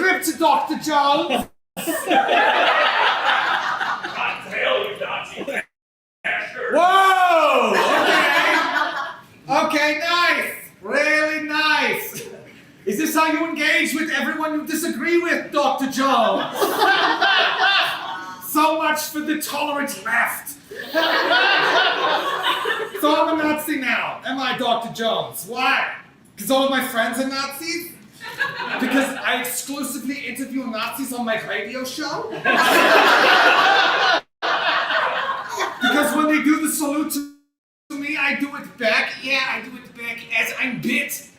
script, Dr. Jones. Whoa! Okay, nice. Really nice. Is this how you engage with everyone you disagree with, Dr. Jones? So much for the tolerant left. So I'm a Nazi now, am I, Dr. Jones? Why? Because all of my friends are Nazis? Because I exclusively interview Nazis on my radio show? Because when they do the salute to me, I do it back. Yeah, I do it back as I'm bit.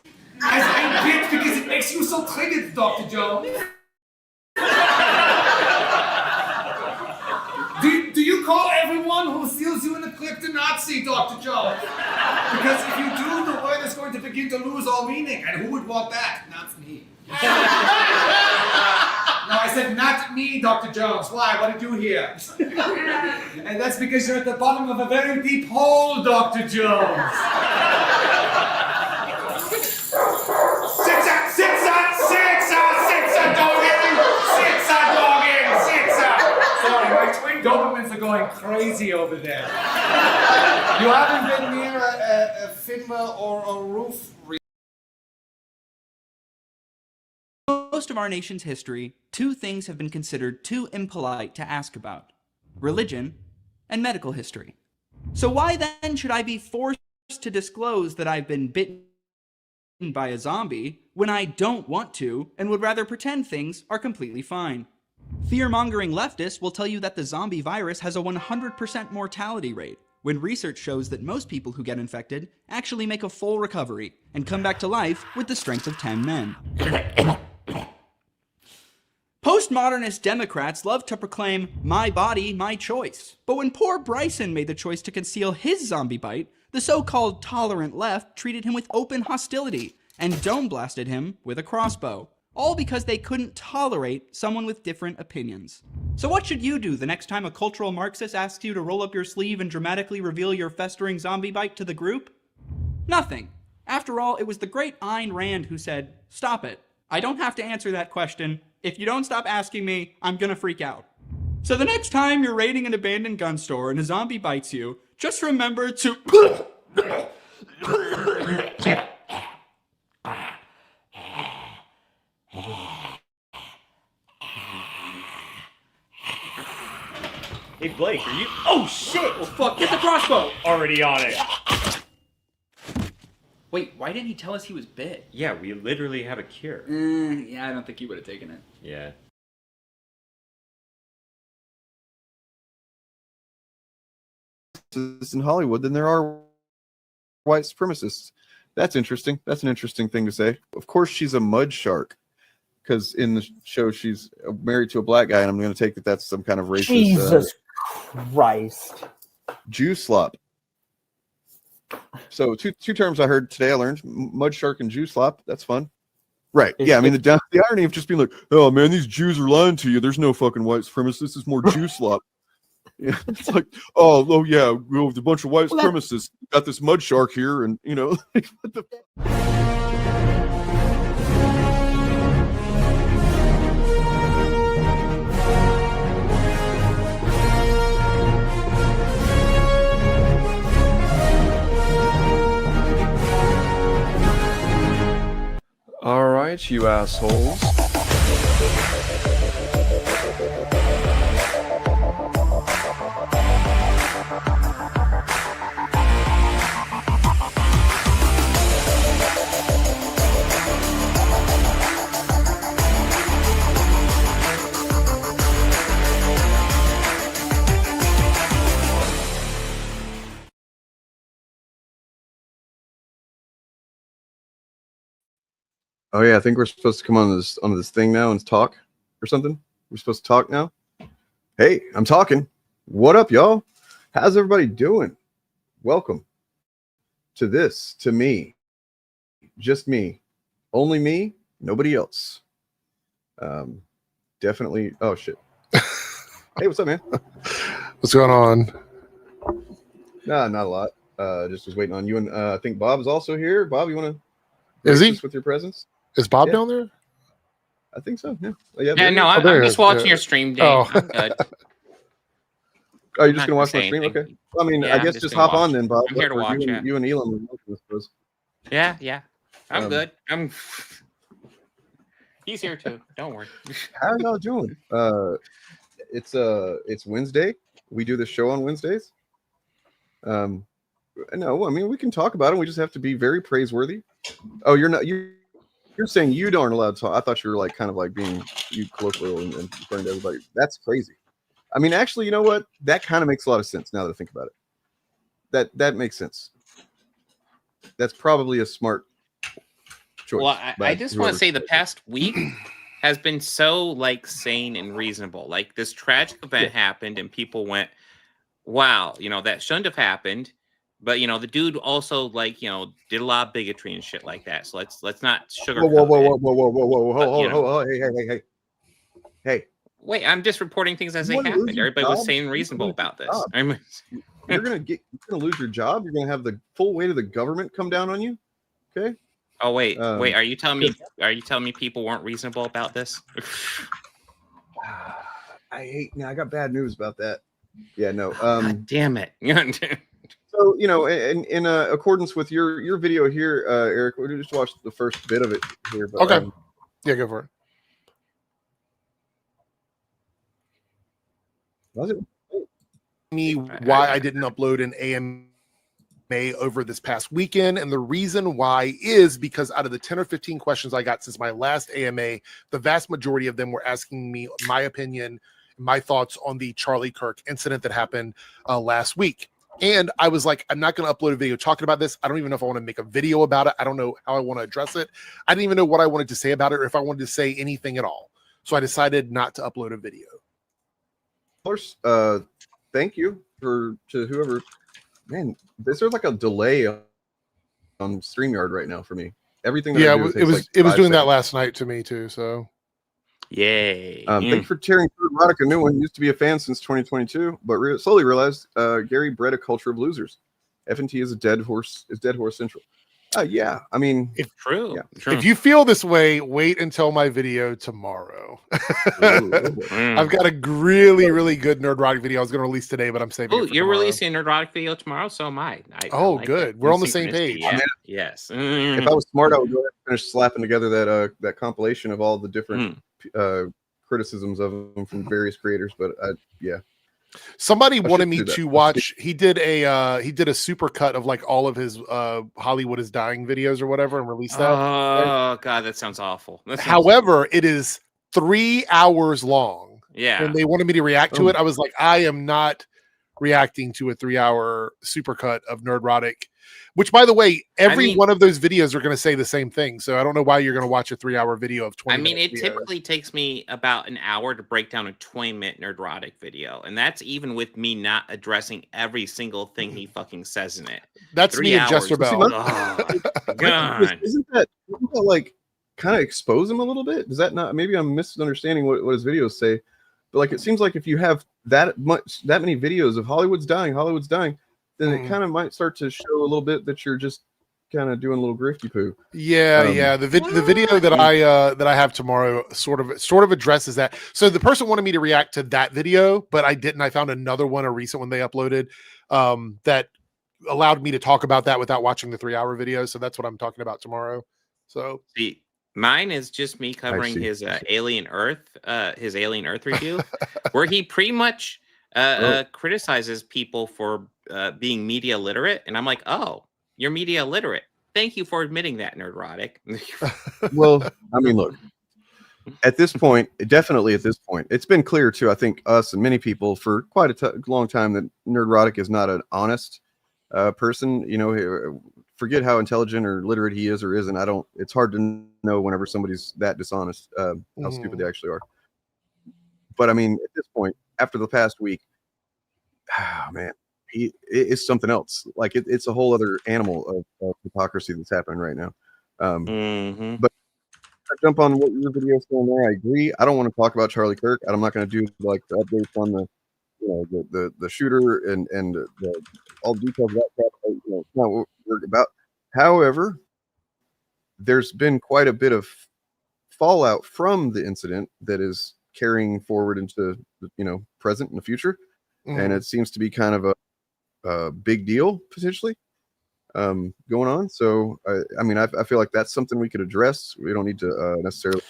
As I'm bit because it makes you so triggered, Dr. Jones. Do you call everyone who seals you in the clip a Nazi, Dr. Jones? Because if you do, the word is going to begin to lose all meaning. And who would want that? Not me. No, I said not me, Dr. Jones. Why? What did you hear? And that's because you're at the bottom of a very deep hole, Dr. Jones. Sorry, my twin Dobermans are going crazy over there. You haven't been near a Finma or a roof. Most of our nation's history, two things have been considered too impolite to ask about: religion and medical history. So why then should I be forced to disclose that I've been bitten by a zombie when I don't want to and would rather pretend things are completely fine? Fear-mongering leftists will tell you that the zombie virus has a 100% mortality rate, when research shows that most people who get infected actually make a full recovery and come back to life with the strength of 10 men. Postmodernist Democrats love to proclaim, "My body, my choice." But when poor Bryson made the choice to conceal his zombie bite, the so-called tolerant left treated him with open hostility and dome-blasted him with a crossbow. All because they couldn't tolerate someone with different opinions. So what should you do the next time a cultural Marxist asks you to roll up your sleeve and dramatically reveal your festering zombie bite to the group? Nothing. After all, it was the great Ayn Rand who said, "Stop it. I don't have to answer that question. If you don't stop asking me, I'm gonna freak out." So the next time you're raiding an abandoned gun store and a zombie bites you, just remember to... Hey Blake, are you... Oh shit! Oh fuck, get the crossbow! Already on it. Wait, why didn't he tell us he was bit? Yeah, we literally have a cure. Yeah, I don't think he would have taken it. Yeah. In Hollywood than there are white supremacists. That's interesting. That's an interesting thing to say. Of course, she's a mud shark because in the show she's married to a black guy, and I'm going to take that that's some kind of racist. Jesus Christ. Jew slop. So two terms I heard today. I learned mud shark and Jew slop. That's fun. Right. Yeah. I mean, the irony of just being like, "Oh man, these Jews are lying to you. There's no fucking white supremacists. This is more Jew slop." Yeah, it's like, oh yeah, with a bunch of white supremacists got this mud shark here, and you know, like, what the. All right, you assholes. Oh yeah, I think we're supposed to come on this thing now and talk or something. We're supposed to talk now. Hey, I'm talking. What up, y'all? How's everybody doing? Welcome to this, to me, just me, only me, nobody else. Definitely. Oh shit. Hey, what's up, man? What's going on? Nah, not a lot. Just was waiting on you, and I think Bob is also here. Bob, you want to? Is he with your presence? Is Bob down there? I think so. Yeah. Yeah, no, I'm there just it is. watching Yeah. your stream, Dave. Oh. I'm good. Oh, you're I'm just not gonna watch my say stream? anything. Okay. Well, I mean, Yeah, I I'm guess just just gonna hop on watch. then, Bob. I'm here to watch. Yeah. You and Elam, are welcome, I suppose. Yeah. I'm Um, good. He's here too. Don't worry. How y'all doing? It's Wednesday. We do the show on Wednesdays. No, I mean we can talk about it. We just have to be very praiseworthy. Oh, you're saying you aren't allowed to talk. I thought you were like kind of like being colloquial and referring to everybody. That's crazy. I mean, actually, you know what? That kind of makes a lot of sense now that I think about it. That makes sense. That's probably a smart choice. Well, I just want to say the past week has been so like sane and reasonable. Like this tragic event happened and people went, wow, that shouldn't have happened. But the dude also like, did a lot of bigotry and shit like that. So let's not sugarcoat Whoa, hey. Wait, I'm just reporting things as they happened. Everybody was sane and reasonable about this. You're gonna lose your job. You're gonna have the full weight of the government come down on you. Okay. Oh wait. Are you telling me people weren't reasonable about this? I got bad news about that. Yeah, no. God damn it. So in accordance with your video here, Eric, we just watched the first bit of it here. But, Okay. Yeah, go for it. Was it? Me why I didn't upload an AMA over this past weekend, and the reason why is because out of the 10 or 15 questions I got since my last AMA, the vast majority of them were asking me my opinion, my thoughts on the Charlie Kirk incident that happened last week. And I was like, I'm not going to upload a video talking about this. I don't even know if I want to make a video about it. I don't know how I want to address it. I didn't even know what I wanted to say about it or if I wanted to say anything at all. So I decided not to upload a video. Of course, thank you to whoever. Man, there's like a delay on StreamYard right now for me. Everything. That it was doing that last night to me too. So, yay! Thank you for tearing Erotica. New one used to be a fan since 2022, but slowly realized Gary bred a culture of losers. F&T is a dead horse. Is dead horse central. Yeah, I mean, true. If you feel this way, wait until my video tomorrow. I've got a really, really good Nerdrotic video I was going to release today, but I'm saving it for you're tomorrow. releasing a Nerdrotic video tomorrow? So am I. Oh, like good. that. We're on the same page. Yeah. Yes. If I was smart, I would go ahead and finish slapping together that compilation of all the different criticisms of them from various creators. But yeah. Somebody wanted me to watch. He did a super cut of like all of his Hollywood is Dying videos or whatever and released that. Oh god, that sounds awful. However, it is 3 hours long. Yeah. And they wanted me to react to it. I was like, I am not reacting to a 3-hour supercut of Nerdrotic. Which, by the way, every one of those videos are going to say the same thing. So I don't know why you're going to watch a 3-hour video of 20 minutes. It typically takes me about an hour to break down a 20-minute Nerdrotic video. And that's even with me not addressing every single thing he fucking says in it. That's 3 me and Jester Bell. God. Isn't that like kind of expose him a little bit? Does that not? Maybe I'm misunderstanding what his videos say. But like, it seems like if you have that many videos of Hollywood's dying, then it kind of might start to show a little bit that you're just kind of doing a little grifty poo. Yeah. The video that I have tomorrow sort of addresses that. So the person wanted me to react to that video, but I didn't. I found another one, a recent one they uploaded, that allowed me to talk about that without watching the 3-hour video. So that's what I'm talking about tomorrow. So see, mine is just me covering his Alien Earth review, where he pretty much criticizes people for being media literate, and I'm like, oh, you're media literate. Thank you for admitting that, Nerdrotic. Well, I mean, look, at this point, it's been clear to, I think, us and many people for quite a long time that Nerdrotic is not an honest person. You know, forget how intelligent or literate he is or isn't. It's hard to know whenever somebody's that dishonest, how stupid they actually are. But I mean, at this point, after the past week, man, it's something else. Like it's a whole other animal of hypocrisy that's happening right now. But I jump on what your video's saying there. I agree. I don't want to talk about Charlie Kirk. I'm not going to do like the updates on the shooter and all the details of that stuff. It's not what we're about. However, there's been quite a bit of fallout from the incident that is carrying forward into the present and the future, and it seems to be kind of a big deal potentially going on. So I feel like that's something we could address. We don't need to necessarily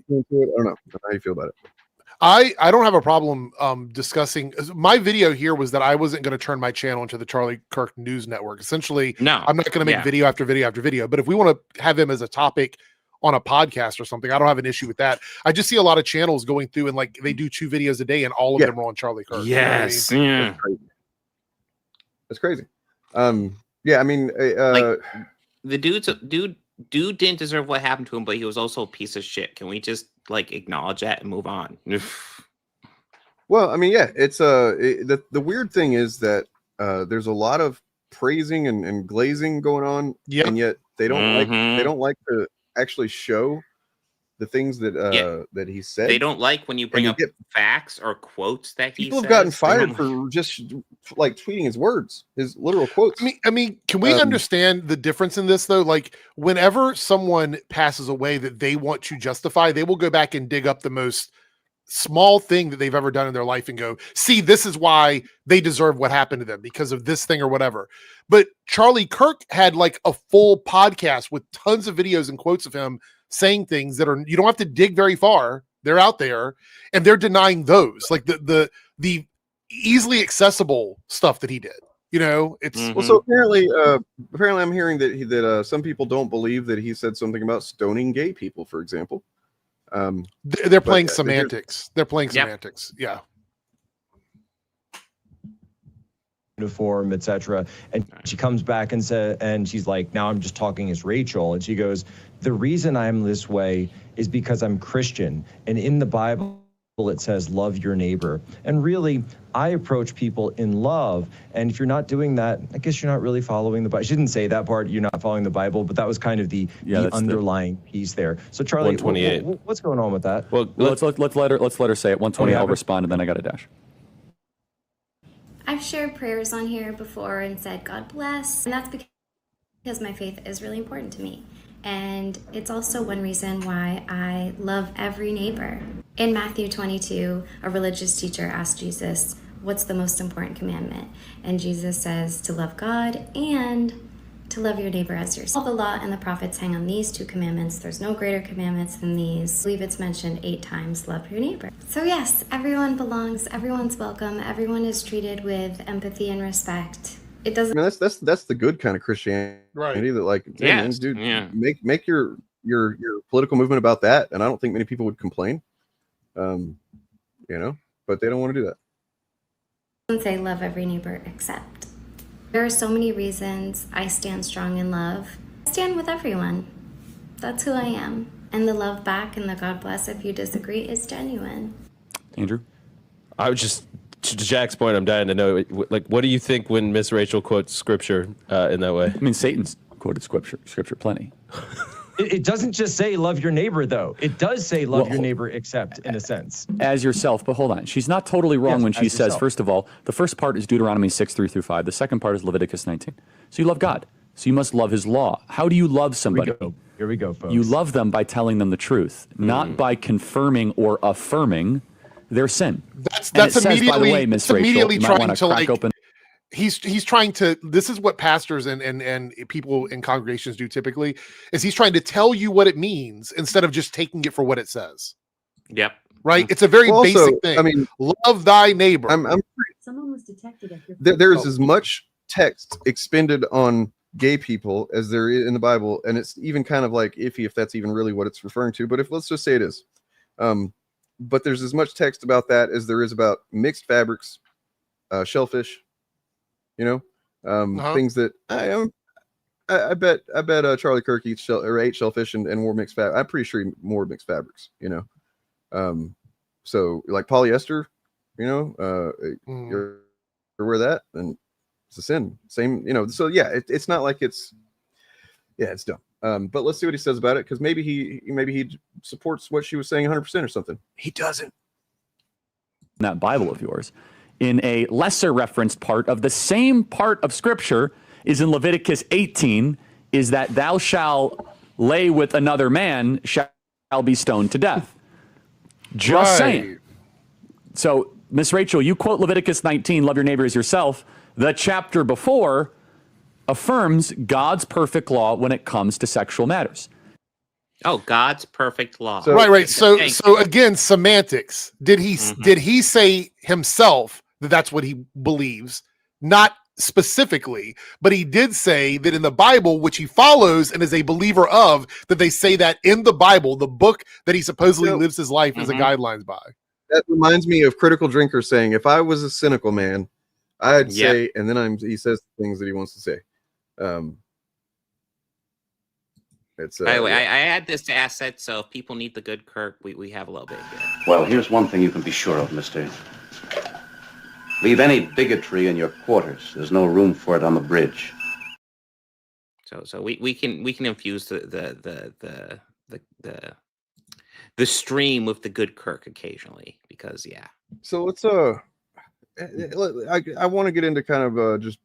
into it. I don't know how you feel about it. I don't have a problem discussing. My video here was that I wasn't going to turn my channel into the Charlie Kirk News Network. Essentially, No, I'm not going to make video after video after video. But if we want to have him as a topic on a podcast or something, I don't have an issue with that. I just see a lot of channels going through and like they do 2 videos a day and all of them are on Charlie Kirk. Yes. You know what I mean? That's crazy. Yeah, I mean, Like, the dude didn't deserve what happened to him, but he was also a piece of shit. Can we just like acknowledge that and move on? well, I mean, yeah, it's the weird thing is that there's a lot of praising and glazing going on, and yet they don't like to actually show the things that that he said. They don't like when you bring up facts or quotes that he people says. have gotten fired for just like tweeting his words, his literal quotes. I mean, can we understand the difference in this though? Like, whenever someone passes away that they want to justify, they will go back and dig up the most small thing that they've ever done in their life and go, see, this is why they deserve what happened to them because of this thing or whatever. But Charlie Kirk had like a full podcast with tons of videos and quotes of him saying things that are, you don't have to dig very far. They're out there and they're denying those, like the easily accessible stuff that he did. It's well. So apparently I'm hearing that some people don't believe that he said something about stoning gay people, for example. They're playing semantics. They're playing semantics. Yeah. Uniform, etc. And she comes back and she's like, now I'm just talking as Rachel. And she goes, the reason I'm this way is because I'm Christian. And in the Bible, it says, love your neighbor. And really, I approach people in love. And if you're not doing that, I guess you're not really following the Bible. She didn't say that part, you're not following the Bible, but that was kind of the underlying piece there. So Charlie, 128. What's going on with that? Well, let's let her say it. 120, I'll respond, and then I got a dash. I've shared prayers on here before and said, God bless. And that's because my faith is really important to me. And it's also one reason why I love every neighbor. In Matthew 22, a religious teacher asked Jesus, what's the most important commandment? And Jesus says to love God and to love your neighbor as yourself. All the law and the prophets hang on these 2 commandments. There's no greater commandments than these. I believe it's mentioned 8 times, love your neighbor. So yes, everyone belongs, everyone's welcome, everyone is treated with empathy and respect. It doesn't. I mean, that's the good kind of Christianity, right? That like, hey, man, dude, make your political movement about that, and I don't think many people would complain, but they don't want to do that. It doesn't say love every neighbor except. There are so many reasons I stand strong in love. I stand with everyone. That's who I am, and the love back and the God bless if you disagree is genuine. Andrew, I was just. To Jack's point, I'm dying to know, like, what do you think when Miss Rachel quotes scripture in that way? I mean, Satan's quoted scripture plenty. It doesn't just say love your neighbor, though. It does say love your neighbor, except in a sense. As yourself, but hold on. She's not totally wrong when she says, first of all, the first part is Deuteronomy 6:3-5. The second part is Leviticus 19. So you love God. So you must love his law. How do you love somebody? Here we go, folks. You love them by telling them the truth, not by confirming or affirming their sin. That's immediately, by the way, Miss Rachel, immediately trying to like open. He's trying to, this is what pastors and people in congregations do typically, is he's trying to tell you what it means instead of just taking it for what it says. Yep. Right? It's a very basic thing. I mean, love thy neighbor. Someone was detected at your there's as much text expended on gay people as there is in the Bible, and it's even kind of like iffy if that's even really what it's referring to, but let's just say it is. But there's as much text about that as there is about mixed fabrics, shellfish, things that I bet Charlie Kirk ate shellfish and wore mixed fabrics. I'm pretty sure he wore mixed fabrics, so like polyester, you wear that and it's a sin. Same, so yeah, it's not like it's dumb. But let's see what he says about it, because maybe he supports what she was saying 100% or something. He doesn't. That Bible of yours, in a lesser referenced part of the same part of Scripture, is in Leviticus 18, is that thou shalt lay with another man, shall shall be stoned to death. Just saying. So, Miss Rachel, you quote Leviticus 19, love your neighbor as yourself. The chapter before affirms God's perfect law when it comes to sexual matters. Oh, God's perfect law. So, right. So again, semantics. Did he say himself that that's what he believes? Not specifically, but he did say that in the Bible, which he follows and is a believer of, that they say that in the Bible, the book that he supposedly lives his life as a guidelines by. That reminds me of Critical Drinker saying, if I was a cynical man, I'd say, and then he says things that he wants to say. By the way, I add this to assets, so if people need the good Kirk, we have a little bit here. Well, here's one thing you can be sure of, mister. Leave any bigotry in your quarters. There's no room for it on the bridge. So we can infuse the stream with the good Kirk occasionally, because So let's I want to get into kind of just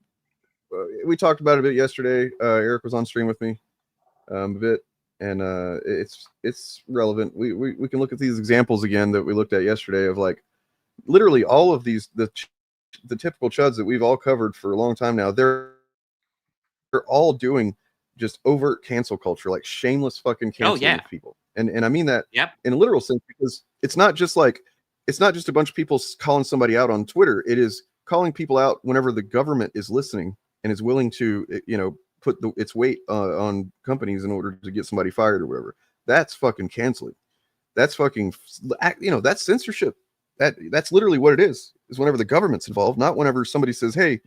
we talked about it a bit yesterday. Eric was on stream with me a bit, and it's relevant. We can look at these examples again that we looked at yesterday of like literally all of these the typical chuds that we've all covered for a long time now. They're all doing just overt cancel culture, like shameless fucking canceling of people. And I mean that in a literal sense, because it's not just a bunch of people calling somebody out on Twitter. It is calling people out whenever the government is listening and is willing to, put its weight on companies in order to get somebody fired or whatever. That's fucking canceling. That's fucking, that's censorship. That's literally what it is whenever the government's involved, not whenever somebody says, hey,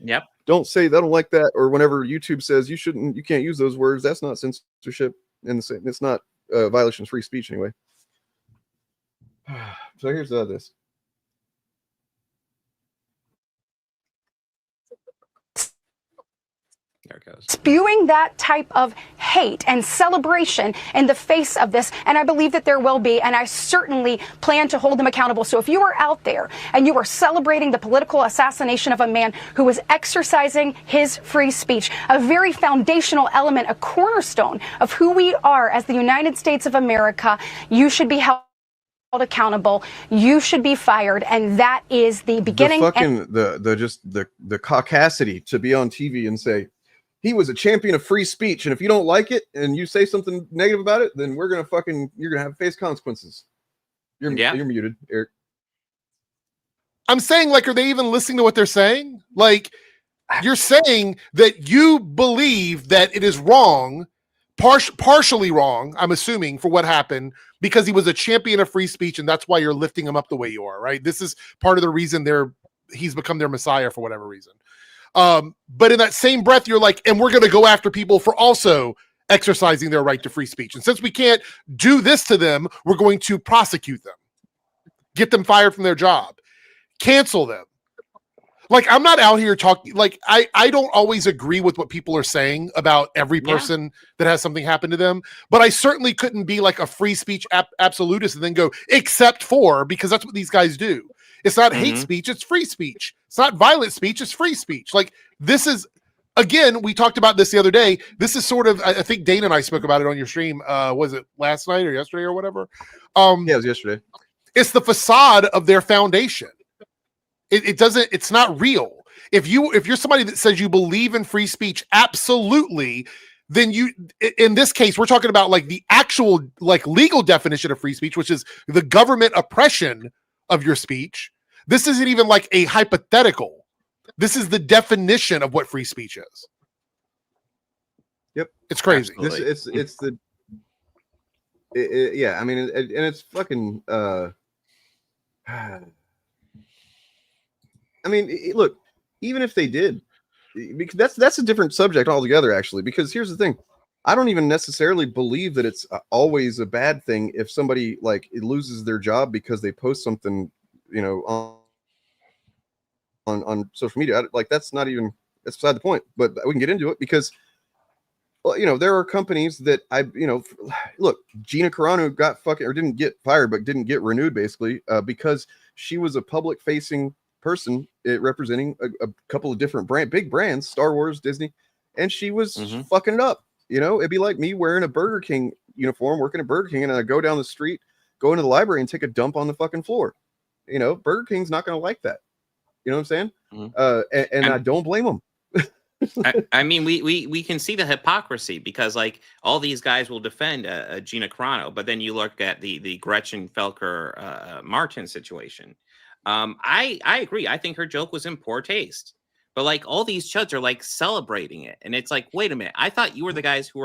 don't say that, I don't like that. Or whenever YouTube says you can't use those words. That's not censorship. It's not a violation of free speech anyway. So here's this. There it goes. Spewing that type of hate and celebration in the face of this, and I believe that there will be, and I certainly plan to hold them accountable. So if you are out there and you are celebrating the political assassination of a man who was exercising his free speech, a very foundational element, a cornerstone of who we are as the United States of America, you should be held accountable. You should be fired, and that is the beginning. The caucasity to be on TV and say, he was a champion of free speech, and if you don't like it and you say something negative about it, then you're gonna have face consequences. You're muted, Eric. I'm saying, like, are they even listening to what they're saying? Like, you're saying that you believe that it is wrong, partially wrong, I'm assuming, for what happened, because he was a champion of free speech, and that's why you're lifting him up the way you are, right? This is part of the reason he's become their messiah for whatever reason. But in that same breath, you're like, and we're going to go after people for also exercising their right to free speech. And since we can't do this to them, we're going to prosecute them, get them fired from their job, cancel them. Like, I'm not out here talking, like, I don't always agree with what people are saying about every person that has something happen to them, but I certainly couldn't be like a free speech absolutist and then go, except for, because that's what these guys do. It's not hate speech, it's free speech. It's not violent speech, it's free speech. Like, this is, again, we talked about this the other day. This is sort of, I think Dane and I spoke about it on your stream. Was it last night or yesterday or whatever? Yeah, it was yesterday. It's the facade of their foundation. It's not real. If you're somebody that says you believe in free speech, absolutely, then in this case, we're talking about like the actual, like, legal definition of free speech, which is the government oppression of your speech. This isn't even like a hypothetical. This is the definition of what free speech is. Yep. It's crazy. Yeah, I mean, and it's fucking, I mean, look, even if they did, because that's a different subject altogether, actually, because here's the thing. I don't even necessarily believe that it's always a bad thing if somebody, like, it loses their job because they post something, on social media. Like, that's beside the point, but we can get into it because, well, there are companies that look, Gina Carano didn't get fired, but didn't get renewed basically because she was a public facing person representing a couple of different big brands, Star Wars, Disney, and she was fucking it up. It'd be like me wearing a Burger King uniform working at Burger King, and I go down the street, go into the library, and take a dump on the fucking floor. You know, Burger King's not going to like that. You know what I'm saying? And I don't blame them. I mean, we can see the hypocrisy, because like all these guys will defend Gina Carano, but then you look at the Gretchen Felker Martin situation. I agree. I think her joke was in poor taste, but like all these chuds are like celebrating it, and it's like, wait a minute, I thought you were the guys who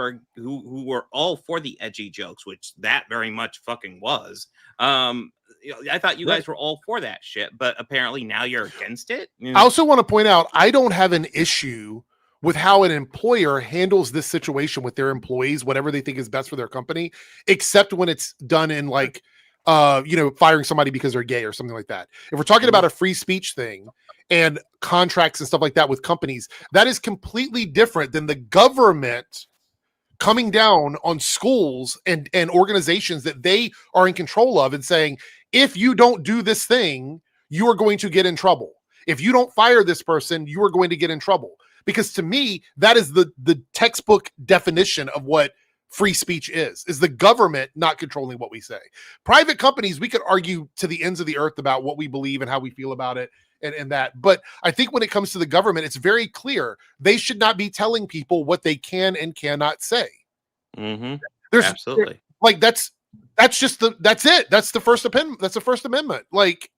were all for the edgy jokes, which that very much fucking was. I thought you guys were all for that shit, but apparently now you're against it. I also want to point out, I don't have an issue with how an employer handles this situation with their employees, whatever they think is best for their company, except when it's done in like, firing somebody because they're gay or something like that. If we're talking about a free speech thing and contracts and stuff like that with companies, that is completely different than the government coming down on schools and organizations that they are in control of and saying, if you don't do this thing, you are going to get in trouble. If you don't fire this person, you are going to get in trouble. Because to me, that is the textbook definition of what free speech is the government not controlling what we say. Private companies, we could argue to the ends of the earth about what we believe and how we feel about it and that. But I think when it comes to the government, it's very clear they should not be telling people what they can and cannot say. There's absolutely like that's it. That's the First Amendment. That's the First Amendment. Like,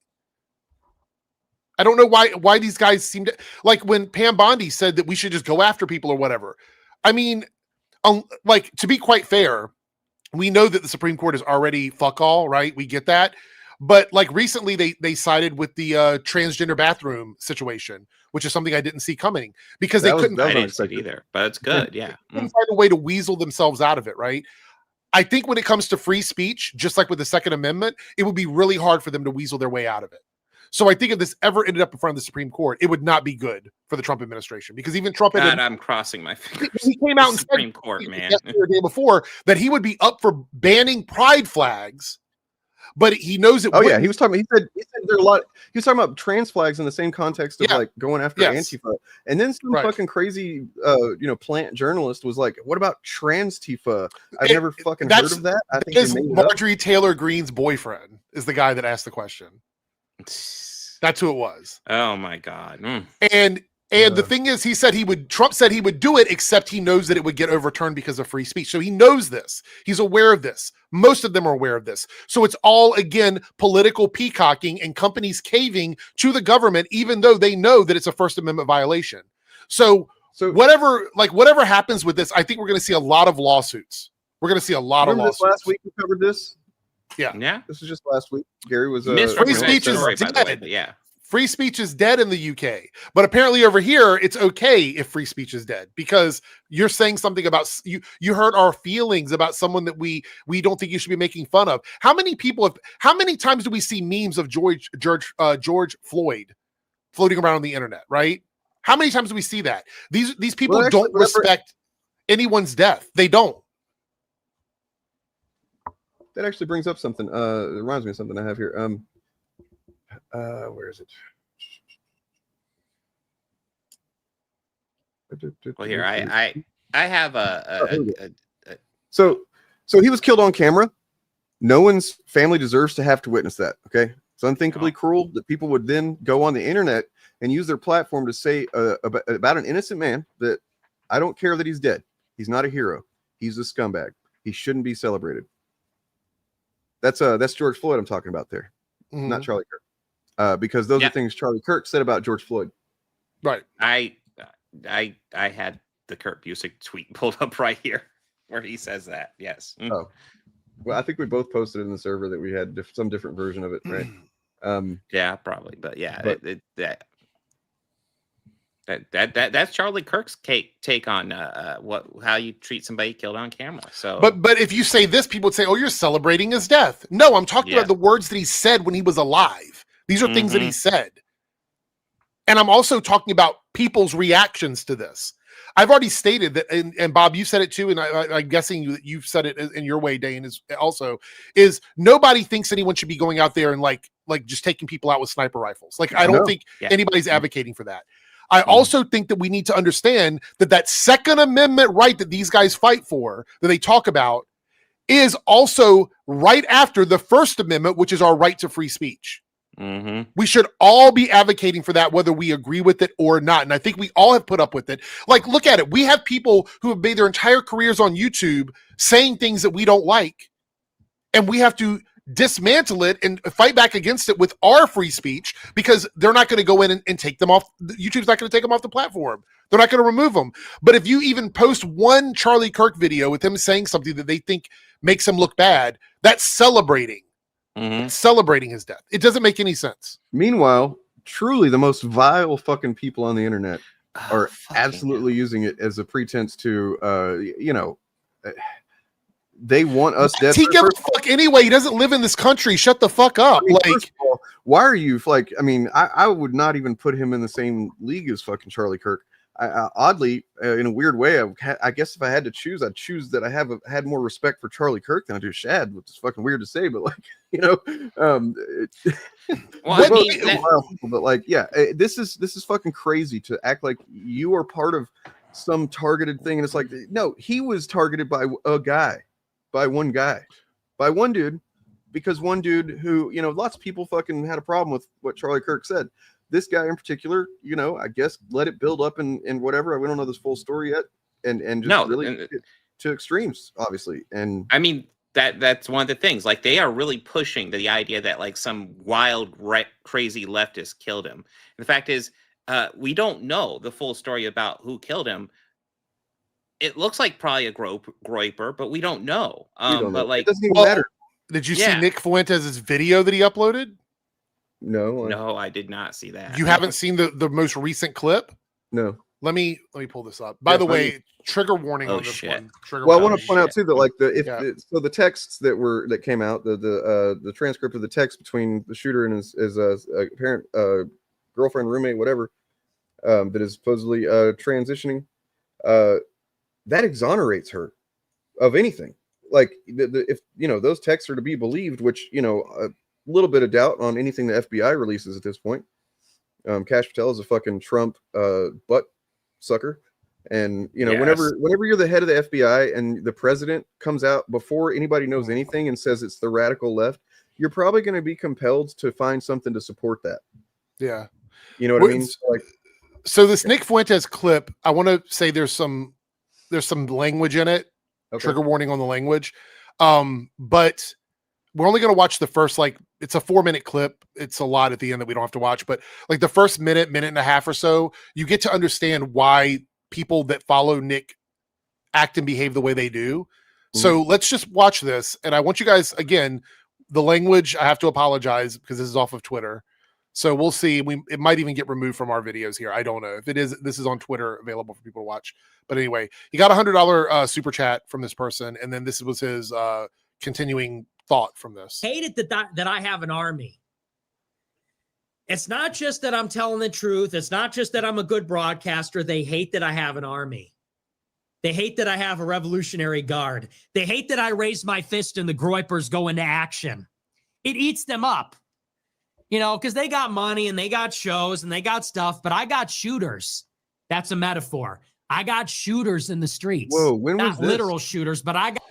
I don't know why these guys seem to, like, when Pam Bondi said that we should just go after people or whatever. I mean, like, to be quite fair, we know that the Supreme Court is already fuck all, right? We get that. But like recently they sided with the transgender bathroom situation, which is something I didn't see coming, because they couldn't. I didn't see it either, but it's good. Yeah. Couldn't find a way to weasel themselves out of it, right? I think when it comes to free speech, just like with the Second Amendment, it would be really hard for them to weasel their way out of it. So I think if this ever ended up in front of the Supreme Court, it would not be good for the Trump administration, because even Trump, I'm crossing my fingers. He came out and said, Supreme Court, man, the day before, that he would be up for banning pride flags, but he knows it. Oh yeah, he was talking. He said there are a lot. He was talking about trans flags in the same context of like going after Antifa, and then some fucking crazy, plant journalist was like, "What about trans Tifa? I've never fucking heard of that." I think is Marjorie Taylor Greene's boyfriend is the guy that asked the question. That's who it was. Oh my god! And the thing is, Trump said he would do it, except he knows that it would get overturned because of free speech. So he knows this. He's aware of this. Most of them are aware of this. So it's all, again, political peacocking and companies caving to the government, even though they know that it's a First Amendment violation. So whatever happens with this, I think we're going to see a lot of lawsuits. We're going to see a lot of lawsuits. Last week we covered this. Yeah. This was just last week. Gary was free speech is dead. Yeah. Free speech is dead in the UK, but apparently over here it's okay if free speech is dead, because you're saying something about you hurt our feelings about someone that we don't think you should be making fun of. How many times do we see memes of George Floyd floating around on the internet, right? How many times do we see that? These people don't respect anyone's death. They don't. That actually brings up something. It reminds me of something I have here. Where is it? Well, here I have So he was killed on camera. No one's family deserves to have to witness that. Okay, it's unthinkably cruel that people would then go on the internet and use their platform to say about an innocent man that I don't care that he's dead. He's not a hero. He's a scumbag. He shouldn't be celebrated. That's George Floyd I'm talking about there, not Charlie Kirk. Because those are things Charlie Kirk said about George Floyd. Right. I had the Kurt Busiek tweet pulled up right here where he says that. Yes. Oh, well, I think we both posted in the server that we had some different version of it, right? Yeah, probably, but yeah, that's Charlie Kirk's take on how you treat somebody killed on camera. So, but if you say this, people would say, "Oh, you're celebrating his death." No, I'm talking about the words that he said when he was alive. These are things that he said, and I'm also talking about people's reactions to this. I've already stated that, and Bob, you said it too, and I'm guessing you've said it in your way, Dane, is nobody thinks anyone should be going out there and like just taking people out with sniper rifles. Like, I don't think anybody's advocating for that. I also think that we need to understand that Second Amendment right that these guys fight for, that they talk about, is also right after the First Amendment, which is our right to free speech. Mm-hmm. We should all be advocating for that, whether we agree with it or not. And I think we all have put up with it. Like, look at it. We have people who have made their entire careers on YouTube saying things that we don't like. And we have to dismantle it and fight back against it with our free speech, because they're not going to go in and take them off. YouTube's not going to take them off the platform. They're not going to remove them. But if you even post one Charlie Kirk video with him saying something that they think makes him look bad, that's celebrating. Celebrating his death. It doesn't make any sense. Meanwhile, truly the most vile fucking people on the internet are absolutely using it as a pretense to, they want us dead. He gives a fuck anyway. He doesn't live in this country. Shut the fuck up. I mean, first of all, why are you like? I mean, I would not even put him in the same league as fucking Charlie Kirk. Oddly, in a weird way, I guess if I had to choose, I'd choose that I had more respect for Charlie Kirk than I do Shad, which is fucking weird to say, but like, but like, yeah, this is fucking crazy to act like you are part of some targeted thing, and it's like, no, he was targeted by one dude, because one dude who, lots of people fucking had a problem with what Charlie Kirk said. This guy in particular, I guess let it build up and whatever. We don't know this full story yet, and just really to extremes, obviously. And I mean, that's one of the things. Like, they are really pushing the idea that like some wild, crazy leftist killed him. And the fact is, we don't know the full story about who killed him. It looks like probably a groiper, but we don't know. But like, it doesn't even matter. Did you see Nick Fuentes' video that he uploaded? No, I did not see that. You haven't seen the most recent clip? No. Let me pull this up. By the way, trigger warning on this one. I want to point out too that like the texts that came out, the transcript of the text between the shooter and his apparent girlfriend, roommate, whatever, that is supposedly transitioning, that exonerates her of anything. Like, if those texts are to be believed, which a little bit of doubt on anything the FBI releases at this point. Kash Patel is a fucking Trump butt sucker, and whenever you're the head of the FBI and the president comes out before anybody knows anything and says it's the radical left, you're probably going to be compelled to find something to support that. Yeah, you know what I mean. So this Nick Fuentes clip, I want to say there's some language in it. Okay. Trigger warning on the language, but we're only going to watch the first, it's a 4-minute clip. It's a lot at the end that we don't have to watch, but like the first minute and a half or so, you get to understand why people that follow Nick act and behave the way they do. Mm-hmm. So let's just watch this. And I want you guys, again, the language, I have to apologize because this is off of Twitter. So we'll see. It might even get removed from our videos here. I don't know. If it is, this is on Twitter, available for people to watch. But anyway, he got $100 super chat from this person. And then this was his continuing thought from this. Hate it that I have an army. It's not just that I'm telling the truth. It's not just that I'm a good broadcaster. They hate that I have an army. They hate that I have a Revolutionary Guard. They hate that I raise my fist and the groypers go into action. It eats them up, because they got money and they got shows and they got stuff, but I got shooters. That's a metaphor. I got shooters in the streets. Whoa, when was not this? Literal shooters, but I got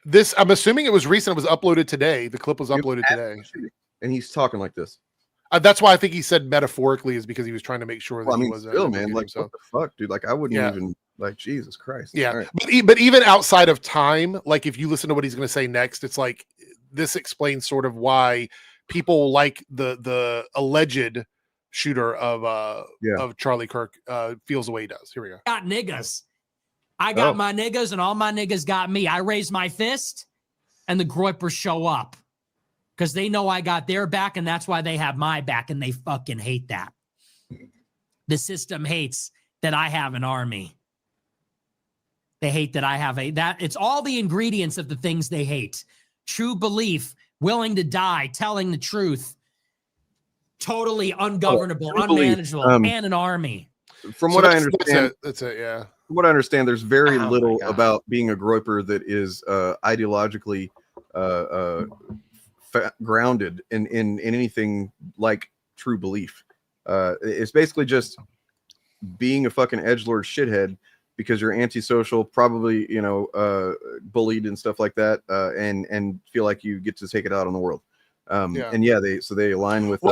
this. I'm assuming it was recent. It was uploaded today. The clip was uploaded today. And he's talking like this. That's why I think he said metaphorically, is because he was trying to make sure that he was still, man. Like, what the fuck, dude? Like, I wouldn't even, like, Jesus Christ. Yeah. Right. But even outside of time, like, if you listen to what he's going to say next, it's like, this explains sort of why people like the alleged shooter of Charlie Kirk feels the way he does. Here we go. Got niggas. I got my niggas and all my niggas got me. I raise my fist and the groypers show up because they know I got their back and that's why they have my back and they fucking hate that. The system hates that I have an army. They hate that I have it's all the ingredients of the things they hate. True belief, willing to die, telling the truth, totally ungovernable, unmanageable, and an army. From what I understand, that's it. Yeah. From what I understand, there's very little about being a groiper that is ideologically grounded in anything like true belief. It's basically just being a fucking edgelord shithead because you're antisocial, probably, you know, bullied and stuff like that, and feel like you get to take it out on the world. And yeah, they align with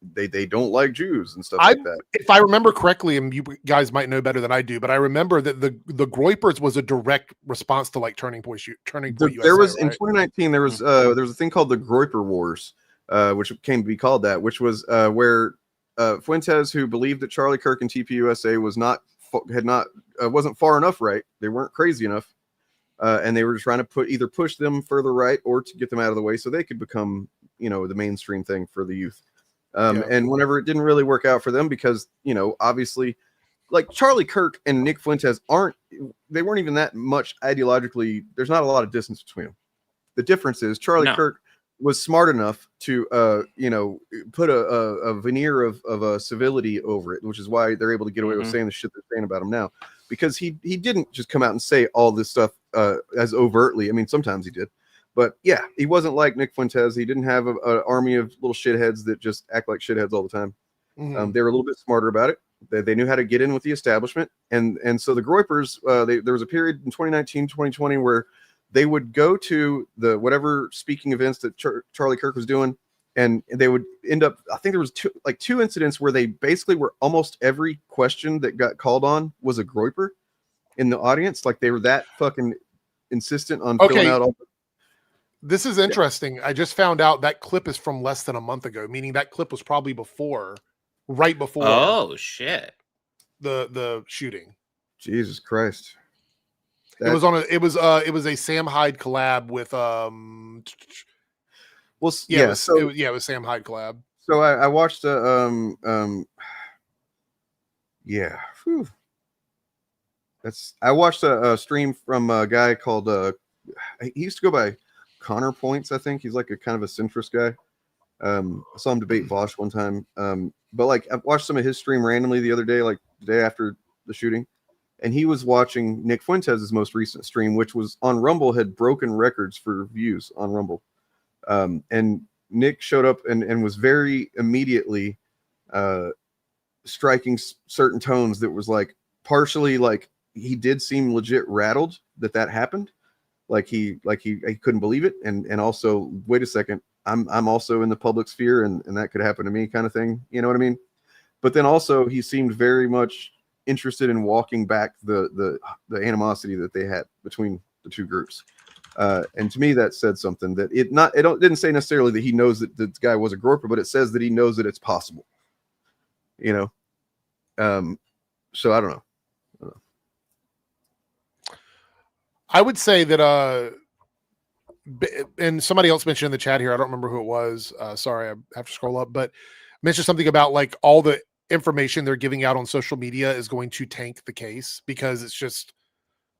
they don't like Jews and stuff like that. If I remember correctly, and you guys might know better than I do, but I remember that the Groypers was a direct response to like Turning Point USA, There was right? in 2019 there was a thing called the Groyper Wars, which came to be called that, which was where Fuentes, who believed that Charlie Kirk and TPUSA wasn't far enough right, they weren't crazy enough, and they were trying to either push them further right or to get them out of the way so they could become, you know, the mainstream thing for the youth. And whenever it didn't really work out for them, because, you know, obviously, like Charlie Kirk and Nick Fuentes weren't even that much ideologically. There's not a lot of distance between them. The difference is Charlie Kirk was smart enough to, you know, put a veneer of civility over it, which is why they're able to get away with saying the shit they're saying about him now, because he didn't just come out and say all this stuff as overtly. I mean, sometimes he did. But yeah, he wasn't like Nick Fuentes. He didn't have an army of little shitheads that just act like shitheads all the time. They were a little bit smarter about it. They knew how to get in with the establishment. And so the Groypers, there was a period in 2019, 2020 where they would go to the whatever speaking events that Charlie Kirk was doing, and they would end up, I think there was two incidents where they basically were almost every question that got called on was a Groyper in the audience. Like they were that fucking insistent on filling out all the. This is interesting. I just found out that clip is from less than a month ago, meaning that clip was probably right before. Oh shit! The shooting. Jesus Christ! It was a Sam Hyde collab with it was Sam Hyde collab. So I watched I watched a stream from a guy called he used to go by Connor Points, I think. He's like a kind of a centrist guy. I saw him debate Vosh one time. But like I watched some of his stream randomly the other day, like the day after the shooting, and he was watching Nick Fuentes' most recent stream, which was on Rumble, had broken records for views on Rumble. And Nick showed up and was very immediately striking certain tones that was like partially like he did seem legit rattled that happened. Like he couldn't believe it, and also, wait a second, I'm also in the public sphere, and that could happen to me, kind of thing. You know what I mean? But then also he seemed very much interested in walking back the animosity that they had between the two groups. And to me, that said something that it didn't say necessarily that he knows that the guy was a Groyper, but it says that he knows that it's possible. You know, so I don't know. I would say that, and somebody else mentioned in the chat here, I don't remember who it was. Sorry, I have to scroll up, but mentioned something about like all the information they're giving out on social media is going to tank the case because it's just,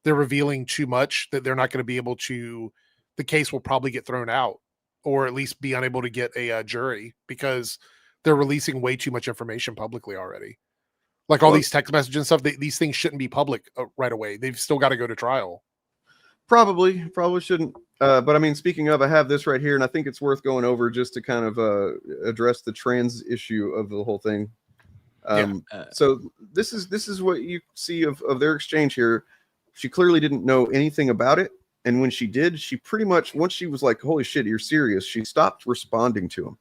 they're revealing too much that they're not going to be able to, the case will probably get thrown out or at least be unable to get a jury because they're releasing way too much information publicly already. Like all these text messages and stuff, these things shouldn't be public right away. They've still got to go to trial. Probably shouldn't. But I mean, speaking of, I have this right here, and I think it's worth going over just to kind of address the trans issue of the whole thing. So this is what you see of their exchange here. She clearly didn't know anything about it, and when she did, she pretty much, once she was like, "Holy shit, you're serious," she stopped responding to him.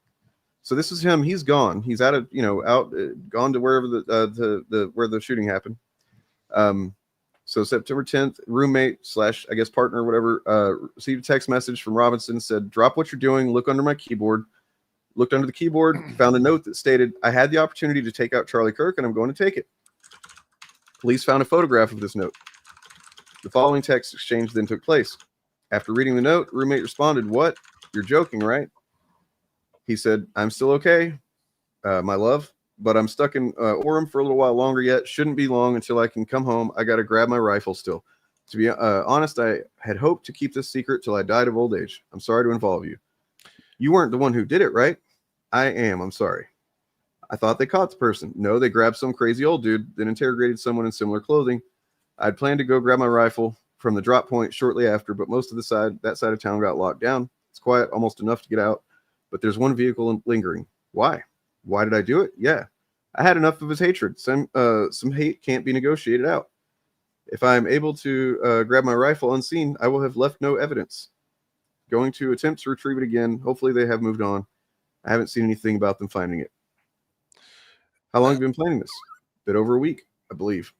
So this is him. He's gone. He's gone to wherever where the shooting happened. So September 10th, roommate / I guess partner, whatever, received a text message from Robinson, said, "Drop what you're doing, look under my keyboard." Looked under the keyboard, found a note that stated, "I had the opportunity to take out Charlie Kirk, and I'm going to take it." Police found a photograph of this note. The following text exchange then took place. After reading the note, roommate responded, "What? You're joking, right?" He said, "I'm still okay, my love, but I'm stuck in Orem for a little while longer yet. Shouldn't be long until I can come home. I got to grab my rifle still. To be honest, I had hoped to keep this secret till I died of old age. I'm sorry to involve you. You weren't the one who did it, right?" "I am. I'm sorry. I thought they caught the person." "No, they grabbed some crazy old dude, then interrogated someone in similar clothing. I'd planned to go grab my rifle from the drop point shortly after, but most of that side of town got locked down. It's quiet, almost enough to get out, but there's one vehicle lingering. Why? Why did I do it? Yeah, I had enough of his hatred. Some hate can't be negotiated out. If I am able to grab my rifle unseen, I will have left no evidence. Going to attempt to retrieve it again. Hopefully they have moved on. I haven't seen anything about them finding it. How long have you been planning this? A bit over a week, I believe.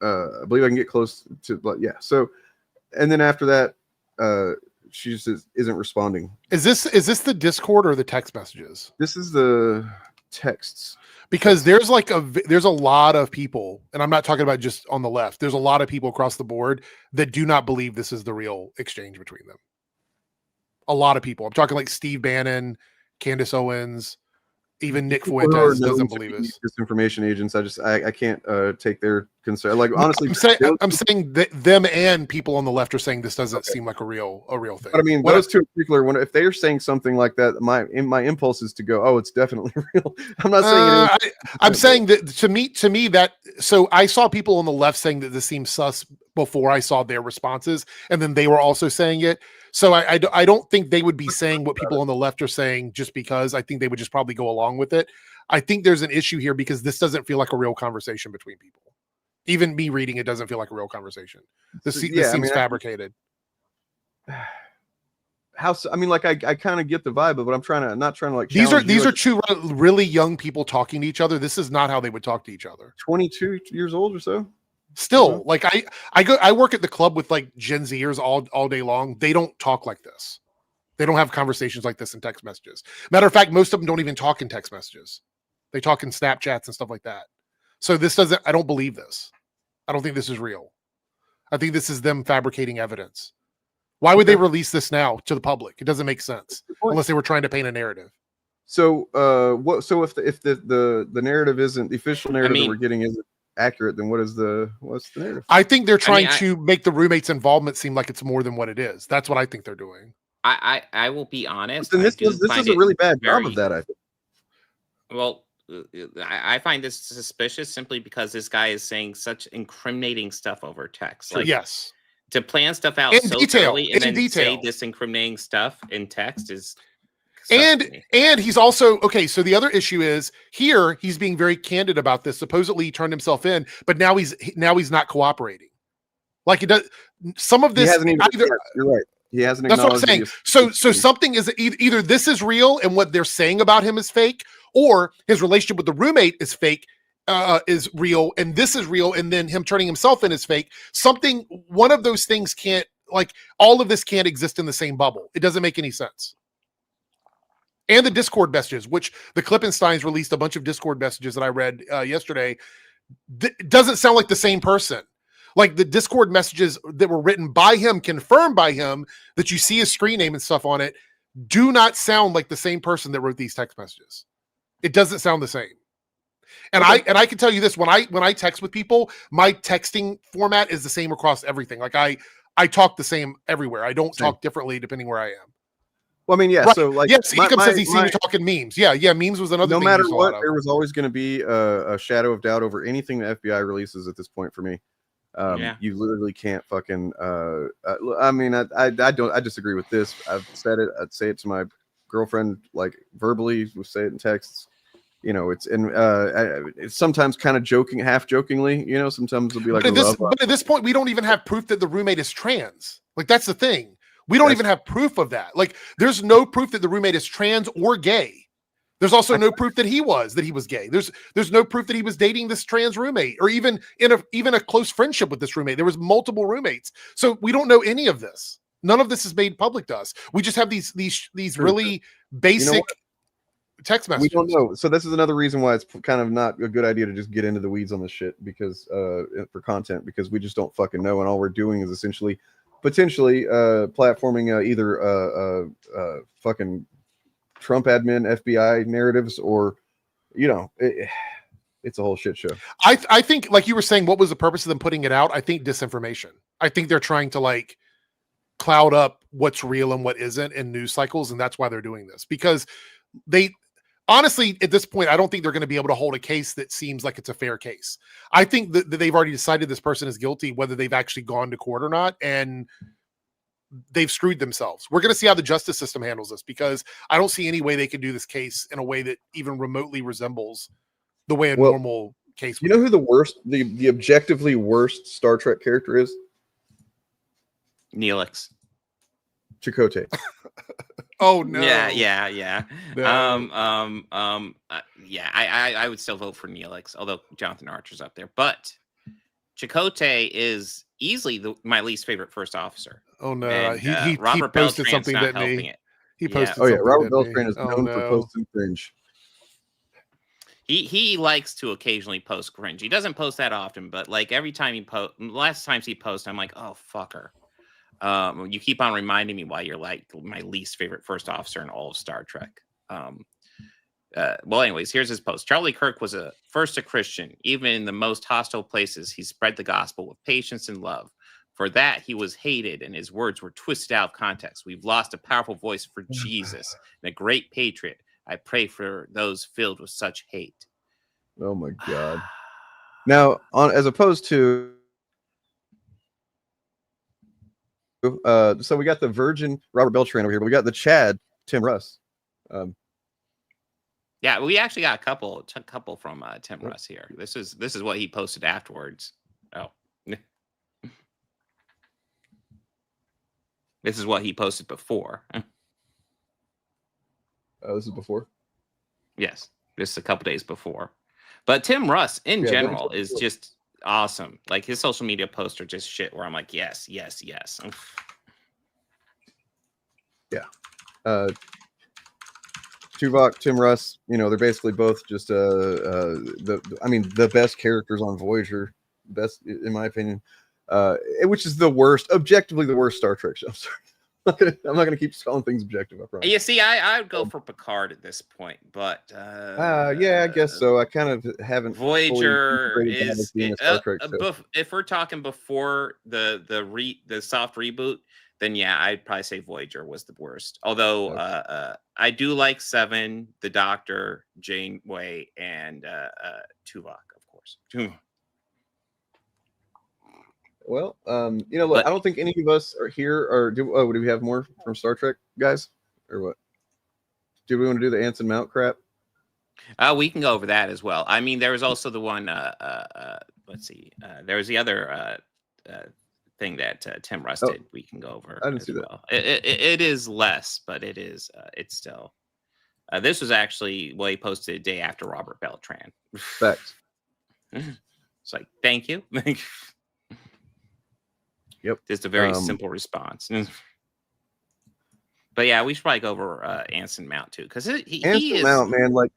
I believe I can get close to, but yeah. So, and then after that, she just isn't responding. Is this the Discord or the text messages? This is the texts. Because there's a lot of people, and I'm not talking about just on the left. There's a lot of people across the board that do not believe this is the real exchange between them. A lot of people. I'm talking like Steve Bannon, Candace Owens, even Nick Fuentes doesn't believe this. Disinformation agents. I can't take their concern. Like honestly, I'm saying that them and people on the left are saying this doesn't seem like a real thing. But I mean, those two in particular, if they're saying something like that, my impulse is to go, oh, it's definitely real. I'm not saying I'm saying that to me that, so I saw people on the left saying that this seems sus before I saw their responses, and then they were also saying it. So I don't think they would be saying what people on the left are saying just because. I think they would just probably go along with it. I think there's an issue here because this doesn't feel like a real conversation between people. Even me reading it doesn't feel like a real conversation. This seems fabricated. I mean, like I kind of get the vibe of it. I'm not trying to like. These are two really young people talking to each other. This is not how they would talk to each other. 22 years old or so. Still, like I work at the club with like Gen Zers all day long. They don't talk like this. They don't have conversations like this in text messages. Matter of fact, most of them don't even talk in text messages. They talk in Snapchats and stuff like that. So I don't believe this. I don't think this is real. I think this is them fabricating evidence. Why would they release this now to the public? It doesn't make sense unless they were trying to paint a narrative. So, if the narrative isn't the official narrative that we're getting isn't accurate, then what's the narrative? I think they're trying to make the roommate's involvement seem like it's more than what it is. That's what I think they're doing. I will be honest. This is a really bad job of that, I think. Well, I find this suspicious simply because this guy is saying such incriminating stuff over text. Like, yes, to plan stuff out in so detail, thoroughly and then say this incriminating stuff in text is. And he's also okay. So the other issue is here he's being very candid about this. Supposedly he turned himself in, but now he's not cooperating. Like it does. Some of this. He hasn't even. You're right. He hasn't. That's what I'm saying. So something is either this is real and what they're saying about him is fake, or his relationship with the roommate is fake, is real, and this is real, and then him turning himself in is fake. One of those things can't, like, all of this can't exist in the same bubble. It doesn't make any sense. And the Discord messages, which the Klippensteins released a bunch of Discord messages that I read yesterday, doesn't sound like the same person. Like the Discord messages that were written by him, confirmed by him, that you see his screen name and stuff on it, do not sound like the same person that wrote these text messages. It doesn't sound the same. And I can tell you this, when I text with people, my texting format is the same across everything. Like I talk the same everywhere. I don't talk differently depending where I am. Well, I mean, yeah. Right. So, like, yes, Ecom says he's seen you talking memes. Yeah, memes was another. No thing matter what, there was always going to be a shadow of doubt over anything the FBI releases at this point. For me, you literally can't fucking. I mean, I disagree with this. I've said it. I'd say it to my girlfriend, like verbally. We say it in texts. You know, it's sometimes kind of half jokingly. You know, sometimes it'll be like. But at this point, we don't even have proof that the roommate is trans. Like that's the thing. We don't even have proof of that. Like, there's no proof that the roommate is trans or gay. There's also no proof that he was gay. There's no proof that he was dating this trans roommate or even in a close friendship with this roommate. There was multiple roommates. So we don't know any of this. None of this is made public to us. We just have these really basic text messages. We don't know. So this is another reason why it's kind of not a good idea to just get into the weeds on this shit because for content, because we just don't fucking know. And all we're doing is essentially potentially platforming either fucking Trump admin FBI narratives or, you know, it's a whole shit show. I think, like you were saying, what was the purpose of them putting it out? I think disinformation. I think they're trying to like cloud up what's real and what isn't in news cycles. And that's why they're doing this, because they honestly, at this point, I don't think they're going to be able to hold a case that seems like it's a fair case. I think that they've already decided this person is guilty, whether they've actually gone to court or not. And they've screwed themselves. We're going to see how the justice system handles this, because I don't see any way they can do this case in a way that even remotely resembles the way a normal case. You know who the worst, the objectively worst Star Trek character is? Neelix. Chakotay. Oh no. Yeah. No. Yeah. I would still vote for Neelix, although Jonathan Archer's up there. But Chakotay is easily my least favorite first officer. Oh no. And, He Robert posted Beltran's something, not didn't helping he? it. He posted Oh yeah, something. Robert didn't he? Beltran is Oh, known no. for posting cringe. He likes to occasionally post cringe. He doesn't post that often, but like every time he last times he posts, I'm like, oh fucker. You keep on reminding me why you're like my least favorite first officer in all of Star Trek. Well, anyways, here's his post. Charlie Kirk was first a Christian. Even in the most hostile places, he spread the gospel with patience and love. For that, he was hated, and his words were twisted out of context. We've lost a powerful voice for Jesus and a great patriot. I pray for those filled with such hate. Oh my God. Now, as opposed to so we got the virgin Robert Beltran over here, but we got the Chad Tim Russ. Yeah, we actually got a couple from Tim Russ here. This is what he posted afterwards. Oh, this is what he posted before. This is before. Yes, this is a couple days before. But Tim Russ in general is just awesome. Like his social media posts are just shit. Where I'm like, yes. Oof. Yeah. Tuvok, Tim Russ, they're basically both just the best characters on Voyager, best in my opinion, which is objectively the worst Star Trek show. I'm sorry. I'm not gonna keep calling things objective. I promise. You see, I would go for Picard at this point, but yeah, I guess so. I kind of haven't. Voyager is being a Star Trek show. If we're talking before the soft reboot, then yeah, I'd probably say Voyager was the worst. Although I do like Seven, the Doctor, Janeway, and Tuvok, of course. Well, look, I don't think any of us are here. Or do we have more from Star Trek, guys, or what? Do we want to do the Anson Mount crap? We can go over that as well. I mean, there was also the one. Let's see. There was the other thing that Tim Russ did. We can go over. I didn't see that. It is less, but it is. It's still. This was actually what he posted a day after Robert Beltran. Facts. It's like, thank you. Yep. Just a very simple response. But yeah, we should probably go over Anson Mount too, because he is Mount, man. Like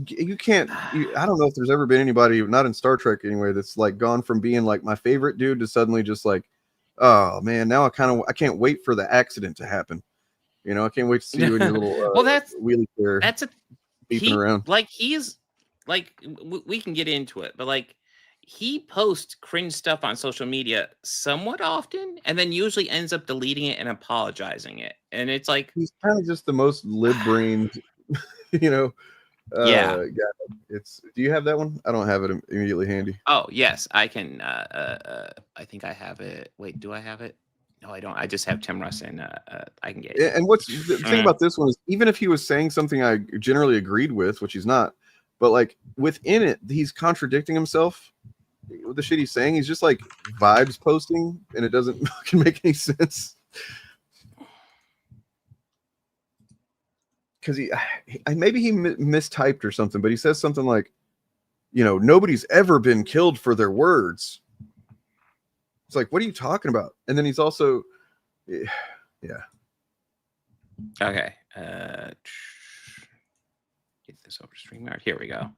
you can't. I don't know if there's ever been anybody, not in Star Trek anyway, that's like gone from being like my favorite dude to suddenly just like, oh man, now I can't wait for the accident to happen. I can't wait to see you in your little well, that's wheelie chair. That's beeping around. Like he is like we can get into it, but like. He posts cringe stuff on social media somewhat often, and then usually ends up deleting it and apologizing it. And it's like he's kind of just the most lib-brained, yeah. Guy. Do you have that one? I don't have it immediately handy. Oh yes, I can. I think I have it. Wait, do I have it? No, I don't. I just have Tim Russ, and I can get it. And what's the thing about this one is, even if he was saying something I generally agreed with, which he's not, but like within it, he's contradicting himself. With the shit he's saying, he's just like vibes posting, and it doesn't fucking make any sense. Because maybe he mistyped or something, but he says something like, nobody's ever been killed for their words. It's like, what are you talking about? And then he's also, yeah. Okay. Get this over to StreamYard. Here we go.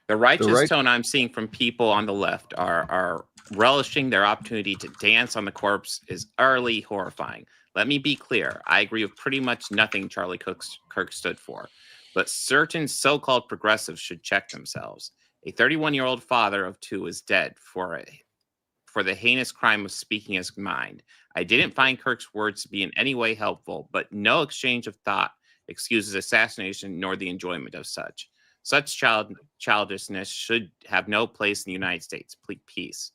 The righteous tone I'm seeing from people on the left are relishing their opportunity to dance on the corpse is utterly horrifying. Let me be clear. I agree with pretty much nothing Charlie Kirk stood for, but certain so-called progressives should check themselves. A 31-year-old father of two is dead for the heinous crime of speaking his mind. I didn't find Kirk's words to be in any way helpful, but no exchange of thought excuses assassination nor the enjoyment of such. Such childishness should have no place in the United States. Peace.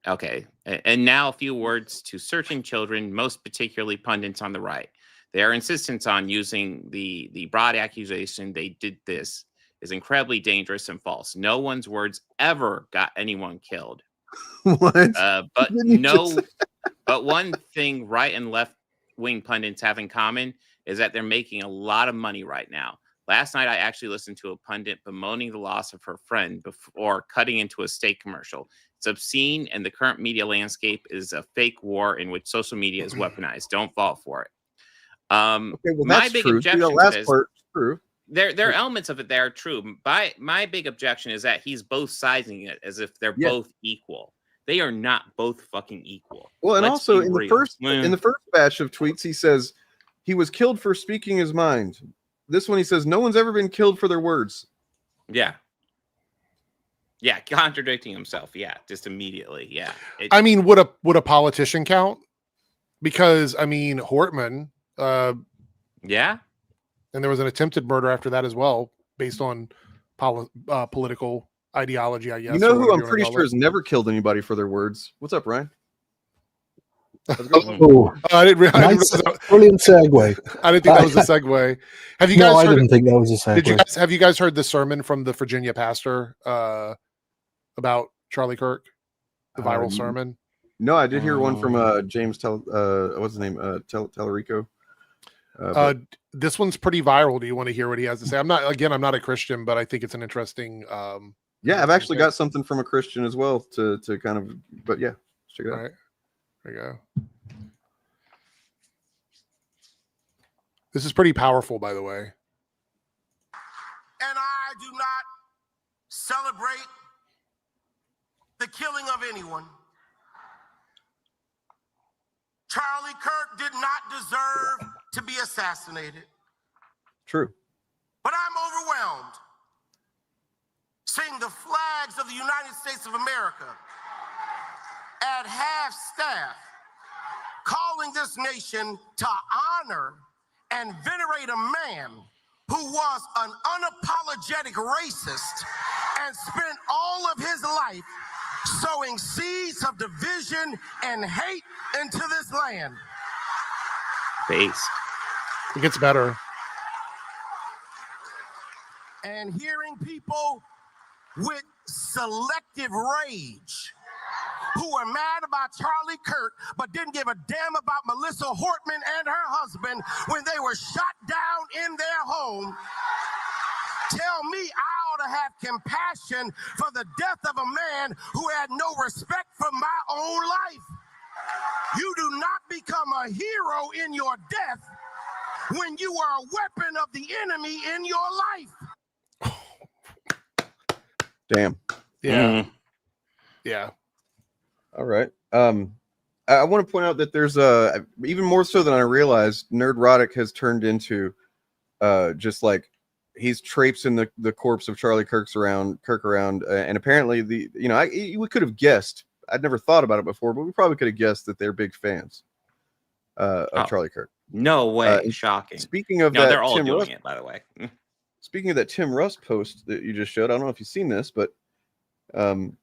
Okay. And now a few words to certain children, most particularly pundits on the right. Their insistence on using the broad accusation they did this is incredibly dangerous and false. No one's words ever got anyone killed. What? But one thing right and left wing pundits have in common is that they're making a lot of money right now. Last night, I actually listened to a pundit bemoaning the loss of her friend before cutting into a steak commercial. It's obscene, and the current media landscape is a fake war in which social media is weaponized. Don't fall for it. Okay, well, my that's big true. objection The last is part is true. there are elements of it that are true. My big objection is that he's both sizing it as if they're both equal. They are not both fucking equal. Well, and Let's also be in the real. first batch of tweets, he says he was killed for speaking his mind. This one, he says no one's ever been killed for their words. Yeah, contradicting himself. Yeah, just immediately. Yeah. I mean, would a politician count? Because I mean, Hortman. Yeah. And there was an attempted murder after that as well, based on political ideology, I guess. You know who I'm pretty sure has never killed anybody for their words? What's up, Ryan? Oh, I didn't realize brilliant segue. I didn't think that was a segue. Have you No, guys? I didn't think that was a segue. Have you guys heard the sermon from the Virginia pastor about Charlie Kirk, the viral sermon? No, I did hear one from James. What's his name? Tellerico. This one's pretty viral. Do you want to hear what he has to say? I'm not a Christian, but I think it's an interesting. Yeah, I've actually got something from a Christian as well to kind of. But yeah, check it out. All right. There you go. This is pretty powerful, by the way. And I do not celebrate the killing of anyone. Charlie Kirk did not deserve to be assassinated. True. But I'm overwhelmed seeing the flags of the United States of America at half staff, calling this nation to honor and venerate a man who was an unapologetic racist and spent all of his life sowing seeds of division and hate into this land. Base. It gets better. And hearing people with selective rage who are mad about Charlie Kirk, but didn't give a damn about Melissa Hortman and her husband when they were shot down in their home, tell me I ought to have compassion for the death of a man who had no respect for my own life. You do not become a hero in your death when you are a weapon of the enemy in your life. Damn. Yeah. Yeah. All right. I want to point out that there's even more so than I realized, Nerdrotic has turned into just like he's traipsing the corpse of Charlie Kirk around, and apparently we could have guessed. I'd never thought about it before, but we probably could have guessed that they're big fans of Charlie Kirk. No way. Shocking. Speaking of no, that, they're all Tim doing Russ, it, by the way. Speaking of that Tim Russ post that you just showed, I don't know if you've seen this, but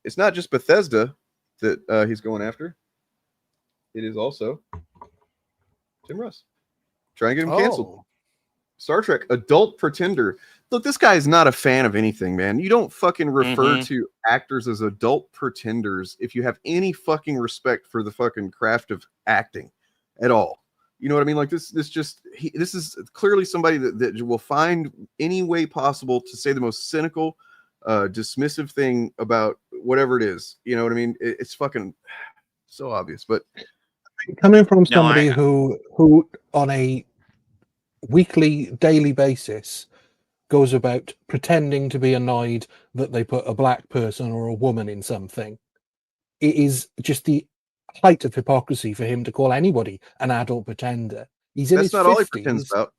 it's not just Bethesda that he's going after. It is also Tim Russ trying to get him canceled. Star Trek Adult Pretender. Look, this guy is not a fan of anything, man. You don't fucking refer to actors as adult pretenders if you have any fucking respect for the fucking craft of acting at all. You know what I mean? Like this is clearly somebody that will find any way possible to say the most cynical, dismissive thing about whatever it is. You know what I mean? It's fucking so obvious. But coming from somebody who on a weekly, daily basis goes about pretending to be annoyed that they put a black person or a woman in something, it is just the height of hypocrisy for him to call anybody an adult pretender. He's in that's his not 50s. all he pretends about,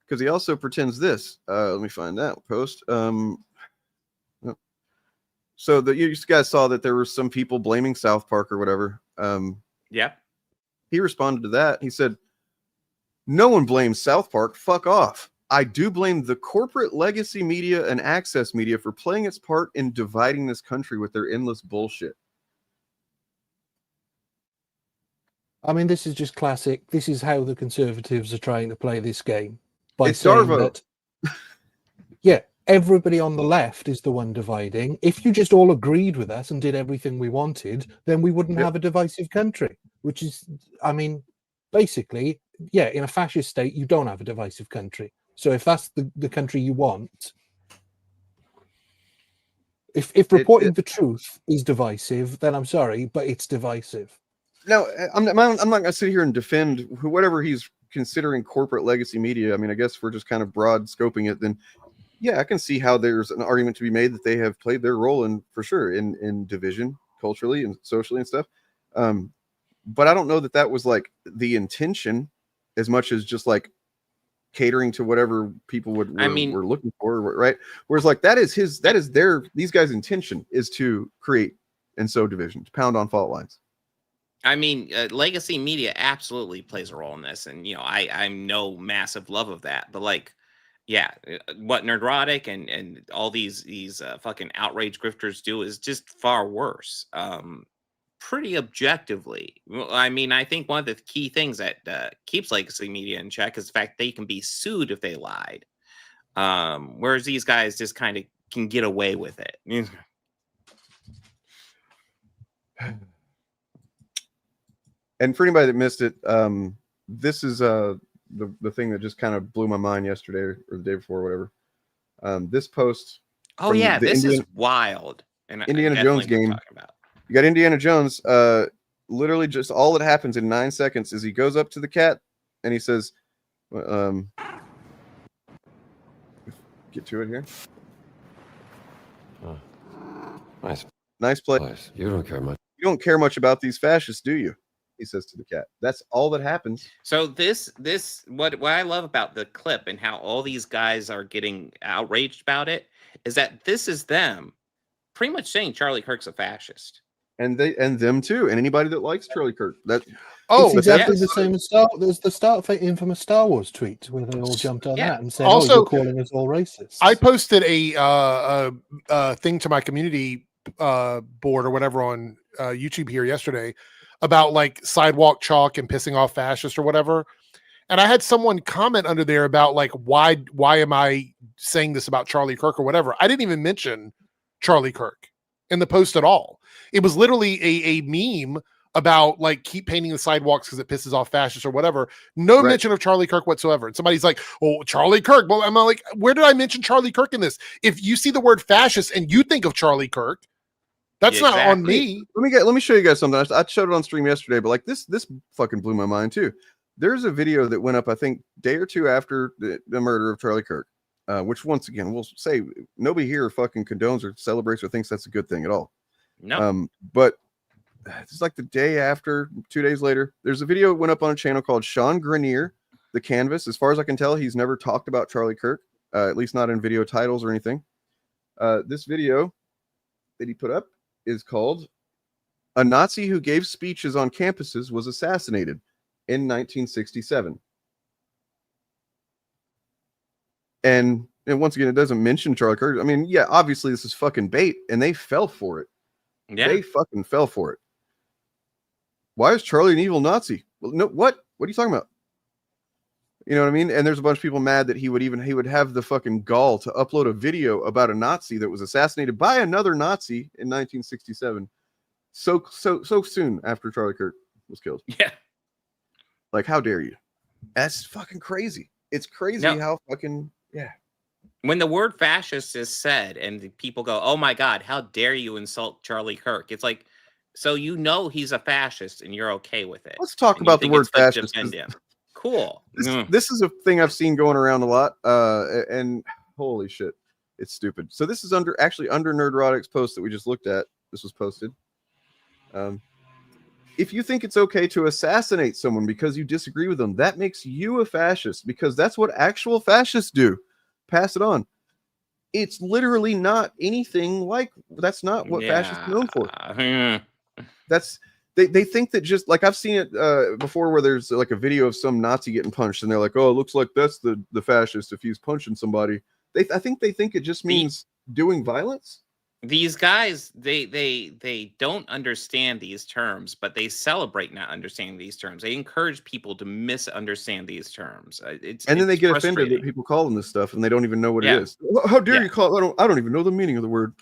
because he also pretends this. Let me find that post. So you guys saw that there were some people blaming South Park or whatever. Yeah. He responded to that. He said, "No one blames South Park. Fuck off. I do blame the corporate legacy media and access media for playing its part in dividing this country with their endless bullshit." I mean, this is just classic. This is how the Conservatives are trying to play this game by It's saying Darvo. that, yeah, everybody on the left is the one dividing. If you just all agreed with us and did everything we wanted, then we wouldn't have a divisive country, which is, I mean, basically, yeah, in a fascist state, you don't have a divisive country. So if that's the country you want, if reporting the truth is divisive, then I'm sorry, but it's divisive. No, I'm not going to sit here and defend whatever he's considering corporate legacy media. I mean, I guess we're just kind of broad scoping it. Then, yeah, I can see how there's an argument to be made that they have played their role in, for sure, in division culturally and socially and stuff. But I don't know that was like the intention as much as just like catering to whatever people were looking for, right? Whereas like these guys' intention is to create and sow division, to pound on fault lines. I mean, legacy media absolutely plays a role in this, and I'm no massive love of that. But like, yeah, what Nerdrotic and all these fucking outrage grifters do is just far worse. Pretty objectively, I mean, I think one of the key things that keeps legacy media in check is the fact they can be sued if they lied, whereas these guys just kind of can get away with it. And for anybody that missed it, this is the thing that just kind of blew my mind yesterday or the day before, or whatever. This post. Oh yeah, this is wild. And Indiana Jones game. You got Indiana Jones. Literally, just all that happens in 9 seconds is he goes up to the cat and he says, "Get to it here." Nice place. You don't care much. You don't care much about these fascists, do you? He says to the cat. That's all that happens. So what I love about the clip and how all these guys are getting outraged about it is that this is them pretty much saying Charlie Kirk's a fascist. And them too, and anybody that likes Charlie Kirk. It's exactly the same as There's the start of the infamous Star Wars tweet where they all jumped on that and said, Also, you're calling us all racist. I posted a thing to my community board or whatever on YouTube here yesterday about like sidewalk chalk and pissing off fascists or whatever. And I had someone comment under there about like, why am I saying this about Charlie Kirk or whatever? I didn't even mention Charlie Kirk in the post at all. It was literally a meme about like keep painting the sidewalks because it pisses off fascists or whatever. No mention of Charlie Kirk whatsoever. And somebody's like, "Oh, Charlie Kirk." Well, I'm like, where did I mention Charlie Kirk in this? If you see the word fascist and you think of Charlie Kirk, that's not on me. Let me show you guys something. I showed it on stream yesterday, but like this fucking blew my mind too. There's a video that went up, I think, day or two after the murder of Charlie Kirk, which once again, we'll say nobody here fucking condones or celebrates or thinks that's a good thing at all. No. But it's like the day after, 2 days later, there's a video that went up on a channel called Sean Grenier, The Canvas. As far as I can tell, he's never talked about Charlie Kirk, at least not in video titles or anything. This video that he put up is called "A Nazi Who Gave Speeches on Campuses Was Assassinated in 1967." And once again, it doesn't mention Charlie Kirk. I mean, yeah, obviously this is fucking bait, and they fell for it. Yeah. They fucking fell for it. Why is Charlie an evil Nazi? Well, no, what are you talking about? You know what I mean? And there's a bunch of people mad that he would have the fucking gall to upload a video about a Nazi that was assassinated by another Nazi in 1967. So soon after Charlie Kirk was killed. Yeah. Like, how dare you? That's fucking crazy. It's crazy how fucking, yeah. When the word fascist is said and the people go, "Oh my God, how dare you insult Charlie Kirk?" It's like, so he's a fascist and you're okay with it. Let's talk about the word fascist. Cool. This is a thing I've seen going around a lot, and holy shit, it's stupid. So this is under Nerdrotic's post that we just looked at. This was posted. If you think it's okay to assassinate someone because you disagree with them, that makes you a fascist, because that's what actual fascists do. Pass it on. It's literally not anything like that's not what fascists are known for. That's they think that, just like I've seen it before, where there's like a video of some Nazi getting punched and they're like, "Oh, it looks like that's the fascist if he's punching somebody." I think they think it just means doing violence. these guys, they don't understand these terms, but they celebrate not understanding these terms. They encourage people to misunderstand these terms. And then they get offended frustrating. that people call them this stuff, and they don't even know what Yeah. it is. How dare you call it? I don't even know the meaning of the word.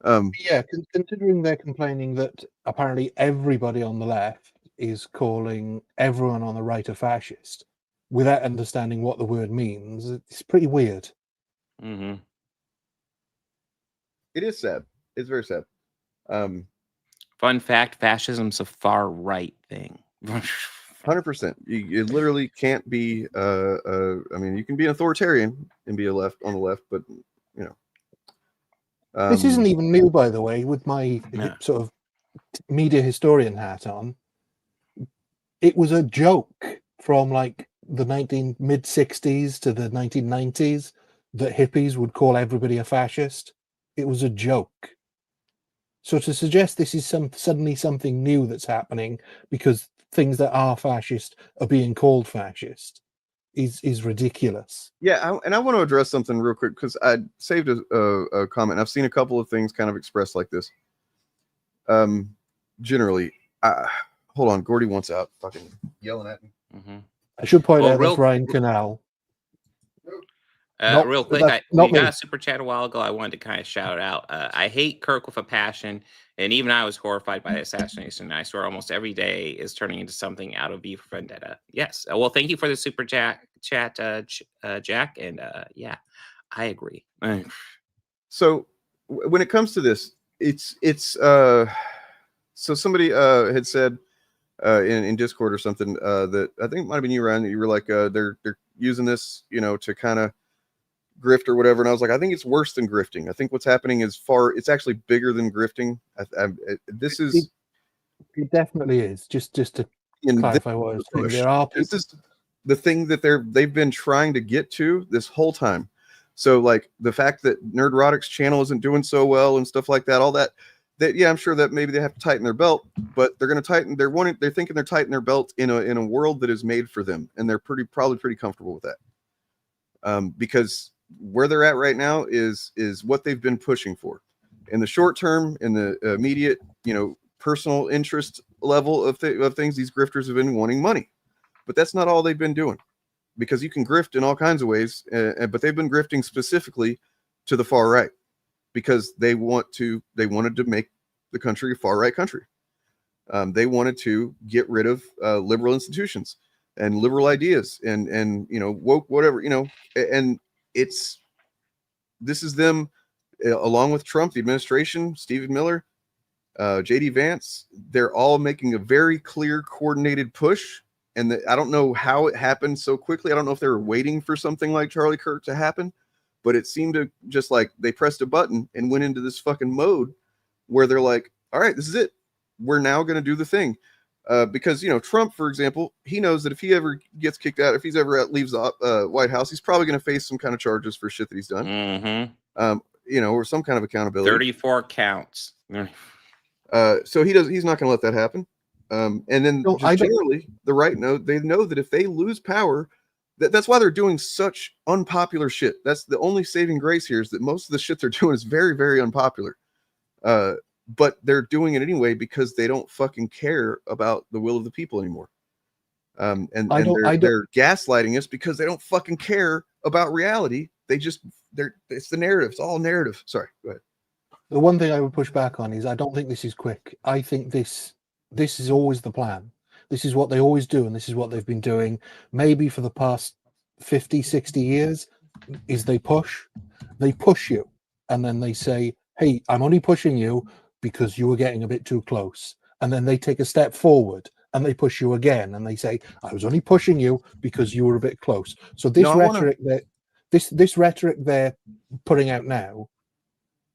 Yeah, considering they're complaining that apparently everybody on the left is calling everyone on the right a fascist without understanding what the word means, it's pretty weird. Mm-hmm. It is sad. It's very sad. Fun fact: fascism's a far right thing. 100%. You literally can't be. I mean, you can be an authoritarian and be on the left, but you know. This isn't even new, by the way. With my sort of media historian hat on, it was a joke from like the mid 60s to the 1990s that hippies would call everybody a fascist. It was a joke. So to suggest this is suddenly something new that's happening because things that are fascist are being called fascist is ridiculous. Yeah, and I want to address something real quick because I saved a comment. I've seen a couple of things kind of expressed like this. Generally, hold on, Gordy wants out, fucking yelling at me. Mm-hmm. I should point out that Ryan Canal. Real quick, we got a super chat a while ago. I wanted to kind of shout out. I hate Kirk with a passion, and even I was horrified by the assassination. I swear almost every day is turning into something out of V for Vendetta. Yes. Well, thank you for the super chat, Jack. And yeah, I agree. So when it comes to this, it's so somebody had said in Discord or something that I think it might have been you, Ryan, that you were like they're using this, you know, to kind of grift or whatever, and I was like, I think it's worse than grifting. I think what's happening is it's actually bigger than grifting. This is it definitely is. Just to clarify what I was saying, there are people. This is the thing that they've been trying to get to this whole time. So like the fact that Nerdrotic's channel isn't doing so well and stuff like that, all that yeah, I'm sure that maybe they have to tighten their belt, but they're going to tighten. They're thinking they're tightening their belt in a world that is made for them, and they're probably pretty comfortable with that. Because where they're at right now is what they've been pushing for. In the short term, in the immediate, you know, personal interest level of things, these grifters have been wanting money, but that's not all they've been doing, because you can grift in all kinds of ways, but they've been grifting specifically to the far right because they wanted to make the country a far right country. They wanted to get rid of liberal institutions and liberal ideas and you know, woke, whatever, you know, and this is them along with Trump, the administration, Stephen Miller, JD Vance. They're all making a very clear, coordinated push. And I don't know how it happened so quickly. I don't know if they were waiting for something like Charlie Kirk to happen, but it seemed to just like they pressed a button and went into this fucking mode where they're like, all right, this is it. We're now going to do the thing. Because, you know, Trump, for example, he knows that if he ever gets kicked out, if he's ever leaves the White House, he's probably going to face some kind of charges for shit that he's done. Mm-hmm. You know, or some kind of accountability. 34 counts. So he's not going to let that happen. And then generally, the right they know that if they lose power, that's why they're doing such unpopular shit. That's the only saving grace here, is that most of the shit they're doing is very, very unpopular. But they're doing it anyway because they don't fucking care about the will of the people anymore. And they're gaslighting us because they don't fucking care about reality. It's the narrative. It's all narrative. Sorry, go ahead. The one thing I would push back on is I don't think this is quick. I think this is always the plan. This is what they always do, and this is what they've been doing maybe for the past 50, 60 years, is they push you, and then they say, hey, I'm only pushing you because you were getting a bit too close. And then they take a step forward and they push you again, and they say, I was only pushing you because you were a bit close. So this rhetoric this rhetoric they're putting out now,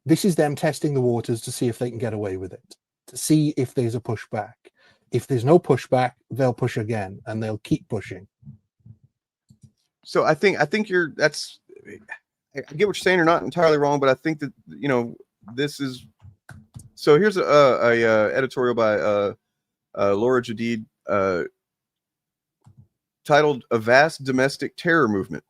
this is them testing the waters to see if they can get away with it, to see if there's a pushback. If there's no pushback, they'll push again, and they'll keep pushing. So I think I get what you're saying. You're not entirely wrong, but I think that, you know, this is. So here's a editorial by Laura Jadid titled "A Vast Domestic Terror Movement."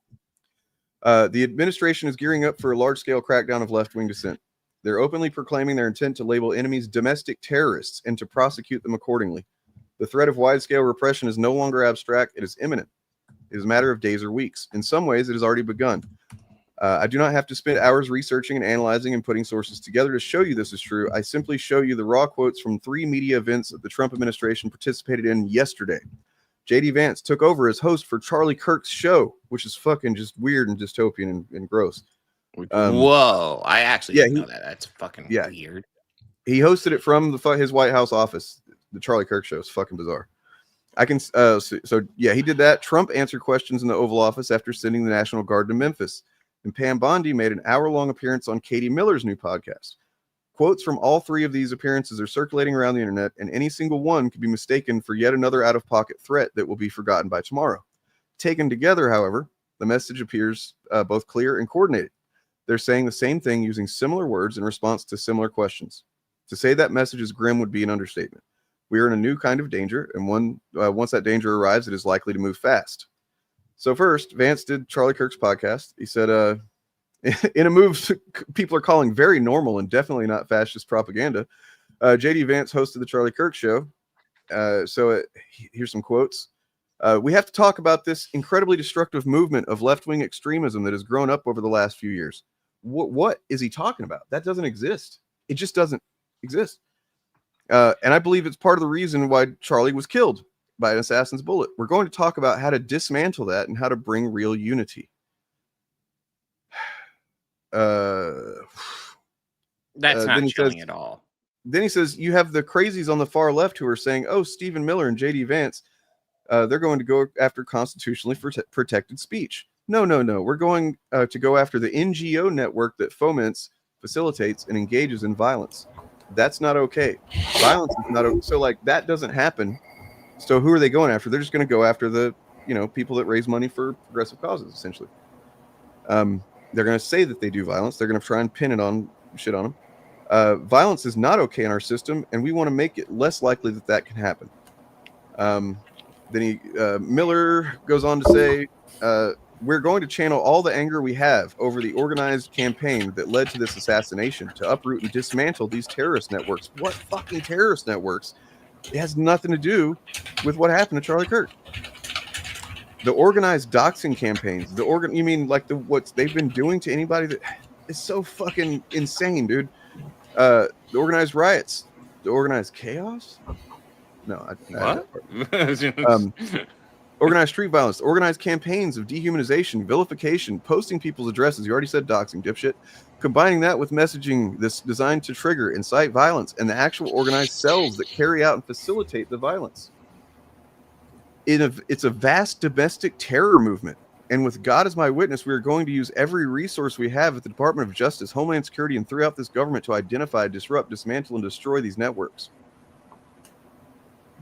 The administration is gearing up for a large-scale crackdown of left-wing dissent. They're openly proclaiming their intent to label enemies domestic terrorists and to prosecute them accordingly. The threat of wide-scale repression is no longer abstract. It is imminent. It is a matter of days or weeks. In some ways, it has already begun. I do not have to spend hours researching and analyzing and putting sources together to show you this is true. I simply show you the raw quotes from 3 media events that the Trump administration participated in yesterday. J.D. Vance took over as host for Charlie Kirk's show, which is fucking just weird and dystopian and gross. Whoa. I actually didn't know that. That's fucking weird. He hosted it from his White House office. The Charlie Kirk show is fucking bizarre. He did that. Trump answered questions in the Oval Office after sending the National Guard to Memphis. And Pam Bondi made an hour-long appearance on Katie Miller's new podcast. Quotes from all 3 of these appearances are circulating around the internet, and any single one could be mistaken for yet another out-of-pocket threat that will be forgotten by tomorrow. Taken together, however, the message appears both clear and coordinated. They're saying the same thing using similar words in response to similar questions. To say that message is grim would be an understatement. We are in a new kind of danger, and once that danger arrives, it is likely to move fast. So first, Vance did Charlie Kirk's podcast. He said, in a move people are calling very normal and definitely not fascist propaganda, J.D. Vance hosted the Charlie Kirk show. Here's some quotes. We have to talk about this incredibly destructive movement of left-wing extremism that has grown up over the last few years. What is he talking about? That doesn't exist. It just doesn't exist. And I believe it's part of the reason why Charlie was killed by an assassin's bullet. We're going to talk about how to dismantle that and how to bring real unity. That's not chilling at all. Then he says, you have the crazies on the far left who are saying, oh, Stephen Miller and J.D. Vance, they're going to go after constitutionally protected speech. No. We're going to go after the NGO network that foments, facilitates, and engages in violence. That's not okay. Violence is not okay. So, that doesn't happen. So who are they going after? They're just going to go after the, people that raise money for progressive causes, essentially. They're going to say that they do violence. They're going to try and pin it on shit on them. Violence is not okay in our system, and we want to make it less likely that can happen. Then Miller goes on to say, we're going to channel all the anger we have over the organized campaign that led to this assassination to uproot and dismantle these terrorist networks. What fucking terrorist networks? It has nothing to do with what happened to Charlie Kirk. The organized doxing campaigns, you mean what they've been doing to anybody that is so fucking insane, dude. The organized riots, the organized chaos. No, organized street violence, organized campaigns of dehumanization, vilification, posting people's addresses. You already said doxing, dipshit. Combining that with messaging this designed to trigger, incite violence, and the actual organized cells that carry out and facilitate the violence. It's a vast domestic terror movement. And with God as my witness, we are going to use every resource we have at the Department of Justice, Homeland Security, and throughout this government to identify, disrupt, dismantle, and destroy these networks.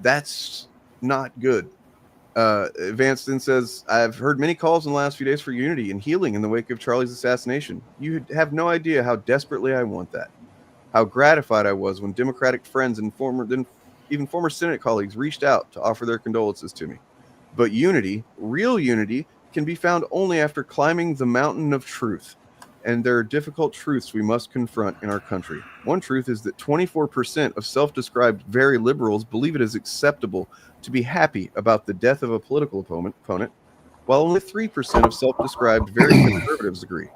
That's not good. Vance then says, I've heard many calls in the last few days for unity and healing in the wake of Charlie's assassination. You have no idea how desperately I want that. How gratified I was when Democratic friends and even former Senate colleagues reached out to offer their condolences to me. But unity, real unity, can be found only after climbing the mountain of truth. And there are difficult truths we must confront in our country. One truth is that 24% of self-described very liberals believe it is acceptable to be happy about the death of a political opponent, while only 3% of self-described very conservatives agree.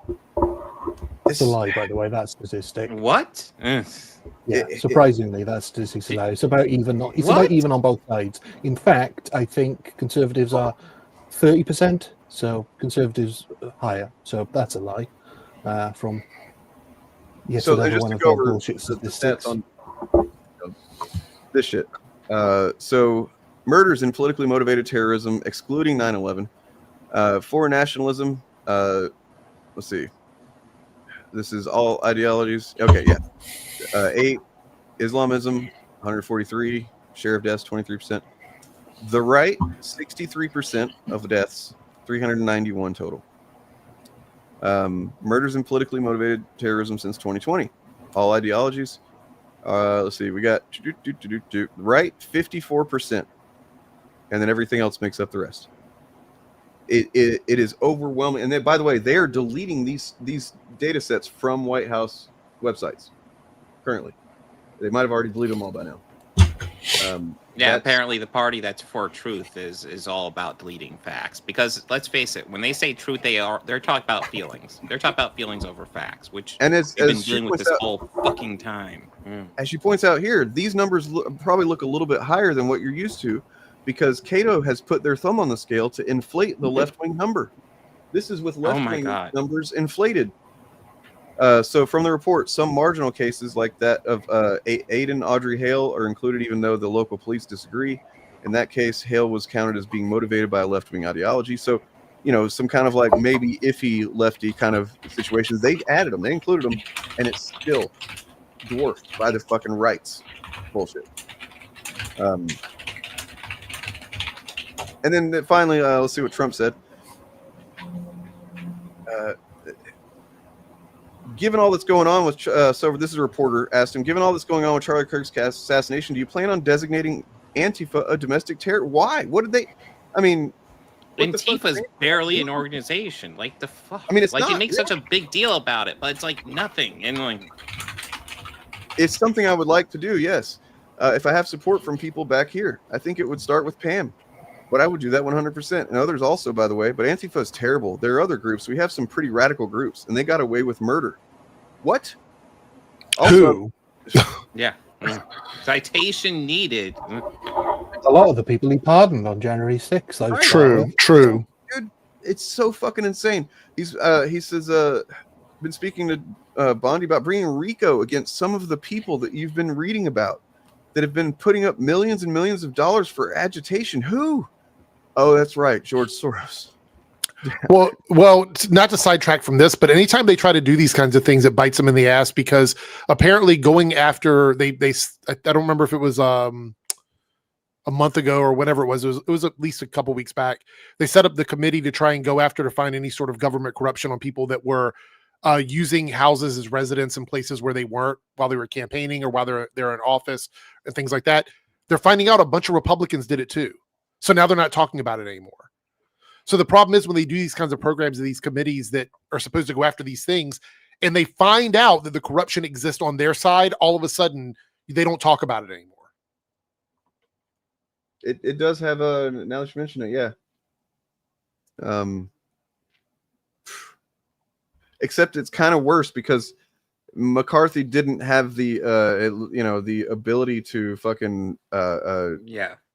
It's a lie, by the way, that statistic. What? Yeah, surprisingly, that statistic's a lie. It's about even on both sides. In fact, I think conservatives are 30%, so conservatives are higher. So that's a lie. From so just one to of go their over bullshit the statistics. stats on this shit. So murders and politically motivated terrorism, excluding 9/11, foreign nationalism. Let's see. This is all ideologies. Okay, yeah. 8 Islamism, 143. Share of deaths, 23%. The right, 63% of the deaths, 391 total. Murders and politically motivated terrorism since 2020. All ideologies. Let's see. We got right 54%, and then everything else makes up the rest. It is overwhelming. And then, by the way, they are deleting these data sets from White House websites currently. They might have already deleted them all by now. Yeah, apparently the party that's for truth is all about deleting facts. Because let's face it, when they say truth, they're talking about feelings. They're talking about feelings over facts, which and they've been dealing with this whole fucking time. As she points out here, these numbers probably look a little bit higher than what you're used to, because Cato has put their thumb on the scale to inflate the left-wing number. This is with left-wing numbers inflated. So from the report, some marginal cases like that of Aiden Audrey Hale are included, even though the local police disagree. In that case, Hale was counted as being motivated by a left-wing ideology. So, you know, some kind of like maybe iffy lefty kind of situations. They added them, they included them, and it's still dwarfed by the fucking rights bullshit. And then finally, let's see what Trump said. Given all that's going on with, so this is a reporter asked him, given all that's going on with Charlie Kirk's assassination, do you plan on designating Antifa a domestic terror? Why? What did they, I mean. Antifa is barely an organization. Like the fuck? I mean, it's like not, you make such a big deal about it, but it's like nothing. And like, it's something I would like to do, yes. If I have support from people back here, I think it would start with Pam. But I would do that 100%. And others also, by the way. But Antifa is terrible. There are other groups. We have some pretty radical groups, and they got away with murder. What? Also, yeah. Citation needed. A lot of the people he pardoned on January 6th. True. Dude, it's so fucking insane. He says, been speaking to Bondi about bringing RICO against some of the people that you've been reading about that have been putting up millions and millions of dollars for agitation. Who? Oh, that's right, George Soros. Well, not to sidetrack from this, but anytime they try to do these kinds of things, it bites them in the ass, because apparently going after I don't remember if it was a month ago or whenever it was at least a couple weeks back. They set up the committee to try and go after to find any sort of government corruption on people that were using houses as residence in places where they weren't while they were campaigning or while they're in office and things like that. They're finding out a bunch of Republicans did it too. So now they're not talking about it anymore. So the problem is when they do these kinds of programs and these committees that are supposed to go after these things, and they find out that the corruption exists on their side, all of a sudden they don't talk about it anymore. It does have a, now that you mention it, yeah. Except it's kind of worse because McCarthy didn't have the the ability to fucking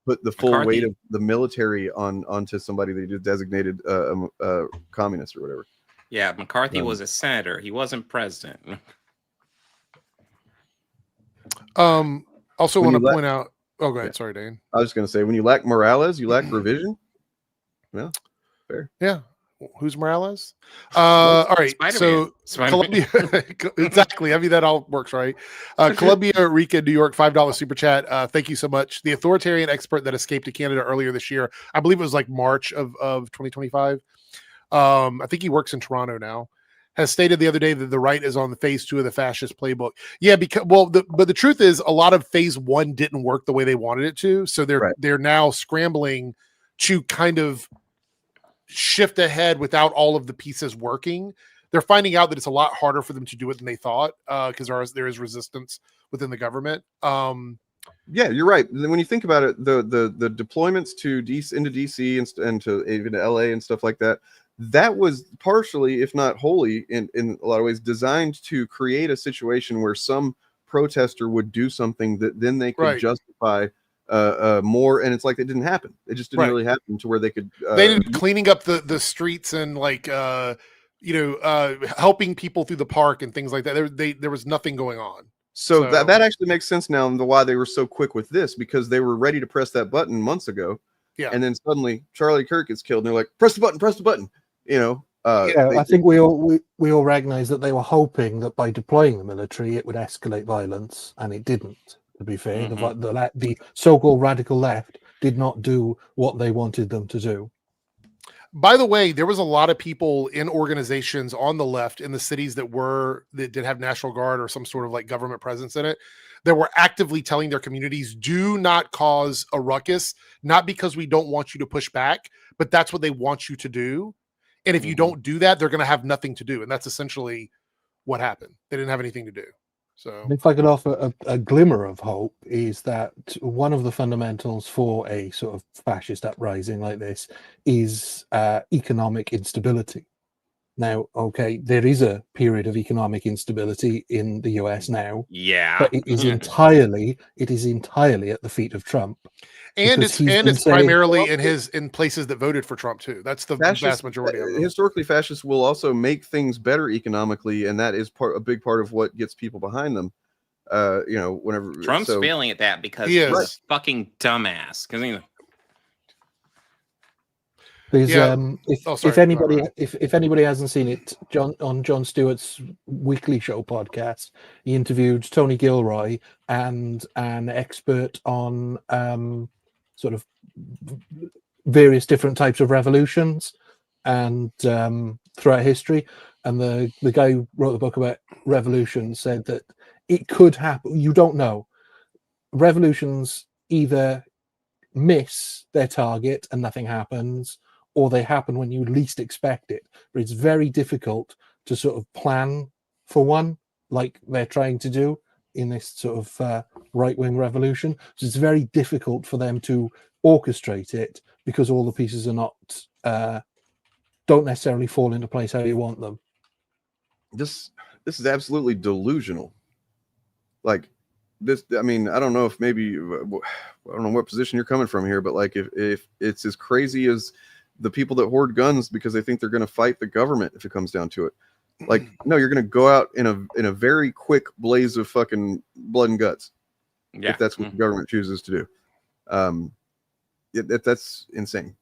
put the full weight of the military onto somebody that he just designated communist or whatever. Yeah, McCarthy was a senator. He wasn't president. Also want to point out. Oh, go ahead. Sorry, Dane. I was just going to say, when you lack Morales, you lack revision. Yeah, fair. Yeah. Who's Morales? All right. Spider-Man. So Columbia, exactly. I mean, that all works, right? Columbia, Rica, New York, $5 super chat. Thank you so much. The authoritarian expert that escaped to Canada earlier this year, I believe it was like March of 2025. I think he works in Toronto now. Has stated the other day that the right is on the phase 2 of the fascist playbook. Yeah, because but the truth is, a lot of phase 1 didn't work the way they wanted it to. So they're now scrambling to kind of shift ahead without all of the pieces working. They're finding out that it's a lot harder for them to do it than they thought, because there is resistance within the government. Yeah, you're right. When you think about it, the deployments to into DC and to even to LA and stuff like that, that was partially, if not wholly, in a lot of ways, designed to create a situation where some protester would do something that then they could justify more, and it's like it didn't happen. It just didn't really happen to where they could. They did cleaning up the streets and like helping people through the park and things like that. There was nothing going on. So that actually makes sense now, and why they were so quick with this, because they were ready to press that button months ago. Yeah, and then suddenly Charlie Kirk is killed, and they're like, press the button. I think we all recognize that they were hoping that by deploying the military, it would escalate violence, and it didn't. To be fair, the so-called radical left did not do what they wanted them to do. By the way, there was a lot of people in organizations on the left in the cities that did have National Guard or some sort of like government presence in it, that were actively telling their communities, do not cause a ruckus, not because we don't want you to push back, but that's what they want you to do. And if you don't do that, they're going to have nothing to do. And that's essentially what happened. They didn't have anything to do. So If I could offer a glimmer of hope, is that one of the fundamentals for a sort of fascist uprising like this is economic instability. Now, okay, there is a period of economic instability in the US now, Yeah. but it is entirely at the feet of Trump. and Because he's been it's saying, primarily in places that voted for Trump too. That's the vast majority of them. Historically, fascists will also make things better economically, and that is a big part of what gets people behind them. Whenever Trump's failing at that because he's a fucking dumbass. Because if anybody hasn't seen it, on Jon Stewart's weekly show podcast, he interviewed Tony Gilroy and an expert on sort of various different types of revolutions and throughout history. And the guy who wrote the book about revolutions said that it could happen. You don't know. Revolutions either miss their target and nothing happens, or they happen when you least expect it. But it's very difficult to sort of plan for one, like they're trying to do in this sort of right-wing revolution. So it's very difficult for them to orchestrate it because all the pieces are not don't necessarily fall into place how you want them. This is absolutely delusional. Like this, I mean, I don't know if maybe I don't know what position you're coming from here, but like if it's as crazy as the people that hoard guns because they think they're going to fight the government if it comes down to it. Like, no, you're going to go out in a very quick blaze of fucking blood and guts. Yeah. If that's what the government chooses to do. That's insane.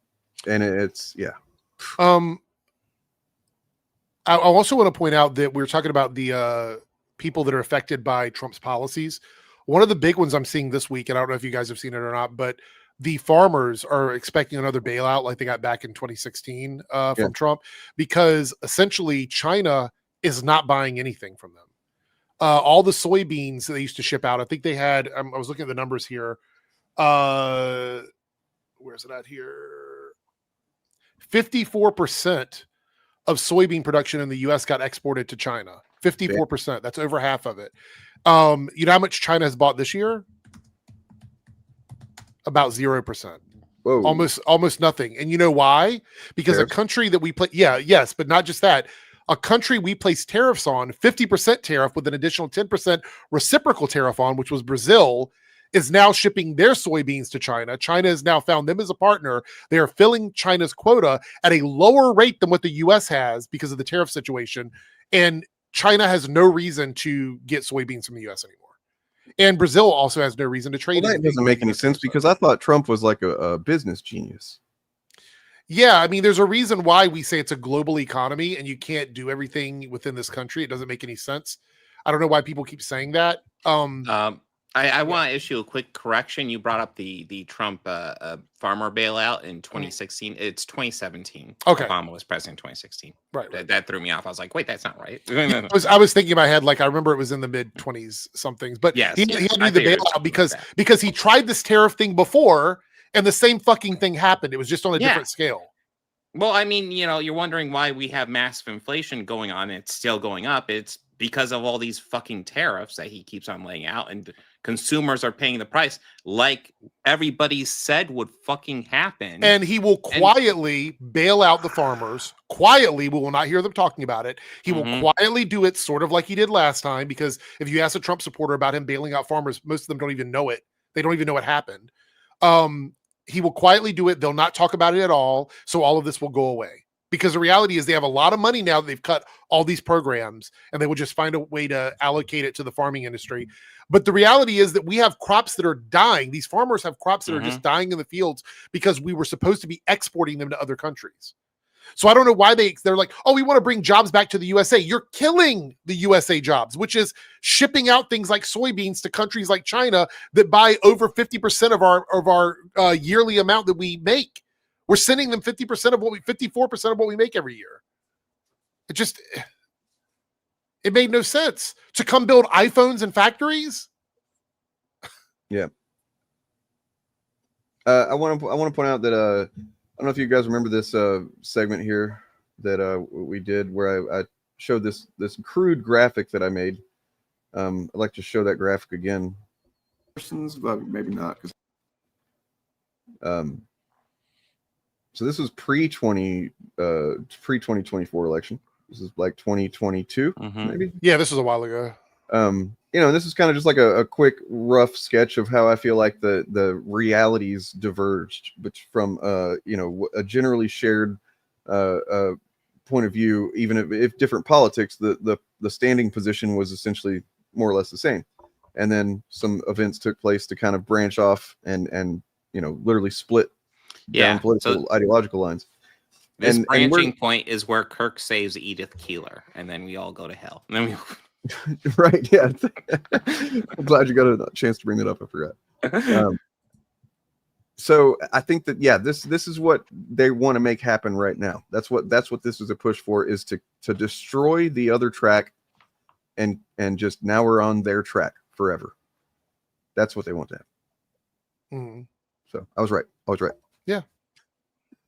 And it's, yeah. I also want to point out that we were talking about the people that are affected by Trump's policies. One of the big ones I'm seeing this week, and I don't know if you guys have seen it or not, but the farmers are expecting another bailout like they got back in 2016 from Trump, because essentially China is not buying anything from them. All the soybeans that they used to ship out, I think they had, I was looking at the numbers here. Where's it at here? 54% of soybean production in the U.S. got exported to China. 54%. That's over half of it. You know how much China has bought this year? About 0%. Whoa. Almost nothing. And you know why? Because a country that we play, yes, but not just that. A country we placed tariffs on, 50% tariff with an additional 10% reciprocal tariff on, which was Brazil, is now shipping their soybeans to China. China has now found them as a partner. They are filling China's quota at a lower rate than what the U.S. has because of the tariff situation. And China has no reason to get soybeans from the U.S. anymore. And Brazil also has no reason to trade. Well, that doesn't make any sense because I thought Trump was like a business genius. Yeah, I mean, there's a reason why we say it's a global economy and you can't do everything within this country. It doesn't make any sense. I don't know why people keep saying that. I want to issue a quick correction. You brought up the Trump farmer bailout in 2016. It's 2017. Okay. Obama was president in 2016. Right. That threw me off. I was like, wait, that's not right. I was thinking in my head, like, I remember it was in the mid 20s somethings, but yes, he had to do the bailout because he tried this tariff thing before and the same fucking thing happened. It was just on a different scale. Well, I mean, you're wondering why we have massive inflation going on and it's still going up. It's because of all these fucking tariffs that he keeps on laying out, and consumers are paying the price like everybody said would fucking happen. And he will quietly bail out the farmers. Quietly, we will not hear them talking about it. He will quietly do it sort of like he did last time, because if you ask a Trump supporter about him bailing out farmers, most of them don't even know it. They don't even know what happened. He will quietly do it. They'll not talk about it at all. So all of this will go away. Because the reality is they have a lot of money now that they've cut all these programs, and they will just find a way to allocate it to the farming industry. But the reality is that we have crops that are dying. These farmers have crops that are just dying in the fields because we were supposed to be exporting them to other countries. So I don't know why they're like, oh, we want to bring jobs back to the USA. You're killing the USA jobs, which is shipping out things like soybeans to countries like China that buy over 50% of our yearly amount that we make. We're sending them 54% of what we make every year. It made no sense to come build iPhones in factories. Yeah. I want to point out that I don't know if you guys remember this segment here that we did where I show this crude graphic that I made. I'd like to show that graphic again. But maybe not. So this was pre-2024 election. This is like 2022, maybe. Yeah, this was a while ago. You know, this is kind of just like a quick, rough sketch of how I feel like the realities diverged, but from you know, a generally shared point of view. Even if different politics, the standing position was essentially more or less the same. And then some events took place to kind of branch off and you know, literally split down political ideological lines. This branching point is where Kirk saves Edith Keeler, and then we all go to hell. And then we right, yeah. I'm glad you got a chance to bring that up. I forgot. So I think that this is what they want to make happen right now. That's what this is a push for, is to destroy the other track, and just now we're on their track forever. That's what they want to have. So I was right. Yeah.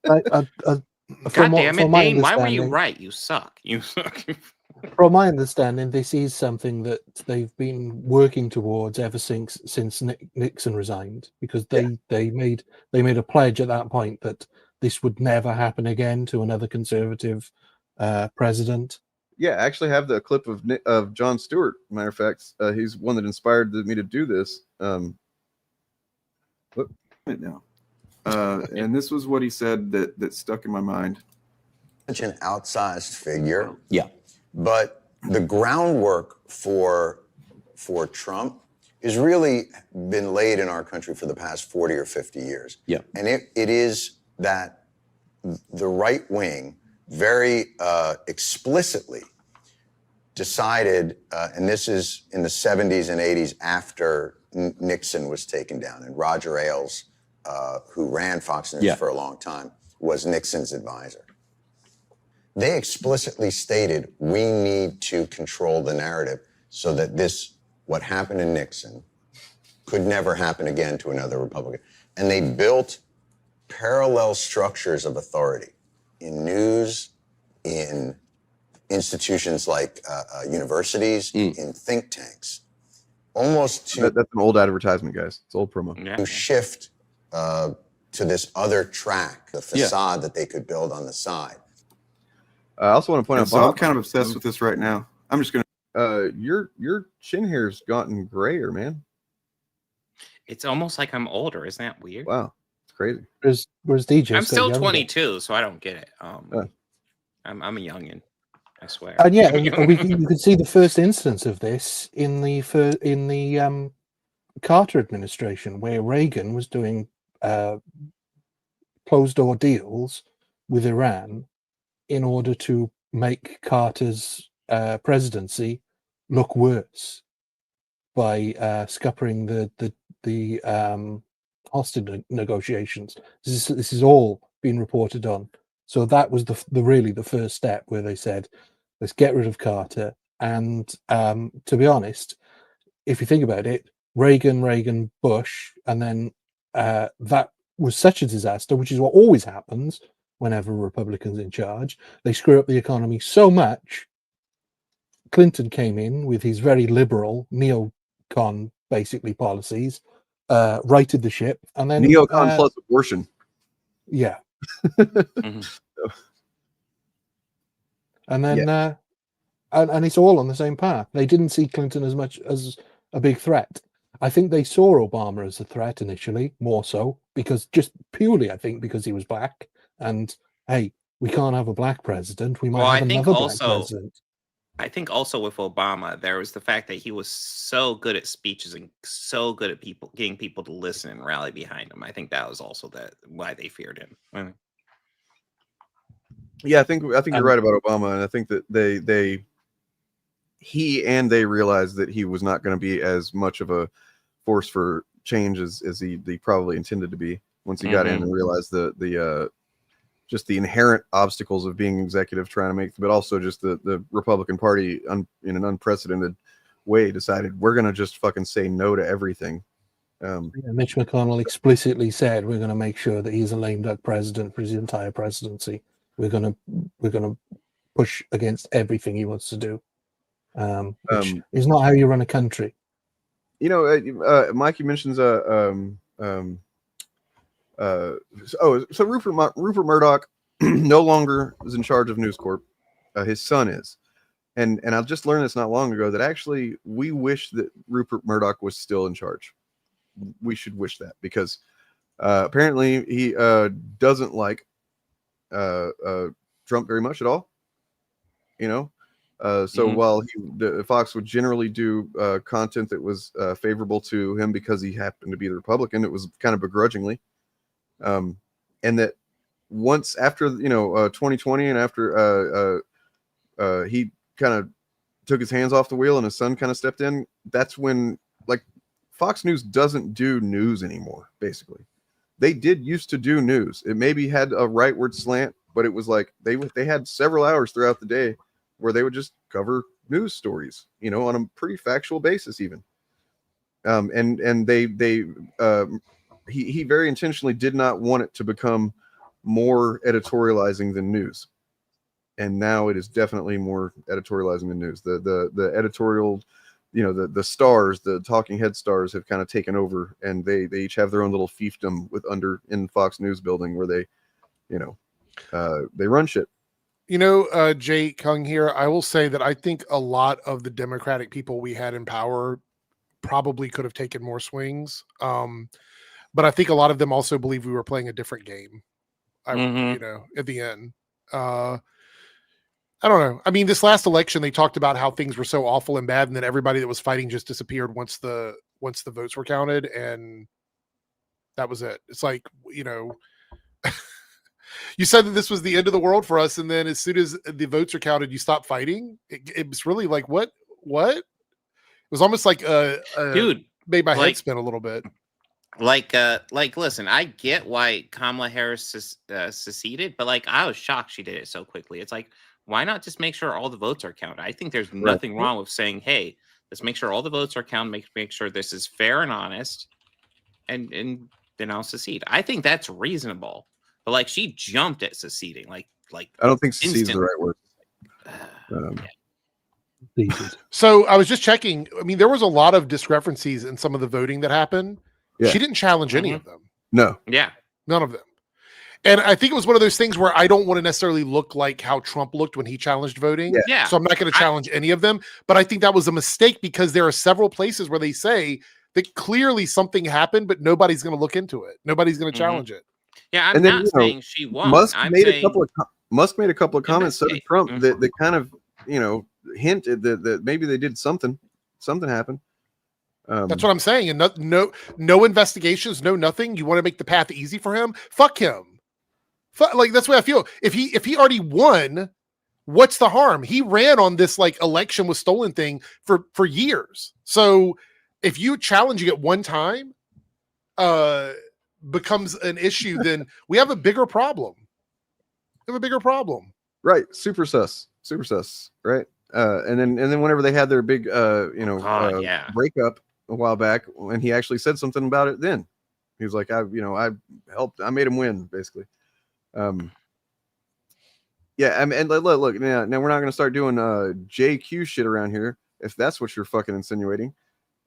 God damn it, Dane! Why were you right? You suck. You suck. From my understanding, this is something that they've been working towards ever since Nixon resigned, because they made a pledge at that point that this would never happen again to another conservative president. Yeah, I actually have the clip of Jon Stewart. Matter of fact, he's one that inspired me to do this. Now, and this was what he said that stuck in my mind. Such an outsized figure. Yeah. But the groundwork for Trump has really been laid in our country for the past 40 or 50 years. Yeah. And it is that the right wing very explicitly decided, and this is in the 70s and 80s after Nixon was taken down, and Roger Ailes, who ran Fox News for a long time, was Nixon's advisor. They explicitly stated, we need to control the narrative so that what happened to Nixon could never happen again to another Republican. And they built parallel structures of authority in news, in institutions like universities, in think tanks, almost to... That's an old advertisement, guys. It's old promo. To shift to this other track, the facade that they could build on the side. I also want to point out, so I'm kind of obsessed with this right now. I'm just gonna. Your chin hair's gotten grayer, man. It's almost like I'm older. Isn't that weird? Wow, it's crazy. Where's DJ? I'm still 22, so I don't get it. I'm a youngin', I swear. And yeah, and you could see the first instance of this in the Carter administration, where Reagan was doing closed door deals with Iran in order to make Carter's presidency look worse by scuppering the hostage negotiations. This is all been reported on. So that was really the first step, where they said, let's get rid of Carter. And to be honest, if you think about it, Reagan, Bush, and then that was such a disaster, which is what always happens whenever a Republican's in charge. They screw up the economy so much. Clinton came in with his very liberal neocon, basically, policies, righted the ship, and then neocon plus abortion. Yeah. And then and it's all on the same path. They didn't see Clinton as much as a big threat. I think they saw Obama as a threat initially, more so, because just purely, I think, because he was black. And hey, we can't have a black president. We might have another black president. I think also with Obama, there was the fact that he was so good at speeches and so good at getting people to listen and rally behind him. I think that was also why they feared him. Yeah, I think you're right about Obama, and I think that they realized that he was not going to be as much of a force for change as he probably intended to be once he got in and realized the just the inherent obstacles of being executive, trying to make, but also just the Republican Party in an unprecedented way decided we're going to just fucking say no to everything. Mitch McConnell explicitly said we're going to make sure that he's a lame duck president for his entire presidency. We're going to push against everything he wants to do, which is not how you run a country. You know, Mikey mentions so Rupert Murdoch no longer is in charge of News Corp. His son is, and I just learned this not long ago that actually we wish that Rupert Murdoch was still in charge. We should wish that, because apparently he doesn't like Trump very much at all. You know, so while Fox would generally do content that was favorable to him because he happened to be the Republican, it was kind of begrudgingly. And that once after 2020 and after he kind of took his hands off the wheel and his son kind of stepped in, that's when like Fox News doesn't do news anymore. Basically, they did used to do news. It maybe had a rightward slant, but it was like they had several hours throughout the day where they would just cover news stories, you know, on a pretty factual basis even. And he very intentionally did not want it to become more editorializing than news. And now it is definitely more editorializing than news. The editorial, you know, the stars, the talking head stars have kind of taken over, and they each have their own little fiefdom in Fox News building where they, you know, they run shit. You know, Jay Kung here, I will say that I think a lot of the Democratic people we had in power probably could have taken more swings. But I think a lot of them also believe we were playing a different game, you know, at the end. I don't know. I mean, this last election, they talked about how things were so awful and bad, and then everybody that was fighting just disappeared once the votes were counted, and that was it. It's like, you know, you said that this was the end of the world for us, and then as soon as the votes are counted, you stop fighting. It was really like, what? It was almost like dude, made my head spin a little bit. Like, listen, I get why Kamala Harris seceded, but like, I was shocked she did it so quickly. It's like, why not just make sure all the votes are counted? I think there's nothing wrong with saying, hey, let's make sure all the votes are counted, make sure this is fair and honest, and then I'll secede. I think that's reasonable. But like, she jumped at seceding. Like I don't think secede is the right word. So I was just checking. I mean, there was a lot of discrepancies in some of the voting that happened. Yeah. She didn't challenge any of them. No. Yeah. None of them. And I think it was one of those things where I don't want to necessarily look like how Trump looked when he challenged voting. Yeah. So I'm not going to challenge any of them. But I think that was a mistake because there are several places where they say that clearly something happened, but nobody's going to look into it. Nobody's going to challenge it. Yeah, I'm not saying she won. Musk made a couple of comments. So did Trump that kind of, you know, hinted that maybe they did something happened. That's what I'm saying. And no investigations, no nothing. You want to make the path easy for him? Fuck him. Like, that's the way I feel. If he already won, what's the harm? He ran on this like election was stolen thing for years. So if you challenge it one time, becomes an issue, then we have a bigger problem. Right. Super sus. Right. And then whenever they had their big breakup a while back, when he actually said something about it, then he was like, I helped, I made him win, basically. Yeah, and look, now we're not gonna start doing JQ shit around here if that's what you're fucking insinuating.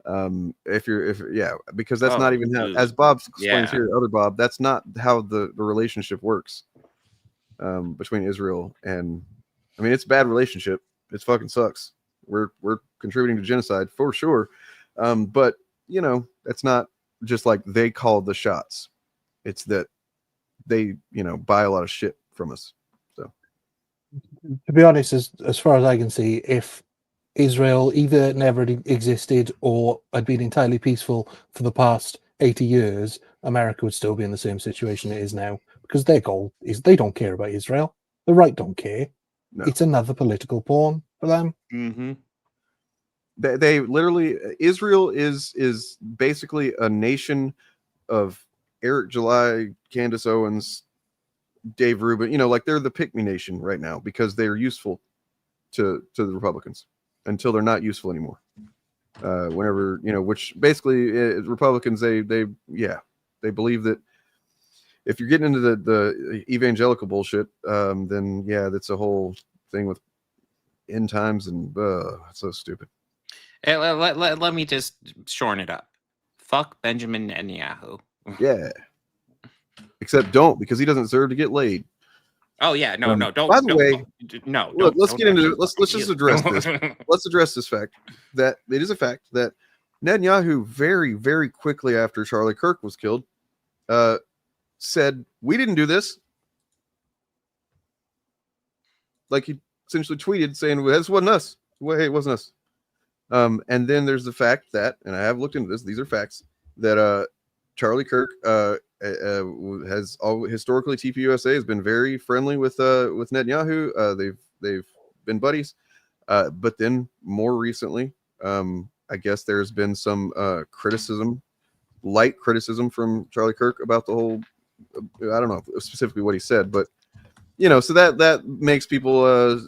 Because that's not even how, as Bob explains here, other Bob, that's not how the relationship works between Israel and, I mean, it's a bad relationship. It fucking sucks. We're contributing to genocide for sure. But you know, it's not just like they call the shots. It's that they, you know, buy a lot of shit from us. So to be honest, as far as I can see, if Israel either never existed or had been entirely peaceful for the past 80 years, America would still be in the same situation it is now, because their goal is they don't care about Israel. The right don't care. No. It's another political pawn for them. Mm-hmm. They literally, Israel is basically a nation of Eric July, Candace Owens, Dave Rubin. You know, like they're the pick-me nation right now because they're useful to the Republicans until they're not useful anymore. Whenever, you know, which basically Republicans, they believe that if you're getting into the evangelical bullshit, then yeah, that's a whole thing with end times and it's so stupid. Hey, let me just shorten it up. Fuck Benjamin Netanyahu. Yeah. Except don't, because he doesn't deserve to get laid. Oh yeah, no, don't. By the way, no. Look, let's get into it. Let's just address this. Let's address this fact that it is a fact that Netanyahu very, very quickly after Charlie Kirk was killed, said we didn't do this. Like he essentially tweeted saying, "This wasn't us. Well, hey, it wasn't us." And then there's the fact that, and I have looked into this. These are facts that Charlie Kirk has historically TPUSA has been very friendly with Netanyahu. They've been buddies, but then more recently, I guess there's been some light criticism from Charlie Kirk about the whole. I don't know specifically what he said, but so that makes people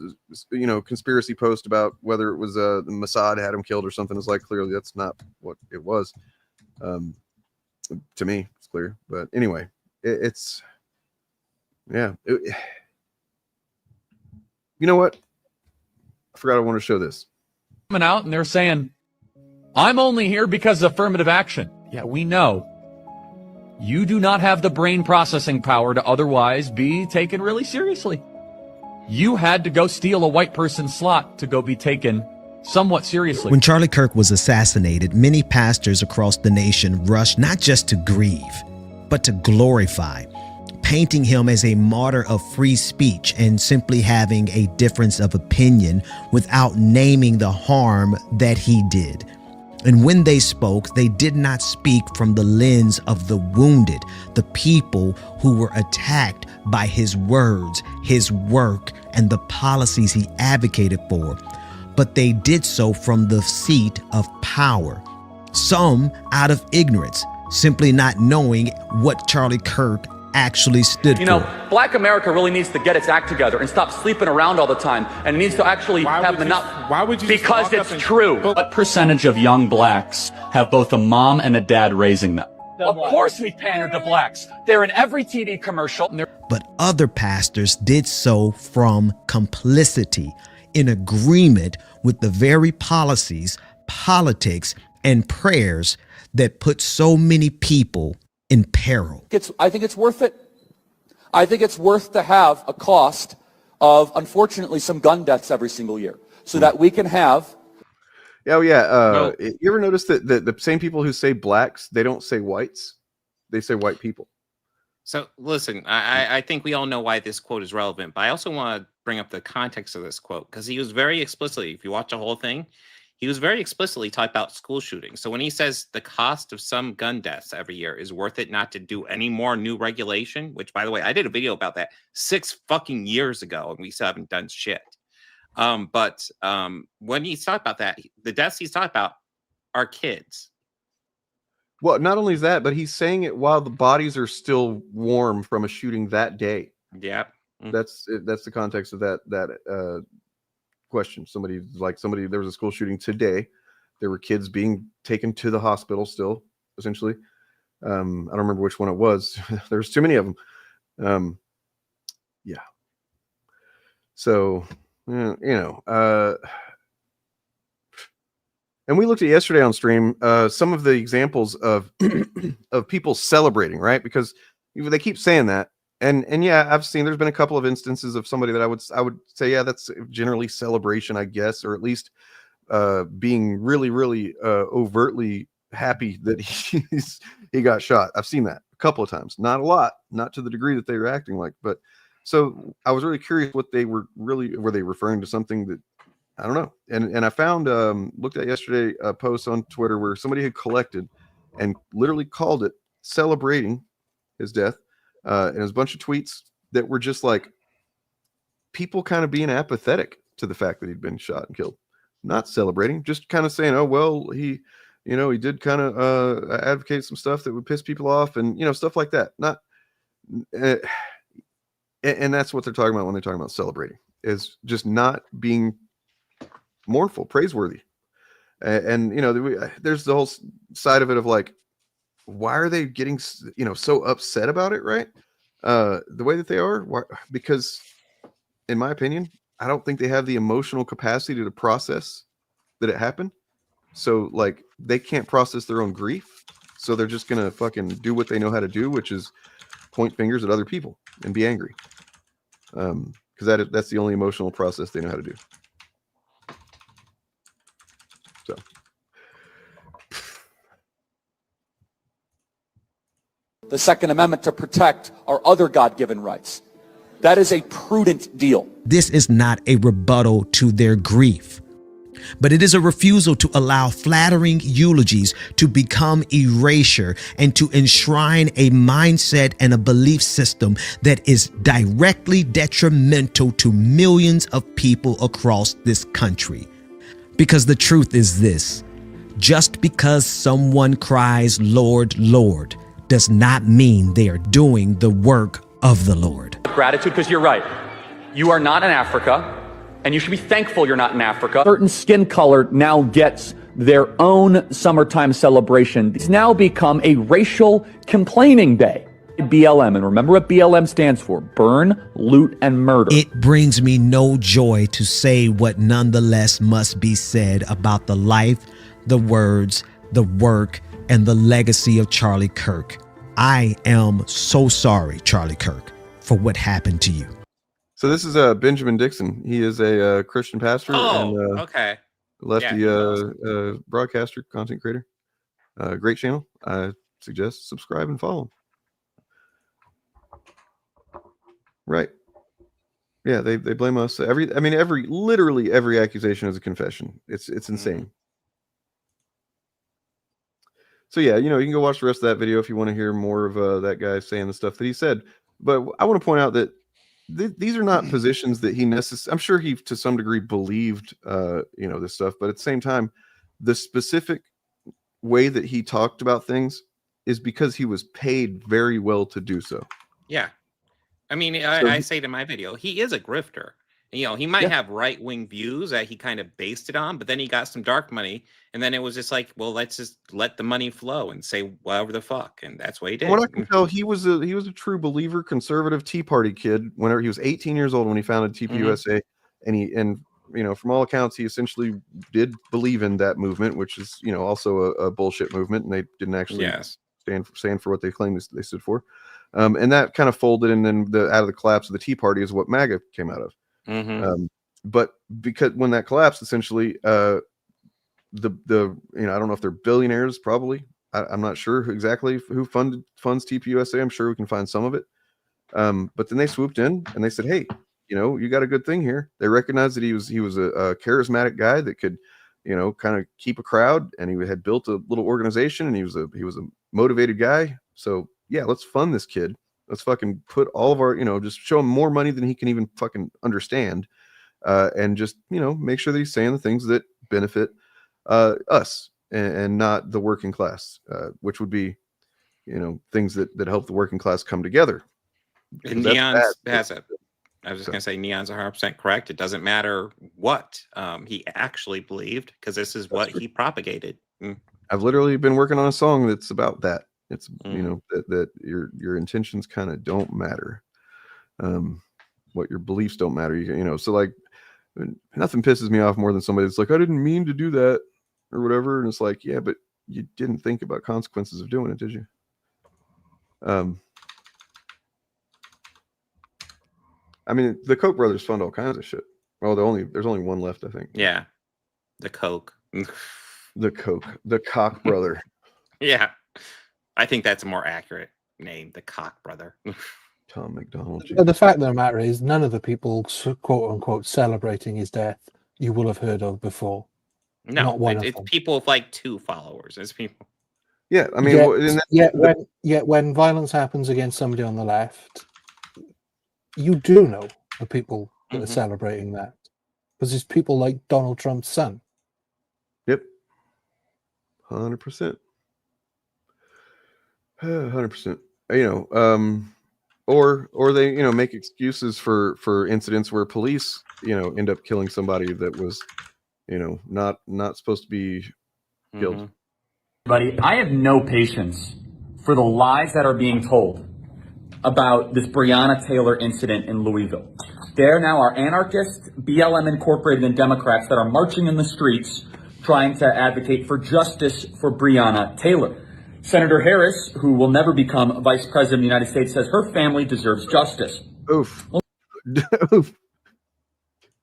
conspiracy post about whether it was the Mossad had him killed or something. Is like clearly that's not what it was. To me, it's clear. But anyway, it's you know what? I forgot I wanted to show this. Coming out and they're saying, I'm only here because of affirmative action. Yeah, we know. You do not have the brain processing power to otherwise be taken really seriously. You had to go steal a white person's slot to go be taken somewhat seriously. When Charlie Kirk was assassinated, many pastors across the nation rushed not just to grieve, but to glorify, painting him as a martyr of free speech and simply having a difference of opinion without naming the harm that he did. And when they spoke, they did not speak from the lens of the wounded, the people who were attacked by his words, his work, and the policies he advocated for. But they did so from the seat of power. Some out of ignorance, simply not knowing what Charlie Kirk actually stood for. Black America really needs to get its act together and stop sleeping around all the time, and it needs to actually have Why would you? Because it's true. What percentage of young blacks have both a mom and a dad raising them? Of course we pander to blacks. They're in every TV commercial. But other pastors did so from complicity, in agreement with the very policies, politics, and prayers that put so many people in peril. I think it's worth it. I think it's worth to have a cost of, unfortunately, some gun deaths every single year so that we can have. Oh, yeah. You ever notice that the same people who say blacks, they don't say whites. They say white people. So listen, I think we all know why this quote is relevant, but I also want to bring up the context of this quote because he was very explicitly, if you watch the whole thing, he was very explicitly talking about school shootings. So when he says the cost of some gun deaths every year is worth it not to do any more new regulation, which by the way, I did a video about that 6 fucking years ago and we still haven't done shit. But when he's talking about that, the deaths he's talking about are kids. Well, not only is that, but he's saying it while the bodies are still warm from a shooting that day. Yeah. That's the context of that question. There was a school shooting today. There were kids being taken to the hospital still, essentially. I don't remember which one it was. There's too many of them. Yeah. So, and we looked at yesterday on stream some of the examples of of people celebrating, right? Because they keep saying that. And yeah, I've seen there's been a couple of instances of somebody that I would say, yeah, that's generally celebration, I guess, or at least being really, really overtly happy that he got shot. I've seen that a couple of times, not a lot, not to the degree that they were acting like, but so I was really curious what they were they referring to something that I don't know. And I found looked at yesterday a post on Twitter where somebody had collected and literally called it celebrating his death. And it was a bunch of tweets that were just like people kind of being apathetic to the fact that he'd been shot and killed, not celebrating, just kind of saying, oh, well, he did kind of advocate some stuff that would piss people off and, stuff like that. Not, and that's what they're talking about when they're talking about celebrating, is just not being mournful, praiseworthy. And there's the whole side of it of like, why are they getting so upset about it, right? The way that they are, because in my opinion, I don't think they have the emotional capacity to process that it happened. So like they can't process their own grief. So they're just gonna fucking do what they know how to do, which is point fingers at other people and be angry. Because that's the only emotional process they know how to do. So the Second Amendment to protect our other God-given rights. That is a prudent deal. This is not a rebuttal to their grief, but it is a refusal to allow flattering eulogies to become erasure and to enshrine a mindset and a belief system that is directly detrimental to millions of people across this country. Because the truth is this: just because someone cries, "Lord, Lord," does not mean they are doing the work of the Lord. Gratitude, because you're right. You are not in Africa, and you should be thankful you're not in Africa. Certain skin color now gets their own summertime celebration. It's now become a racial complaining day. BLM, and remember what BLM stands for: burn, loot, and murder. It brings me no joy to say what nonetheless must be said about the life, the words, the work, and the legacy of Charlie Kirk. I am so sorry, Charlie Kirk, for what happened to you. So this is Benjamin Dixon. He is a Christian pastor and okay. lefty broadcaster, content creator. Great channel. I suggest subscribe and follow him. Right. Yeah, they blame us. Literally every accusation is a confession. It's insane. So yeah, you can go watch the rest of that video if you want to hear more of that guy saying the stuff that he said. But I want to point out that these are not positions that he necessarily. I'm sure he, to some degree, believed, this stuff. But at the same time, the specific way that he talked about things is because he was paid very well to do so. Yeah. I mean, I say to my video, he is a grifter. He might have right-wing views that he kind of based it on, but then he got some dark money, and then it was just like, well, let's just let the money flow and say whatever the fuck, and that's what he did. From what I can tell, he was a true believer, conservative Tea Party kid. Whenever he was 18 years old when he founded TPUSA, and from all accounts, he essentially did believe in that movement, which is also a bullshit movement, and they didn't actually stand for what they claimed they stood for. And that kind of folded, and then out of the collapse of the Tea Party is what MAGA came out of. But because when that collapsed, essentially, I don't know if they're billionaires, probably. I'm not sure exactly who funds TPUSA. I'm sure we can find some of it. But then they swooped in and they said, "Hey, you got a good thing here." They recognized that he was a charismatic guy that could, kind of keep a crowd, and he had built a little organization, and he was a motivated guy. So yeah, let's fund this kid. Let's fucking put all of our, just show him more money than he can even fucking understand. And just, make sure that he's saying the things that benefit us and not the working class, which would be, things that help the working class come together. And Neon's has it. I was just going to say, Neon's 100% correct. It doesn't matter what he actually believed, because this is what he propagated. I've literally been working on a song that's about that. It's that your intentions kind of don't matter. What your beliefs don't matter. So like nothing pisses me off more than somebody that's like, I didn't mean to do that or whatever. And it's like, yeah, but you didn't think about consequences of doing it, did you? The Koch brothers fund all kinds of shit. Well, there's only one left, I think. Yeah. The Koch. The Koch brother. Yeah. I think that's a more accurate name, the Koch brother. Tom McDonald. The fact of the matter is, none of the people, quote unquote, celebrating his death you will have heard of before. No, not one it's people with like 2 followers. It's people. Yeah, I mean, yet when violence happens against somebody on the left, you do know the people that are celebrating that, because it's people like Donald Trump's son. Yep, 100%. 100%. Or they make excuses for incidents where police end up killing somebody that was not supposed to be killed. Buddy, I have no patience for the lies that are being told about this Breonna Taylor incident in Louisville. There now are anarchists, BLM Incorporated, and Democrats that are marching in the streets trying to advocate for justice for Breonna Taylor. Senator Harris, who will never become Vice President of the United States, says her family deserves justice. Oof. Oof.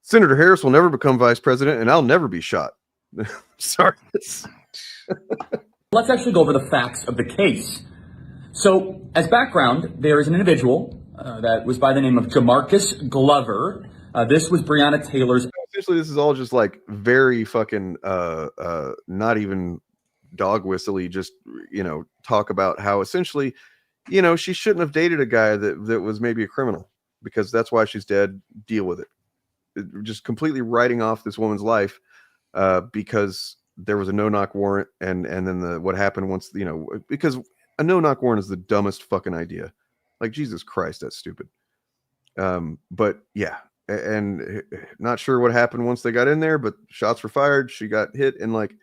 Senator Harris will never become vice president, and I'll never be shot. Sorry. Let's actually go over the facts of the case. So, as background, there is an individual that was by the name of Jamarcus Glover. This was Breonna Taylor's. Essentially, this is all just like very fucking not even dog whistly. Just talk about how essentially, she shouldn't have dated a guy that was maybe a criminal because that's why she's dead. Deal with it. Just completely writing off this woman's life because there was a no-knock warrant, and then what happened once because a no-knock warrant is the dumbest fucking idea. Like, Jesus Christ, that's stupid. But yeah, and not sure what happened once they got in there, but shots were fired. She got hit, and like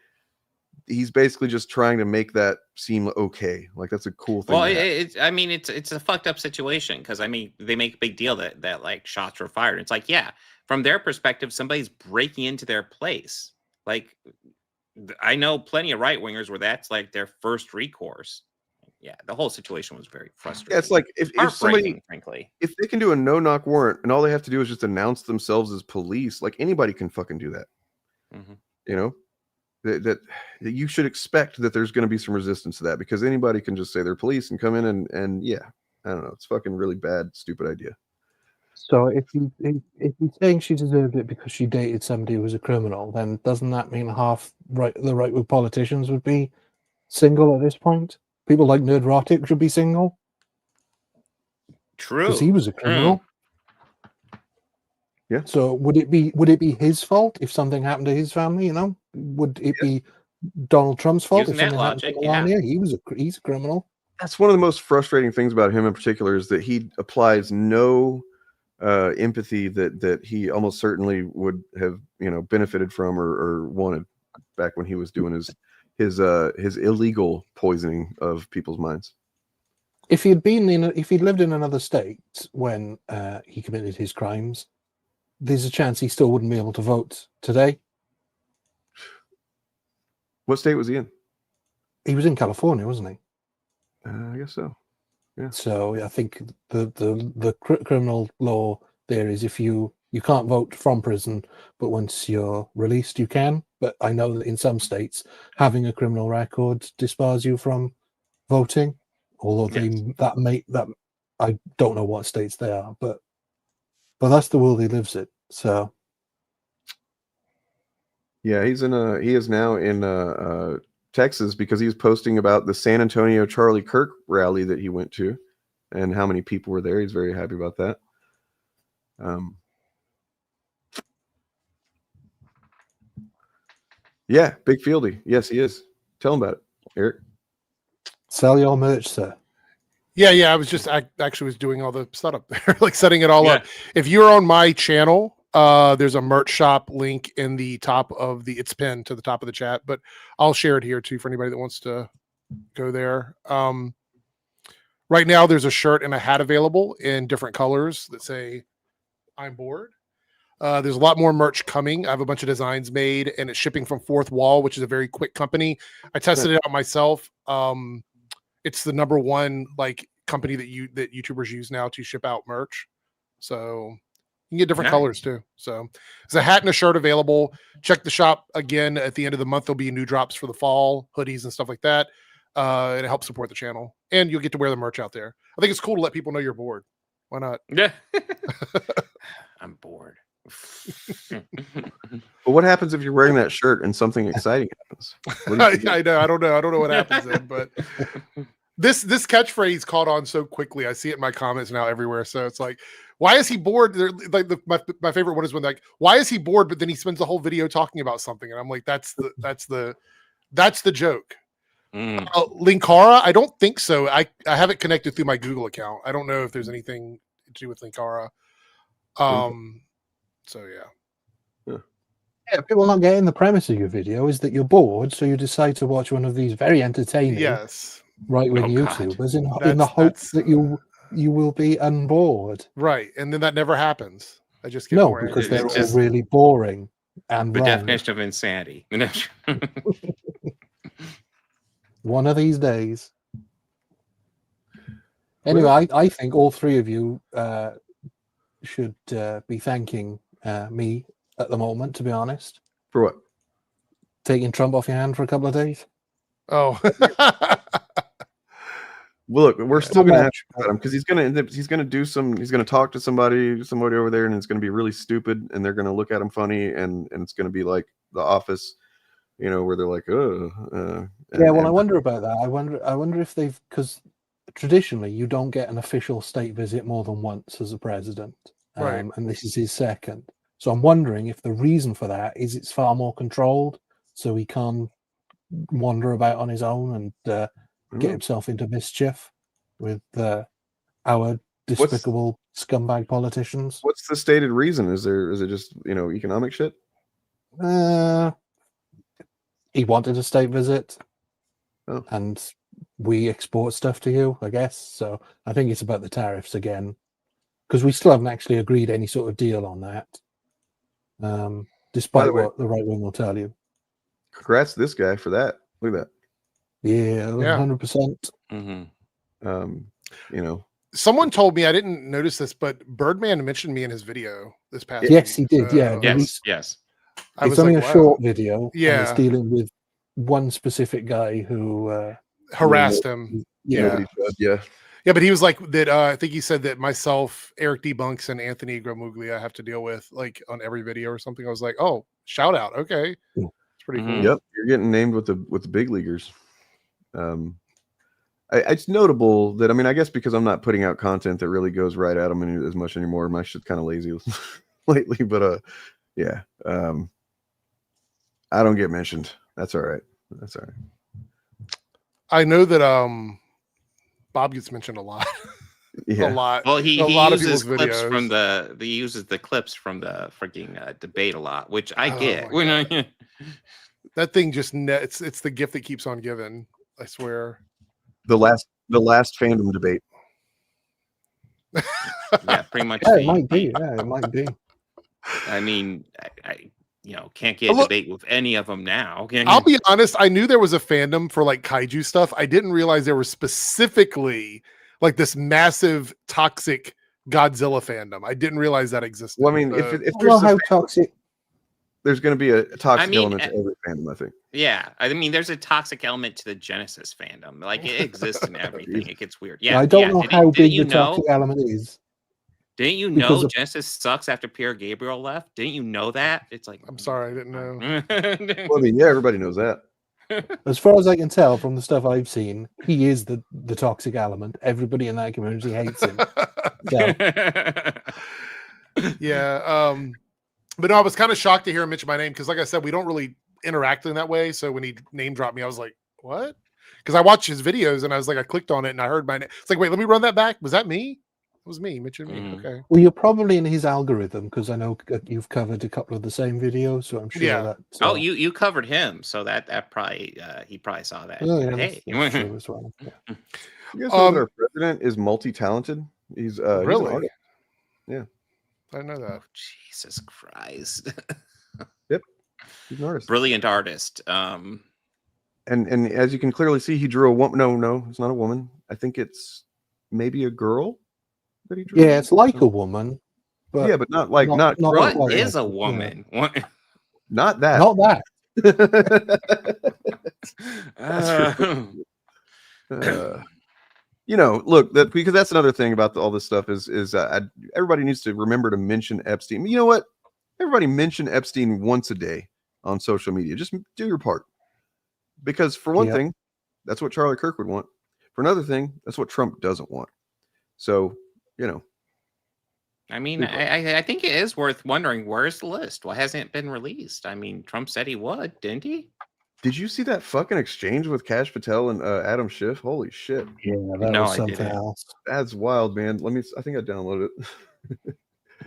he's basically just trying to make that seem okay. Like that's a cool thing. Well, it's a fucked up situation because they make a big deal that like shots were fired. It's like, yeah, from their perspective, somebody's breaking into their place. Like, I know plenty of right wingers where that's like their first recourse. Yeah, the whole situation was very frustrating. Yeah, it's like if somebody, frankly, if they can do a no-knock warrant and all they have to do is just announce themselves as police, like anybody can fucking do that. Mm-hmm. That you should expect that there's going to be some resistance to that because anybody can just say they're police and come in and yeah, I don't know. It's fucking really bad, stupid idea. So if you're saying she deserved it because she dated somebody who was a criminal, then doesn't that mean the right wing politicians would be single at this point? People like Nerdrotic should be single. True. Because he was a criminal. Yeah. So would it be his fault if something happened to his family? Would it be Donald Trump's fault Using if that something happened logic, to Melania? He's a criminal. That's one of the most frustrating things about him in particular is that he applies no empathy that he almost certainly would have benefited from or wanted back when he was doing his illegal poisoning of people's minds. If he'd lived in another state when he committed his crimes, there's a chance he still wouldn't be able to vote today. What state was he in? He was in California, wasn't he? I guess so. Yeah. So I think the criminal law there is if you can't vote from prison, but once you're released, you can. But I know that in some states, having a criminal record disbars you from voting. Although I don't know what states they are, but that's the world he lives in. So yeah, he is now in Texas because he's posting about the San Antonio Charlie Kirk rally that he went to and how many people were there. He's very happy about that. Yeah, Big Fieldy. Yes, he is. Tell him about it, Eric. Sell your merch, sir. Yeah. I actually was doing all the setup there, like setting it all up. If you're on my channel, there's a merch shop link in the top of it's pinned to the top of the chat, but I'll share it here too for anybody that wants to go there. Right now there's a shirt and a hat available in different colors that say I'm bored. There's a lot more merch coming. I have a bunch of designs made and it's shipping from Fourth Wall, which is a very quick company. I tested it out myself. It's the number one company that YouTubers use now to ship out merch. So you can get different colors too. So there's a hat and a shirt available. Check the shop again at the end of the month. There'll be new drops for the fall, hoodies and stuff like that. And it helps support the channel. And you'll get to wear the merch out there. I think it's cool to let people know you're bored. Why not? Yeah. I'm bored. But what happens if you're wearing that shirt and something exciting happens? I know. I don't know what happens then, but this catchphrase caught on so quickly. I see it in my comments now everywhere. So it's like, why is he bored? Like my favorite one is when why is he bored? But then he spends the whole video talking about something, and I'm like, that's the joke. Linkara, I don't think so. I have it connected through my Google account. I don't know if there's anything to do with Linkara. So yeah. Yeah, people not getting the premise of your video is that you're bored, so you decide to watch one of these very entertaining right-wing YouTubers in the hope that you will be unbored. Right, and then that never happens. I just get No, more because angry. they're It's all just really boring and the wrong. definition of insanity. One of these days. Anyway, I think all three of you should be thanking me at the moment, to be honest. For what? Taking Trump off your hand for a couple of days. Oh. Well, look, we're still Not going to much, ask about him because he's going to talk to somebody over there, and it's going to be really stupid, and they're going to look at him funny, and it's going to be like The Office, you know, where they're like, Yeah, well, I wonder about that. I wonder if they've, because traditionally you don't get an official state visit more than once as a president, Right. and this is his second. So I'm wondering if the reason for that is it's far more controlled, so he can't wander about on his own and get himself into mischief with our despicable scumbag politicians. What's the stated reason? Is it just, you know, economic shit? He wanted a state visit, and we export stuff to you, I guess. So I think it's about the tariffs again, because we still haven't actually agreed any sort of deal on that, despite what the right wing will tell you. Congrats to this guy for that. Look at that. Yeah, 100%. You know, Someone told me, I didn't notice this, but Birdman mentioned me in his video this past Yes, week. he did. Yeah. Yes. It's only a short video. Yeah. And it's dealing with one specific guy who harassed him. Yeah. Yeah. Yeah, but he was like that. I think he said that myself, Airrick Debunks, and Anthony Gramuglia have to deal with like on every video or something. I was like, oh, shout out. Okay. It's pretty cool. Yep, you're getting named with the big leaguers. It's notable that, I mean, I guess because I'm not putting out content that really goes right at them as much anymore. My shit's kind of lazy lately, but yeah. I don't get mentioned. That's all right. That's all right. I know that Bob gets mentioned a lot. Yeah. A lot. Well, he a lot of uses people's clips videos. from he uses the clips from the freaking debate a lot, which I get. That thing just it's the gift that keeps on giving. I swear. The last fandom debate. Yeah, pretty much. Yeah, it might be. Yeah, it might be. I mean, I can't get a debate with any of them now. I'll be honest. I knew there was a fandom for like kaiju stuff. I didn't realize there was specifically like this massive toxic Godzilla fandom. I didn't realize that existed. Well, I mean, if there's how toxic, there's going to be a toxic I mean, element to every fandom, I think. Yeah, I mean, there's a toxic element to the Genesis fandom. Like it exists in everything. It gets weird. Yeah, I don't know how big you the toxic element is. Didn't you know Genesis sucks after Pierre Gabriel left? Didn't you know that? It's like, I'm sorry, I didn't know. Well, I mean, yeah, everybody knows that. As far as I can tell from the stuff I've seen, he is the toxic element. Everybody in that community hates him. So. Yeah. But no, I was kind of shocked to hear him mention my name because, like I said, we don't really interact in that way. So when he name dropped me, I was like, what? Because I watched his videos and I was like, I clicked on it and I heard my name. It's like, wait, let me run that back. Was that me? It was me. Mentioned me. Okay. Well, you're probably in his algorithm because I know you've covered a couple of the same videos, so I'm sure that. Oh, you covered him, so that probably he probably saw that. Oh, yeah, Hey, that's true as well. Yeah. You guys know that our president is multi-talented? He's really? he's an artist. Yeah. I didn't know that. Jesus Christ. Yep. He's an artist. Brilliant artist. And as you can clearly see, he drew a woman. No, it's not a woman. I think it's maybe a girl that he drew. Yeah, it's like a woman. But yeah, but not like not. What like is that. a woman? What? Not that. Not that. You know, look, because that's another thing about all this stuff is everybody needs to remember to mention Epstein. You know what? Everybody mention Epstein once a day on social media. Just do your part. Because for one thing, that's what Charlie Kirk would want. For another thing, that's what Trump doesn't want. So, you know. I mean, I think it is worth wondering, where's the list? Why hasn't it been released? I mean, Trump said he would, didn't he? Did you see that fucking exchange with Kash Patel and Adam Schiff? Holy shit. Yeah, that was something else. That's wild, man. I think I downloaded it.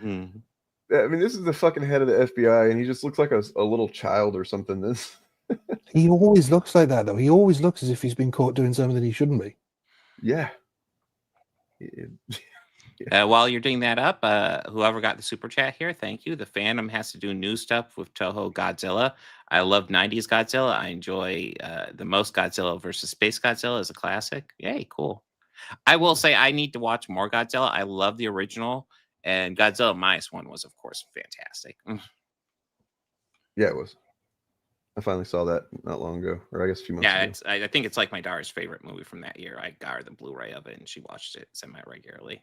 I mean, this is the fucking head of the FBI, and he just looks like a little child or something. He always looks like that, though. He always looks as if he's been caught doing something that he shouldn't be. Yeah. While you're doing that up, whoever got the super chat here, thank you. The Fandom has to do new stuff with Toho Godzilla. I love 90s Godzilla. I enjoy the most Godzilla versus Space Godzilla as a classic. Yay, cool. I will say I need to watch more Godzilla. I love the original, and Godzilla -1 was, of course, fantastic. Yeah, it was. I finally saw that not long ago, or I guess a few months ago. I think it's like my daughter's favorite movie from that year. I got her the Blu-ray of it, and she watched it semi-regularly.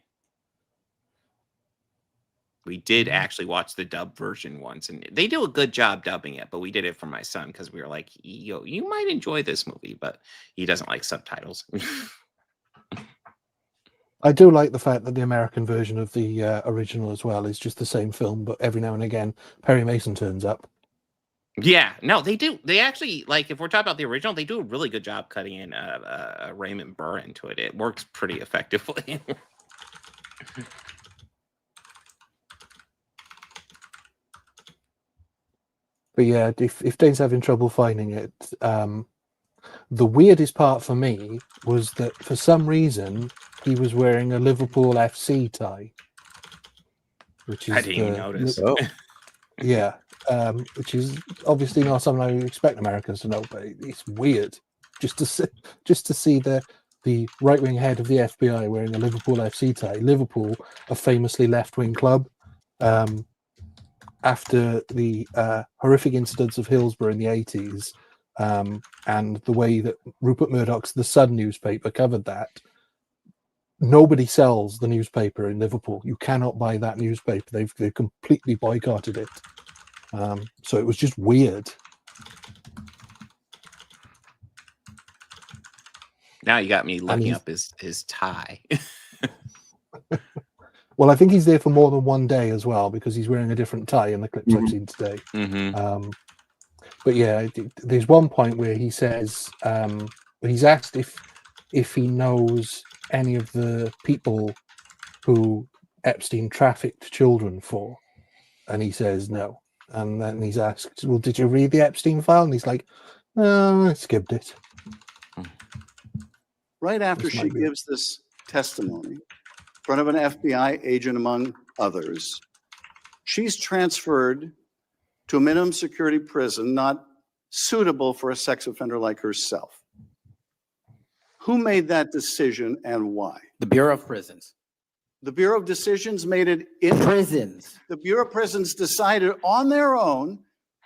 We did actually watch the dub version once, and they do a good job dubbing it, but we did it for my son because we were like, yo, you might enjoy this movie, but he doesn't like subtitles. I do like the fact that the American version of the original as well is just the same film, but every now and again, Perry Mason turns up. Yeah, no, they do. They actually, like, if we're talking about the original, they do a really good job cutting in Raymond Burr into it. It works pretty effectively. But yeah, if Dane's having trouble finding it, the weirdest part for me was that for some reason he was wearing a Liverpool FC tie, which is I didn't even notice. Yeah, which is obviously not something I would expect Americans to know, but it's weird just to see the right-wing head of the FBI wearing a Liverpool FC tie. Liverpool, a famously left-wing club, after the horrific incidents of Hillsborough in the 80s, and the way that Rupert Murdoch's The Sun newspaper covered that. Nobody sells the newspaper in Liverpool. You cannot buy that newspaper. They've completely boycotted it. So it was just weird. Now you got me looking up his tie. Well, I think he's there for more than one day as well, because he's wearing a different tie in the clips I've seen today. But yeah, there's one point where he says, he's asked if he knows any of the people who Epstein trafficked children for, and he says no. And then he's asked, well, did you read the Epstein file? And he's like, no, I skipped it. Right after she gives this testimony in front of an FBI agent, among others, she's transferred to a minimum security prison not suitable for a sex offender like herself. Who made that decision and why? The Bureau of Prisons. The Bureau of Decisions made it in prisons. The Bureau of Prisons decided on their own,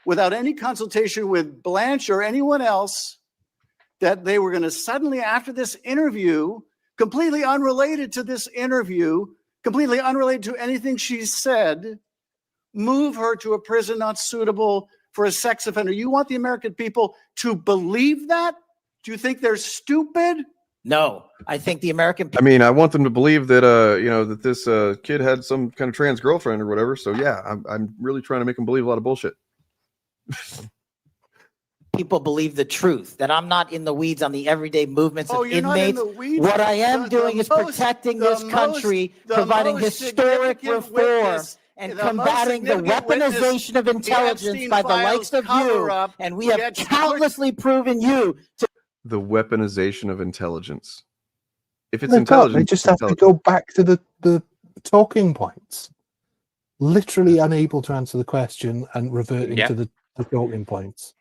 without any consultation with Blanche or anyone else, that they were going to suddenly, after this interview, completely unrelated to this interview, completely unrelated to anything she said, move her to a prison not suitable for a sex offender. You want the American people to believe that? Do you think they're stupid? No, I think the American people. I mean, I want them to believe that, that this kid had some kind of trans girlfriend or whatever. So yeah, I'm really trying to make them believe a lot of bullshit. People believe the truth, that I'm not in the weeds on the everyday movements of you're inmates. Not in the weeds. What I am doing is protecting this country, providing historic reform, and combating the weaponization of intelligence by the likes of you. And we have countlessly proven you to. The weaponization of intelligence. If it's They intelligence, just have to go back to the talking points. Literally unable to answer the question and reverting to the talking points.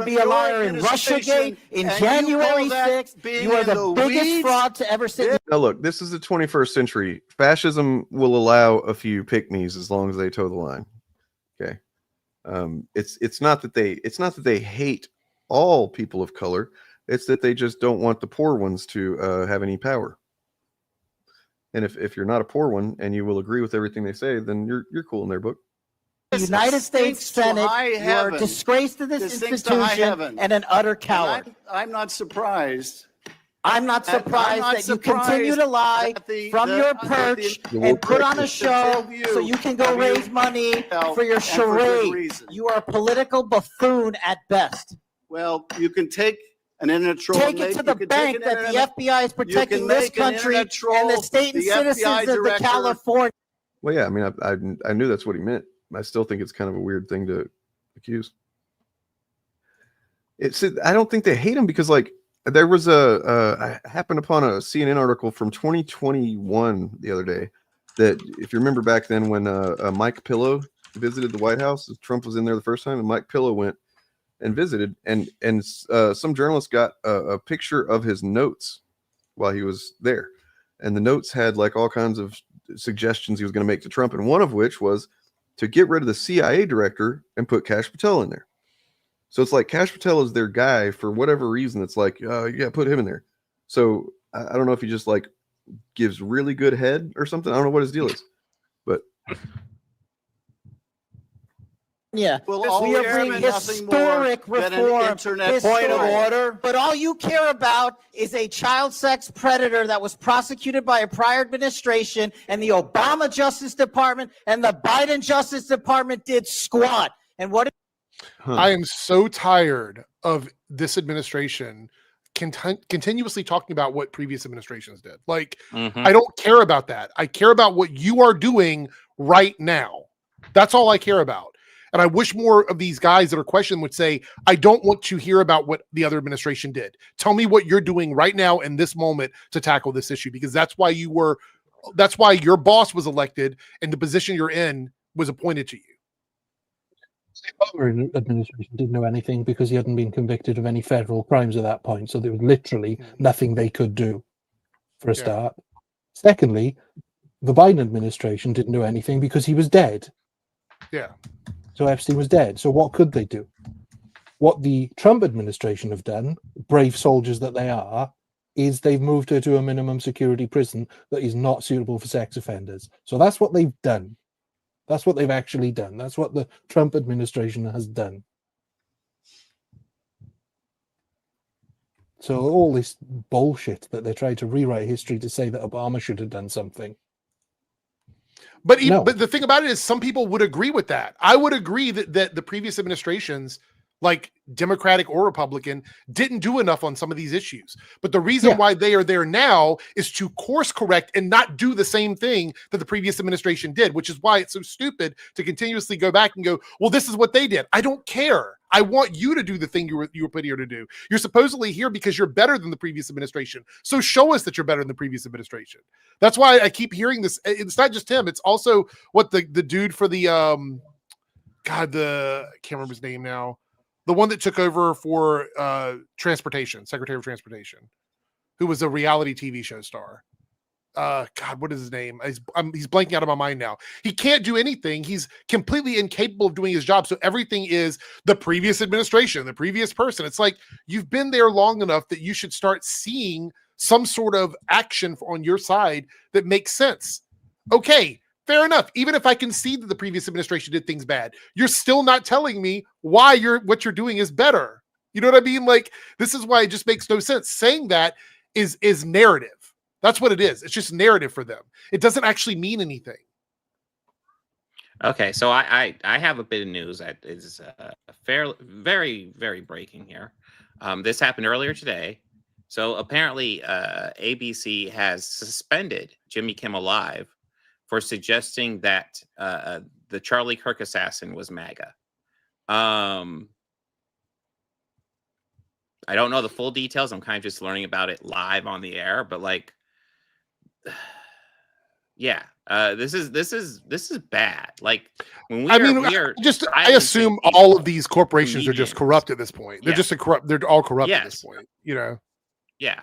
Be a liar in Russiagate, in January 6th. You are the biggest fraud to ever sit. Now look, this is the 21st century. Fascism will allow a few pick-me's as long as they toe the line. Okay, it's not that they hate all people of color. It's that they just don't want the poor ones to have any power. And if you're not a poor one and you will agree with everything they say, then you're cool in their book. The United States Senate, you are a disgrace to this institution and an utter coward. I'm not surprised. I'm not surprised that you continue to lie from your perch and put on a show so you can go raise money for your charade. You are a political buffoon at best. Well, you can take an internet troll. Take it to the bank that the FBI is protecting this country and the state and citizens of the California. Well, yeah, I mean, I knew that's what he meant. I still think it's kind of a weird thing to accuse. I don't think they hate him because like there was I happened upon a CNN article from 2021 the other day that if you remember back then when Mike Pillow visited the White House, Trump was in there the first time, and Mike Pillow went and visited, and some journalist got a picture of his notes while he was there, and the notes had like all kinds of suggestions he was going to make to Trump, and one of which was to get rid of the CIA director and put Kash Patel in there. So it's like Kash Patel is their guy for whatever reason. It's like, yeah, put him in there. So I don't know if he just like gives really good head or something. I don't know what his deal is, but yeah, Well, we are bringing historic reform. Point of order. But all you care about is a child sex predator that was prosecuted by a prior administration, and the Obama Justice Department and the Biden Justice Department did squat. And what? I am so tired of this administration continuously talking about what previous administrations did. Like, I don't care about that. I care about what you are doing right now. That's all I care about. And I wish more of these guys that are questioning would say, I don't want to hear about what the other administration did. Tell me what you're doing right now in this moment to tackle this issue, because that's why your boss was elected and the position you're in was appointed to you. The Obama administration didn't know anything because he hadn't been convicted of any federal crimes at that point. So there was literally nothing they could do for a start. Secondly, the Biden administration didn't know anything because he was dead. Yeah. So Epstein was dead. So what could they do? What the Trump administration have done, brave soldiers that they are, is they've moved her to a minimum security prison that is not suitable for sex offenders. So that's what they've done. That's what they've actually done. That's what the Trump administration has done. So all this bullshit that they try to rewrite history to say that Obama should have done something. But but the thing about it is some people would agree with that. I would agree that the previous administrations, like Democratic or Republican, didn't do enough on some of these issues. But the reason why they are there now is to course correct and not do the same thing that the previous administration did, which is why it's so stupid to continuously go back and go, well, this is what they did. I don't care. I want you to do the thing you were put here to do. You're supposedly here because you're better than the previous administration. So show us that you're better than the previous administration. That's why I keep hearing this. It's not just him. It's also what the dude for the I can't remember his name now. The one that took over for transportation, Secretary of Transportation, who was a reality TV show star. What is his name? He's blanking out of my mind now. He can't do anything. He's completely incapable of doing his job. So everything is the previous administration, the previous person. It's like you've been there long enough that you should start seeing some sort of action on your side that makes sense. Okay, fair enough. Even if I can see that the previous administration did things bad, you're still not telling me why what you're doing is better. You know what I mean? Like, this is why it just makes no sense. Saying that is narrative. That's what it is. It's just narrative for them. It doesn't actually mean anything. Okay, so I have a bit of news that is very, very breaking here. This happened earlier today. So apparently ABC has suspended Jimmy Kimmel Live for suggesting that the Charlie Kirk assassin was MAGA. I don't know the full details. I'm kind of just learning about it live on the air, but like, yeah, this is bad. Like, when I assume all of these corporations are just corrupt at this point. They're just they're all corrupt at this point, you know? Yeah.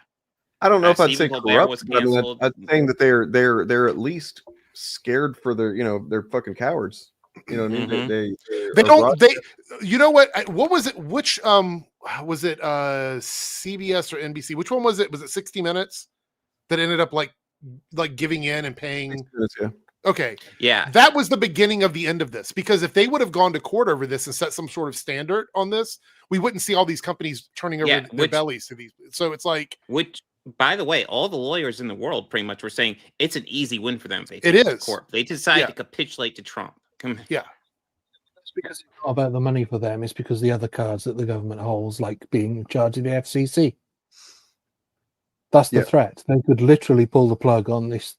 I don't know if I'd say Stephen Colbert was corrupt, but I mean, canceled. I'm saying that they're at least scared for their, they're fucking cowards. You know what I mean? They don't. You know what? What was it? Which was it? CBS or NBC? Which one was it? Was it 60 Minutes that ended up like giving in and paying? Yeah. Okay. Yeah. That was the beginning of the end of this, because if they would have gone to court over this and set some sort of standard on this, we wouldn't see all these companies turning over their bellies to these. So it's like, which, by the way, all the lawyers in the world pretty much were saying it's an easy win for them. If they it take it to is. court. They decided to capitulate to Trump. Yeah. It's because it's not about the money for them. It's because the other cards that the government holds, like being in charge of the FCC. That's the threat. They could literally pull the plug on these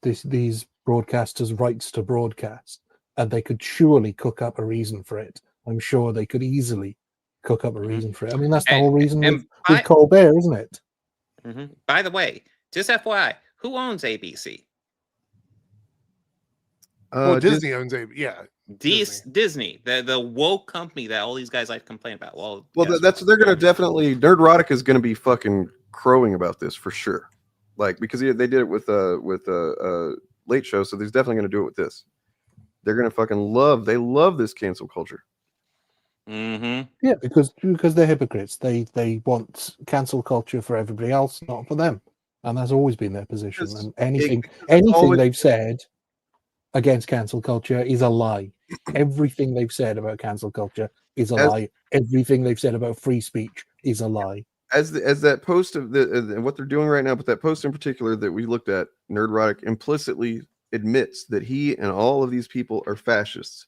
broadcasters' rights to broadcast, and they could surely cook up a reason for it. I'm sure they could easily cook up a reason for it. I mean, that's the And- whole reason and with Colbert, isn't it? By the way, just FYI, who owns ABC? Well, Disney owns Disney, the woke company that all these guys like to complain about. Well, They're gonna definitely Nerdrotic is gonna be fucking crowing about this for sure, like because they did it with Late Show, so there's definitely gonna do it with this. They're gonna fucking they love this cancel culture. Yeah, because they're hypocrites. They want cancel culture for everybody else, not for them, and that's always been their position. And anything they've said against cancel culture is a lie. Everything they've said about cancel culture is a lie. Everything they've said about free speech is a lie. As that post of what they're doing right now, but that post in particular that we looked at, Nerdrotic implicitly admits that he and all of these people are fascists.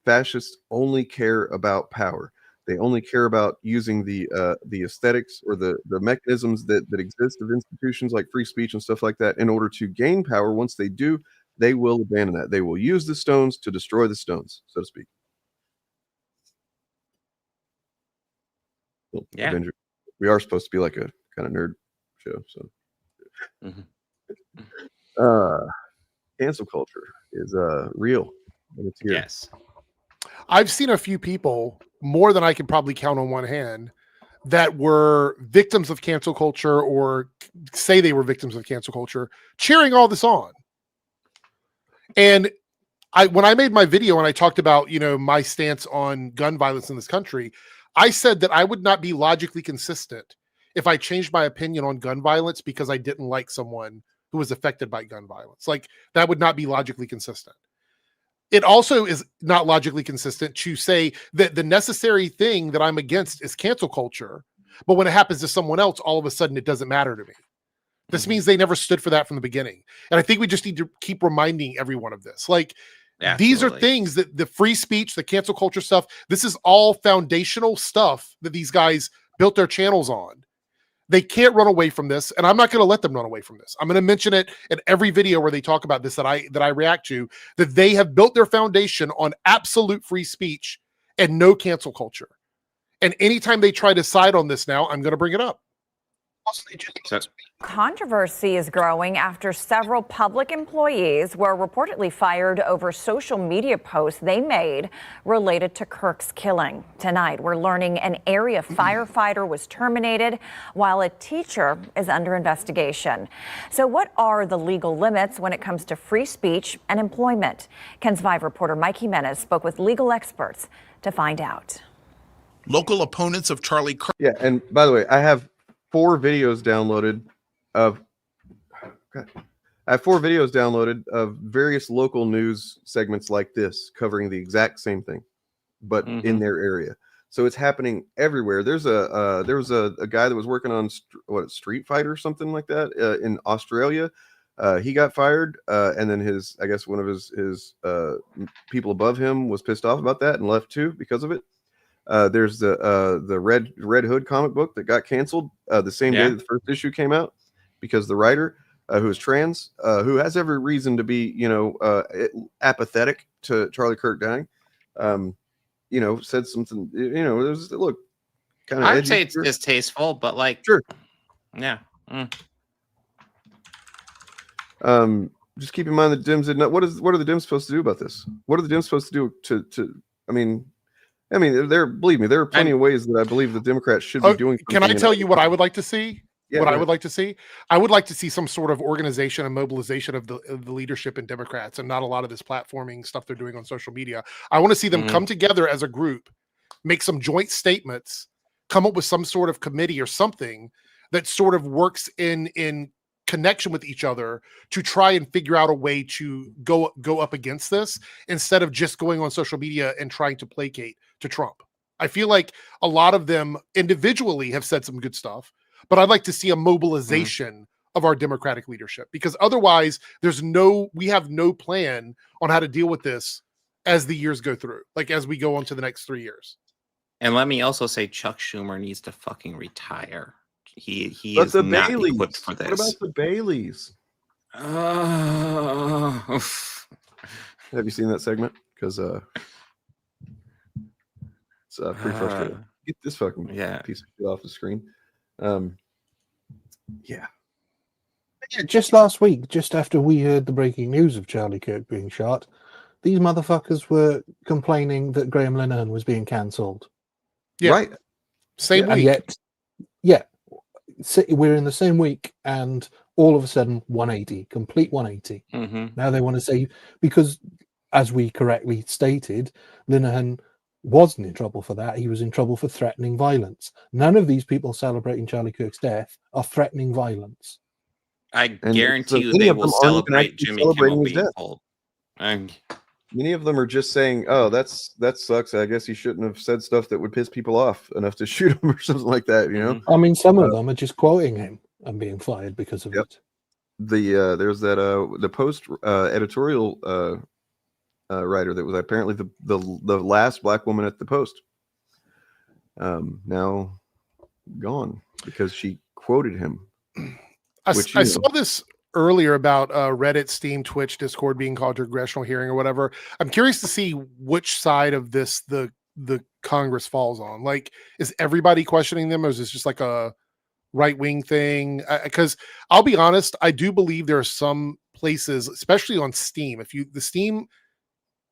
Fascists only care about power. They only care about using the aesthetics or the mechanisms that exist of institutions like free speech and stuff like that in order to gain power. Once they do, they will abandon that. They will use the stones to destroy the stones, so to speak. Well, Yeah. Avenger, we are supposed to be like a kind of nerd show, so cancel culture is real and it's here. Yes. I've seen a few people, more than I can probably count on one hand, that were victims of cancel culture or say they were victims of cancel culture, cheering all this on. And when I made my video and I talked about, my stance on gun violence in this country, I said that I would not be logically consistent if I changed my opinion on gun violence because I didn't like someone who was affected by gun violence. Like, that would not be logically consistent. It also is not logically consistent to say that the necessary thing that I'm against is cancel culture, but when it happens to someone else, all of a sudden it doesn't matter to me. This means they never stood for that from the beginning. And I think we just need to keep reminding everyone of this. Like, these are things that the free speech, the cancel culture stuff, this is all foundational stuff that these guys built their channels on. They can't run away from this, and I'm not going to let them run away from this. I'm going to mention it in every video where they talk about this that I react to, that they have built their foundation on absolute free speech and no cancel culture. And anytime they try to side on this now, I'm going to bring it up. Controversy is growing after several public employees were reportedly fired over social media posts they made related to Kirk's killing. Tonight, we're learning an area firefighter was terminated while a teacher is under investigation. So what are the legal limits when it comes to free speech and employment? KENS 5 reporter Mike Jimenez spoke with legal experts to find out. Local opponents of Charlie Kirk. Yeah, and by the way, I have 4 videos downloaded of various local news segments like this covering the exact same thing, but in their area. So it's happening everywhere. There was a guy that was working on Street Fighter or something like that in Australia. He got fired, and then one of his people above him was pissed off about that and left too because of it. There's the Red Hood comic book that got canceled the same day that the first issue came out because the writer, who is trans, who has every reason to be, apathetic to Charlie Kirk dying, said something, there's kind of. I'd say it's distasteful, but sure, yeah. Just keep in mind the Dems did not. What are the Dems supposed to do about this? What are the Dems supposed to do to? I mean, believe me, there are plenty of ways that I believe the Democrats should be doing. Can I tell you what I would like to see? Yeah, I would like to see? I would like to see some sort of organization and mobilization of the leadership in Democrats and not a lot of this platforming stuff they're doing on social media. I want to see them come together as a group, make some joint statements, come up with some sort of committee or something that sort of works in connection with each other to try and figure out a way to go up against this instead of just going on social media and trying to placate to Trump. I feel like a lot of them individually have said some good stuff, but I'd like to see a mobilization of our Democratic leadership, because otherwise we have no plan on how to deal with this as the years go through, like as we go on to the next 3 years. And let me also say Chuck Schumer needs to fucking retire. He But is the not Baileys. equipped for this. What about the Baileys? Have you seen that segment? Because it's pretty frustrating. Get this fucking piece of shit off the screen. Yeah. Just last week, just after we heard the breaking news of Charlie Kirk being shot, these motherfuckers were complaining that Graham Linehan was being cancelled. Yeah. Right. Same And week. yet, we're in the same week, and all of a sudden, 180, complete 180. Mm-hmm. Now they want to say, because as we correctly stated, Linehan wasn't in trouble for that. He was in trouble for threatening violence. None of these people celebrating Charlie Kirk's death are threatening violence. I And guarantee so you many they of will them aren't even celebrate actually Jimmy celebrating Kimmel his being death. pulled. Many of them are just saying, "Oh, that sucks. I guess he shouldn't have said stuff that would piss people off enough to shoot him or something like that." You know. I mean, some of them are just quoting him and being fired because of it. There's that the Post editorial writer that was apparently the last black woman at the Post. Now gone because she quoted him. I saw this earlier about Reddit, Steam, Twitch, Discord being called to congressional hearing or whatever. I'm curious to see which side of this the Congress falls on. Like, is everybody questioning them, or is this just like a right-wing thing? Because I'll be honest, I do believe there are some places, especially on Steam.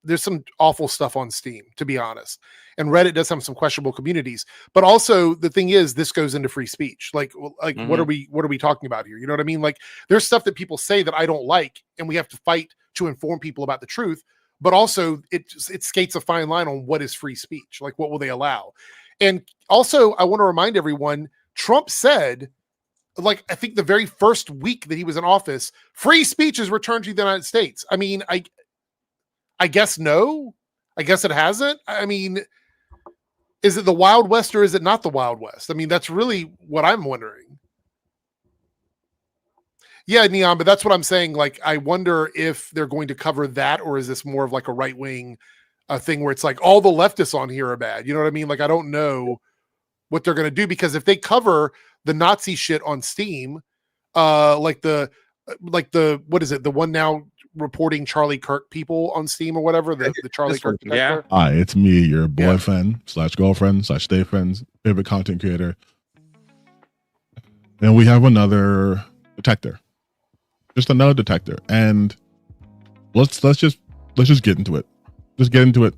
There's some awful stuff on Steam, to be honest. And Reddit does have some questionable communities. But also the thing is, this goes into free speech. Like what are we talking about here? You know what I mean? Like, there's stuff that people say that I don't like, and we have to fight to inform people about the truth. But also it skates a fine line on what is free speech. Like, what will they allow? And also, I want to remind everyone, Trump said, like, I think the very first week that he was in office, free speech is returned to the United States. I mean, I guess no. I guess it hasn't. I mean, is it the Wild West or is it not the Wild West? I mean, that's really what I'm wondering. Yeah, Neon, but that's what I'm saying. Like, I wonder if they're going to cover that, or is this more of like a right-wing thing where it's like all the leftists on here are bad? You know what I mean? Like, I don't know what they're going to do, because if they cover the Nazi shit on Steam, like the what is it? The one now reporting Charlie Kirk people on Steam or whatever, the Charlie Kirk detector. Hi, it's me, your boyfriend / girlfriend / stay friends, favorite content creator. And we have another detector. Just another detector. And let's just get into it. Just get into it.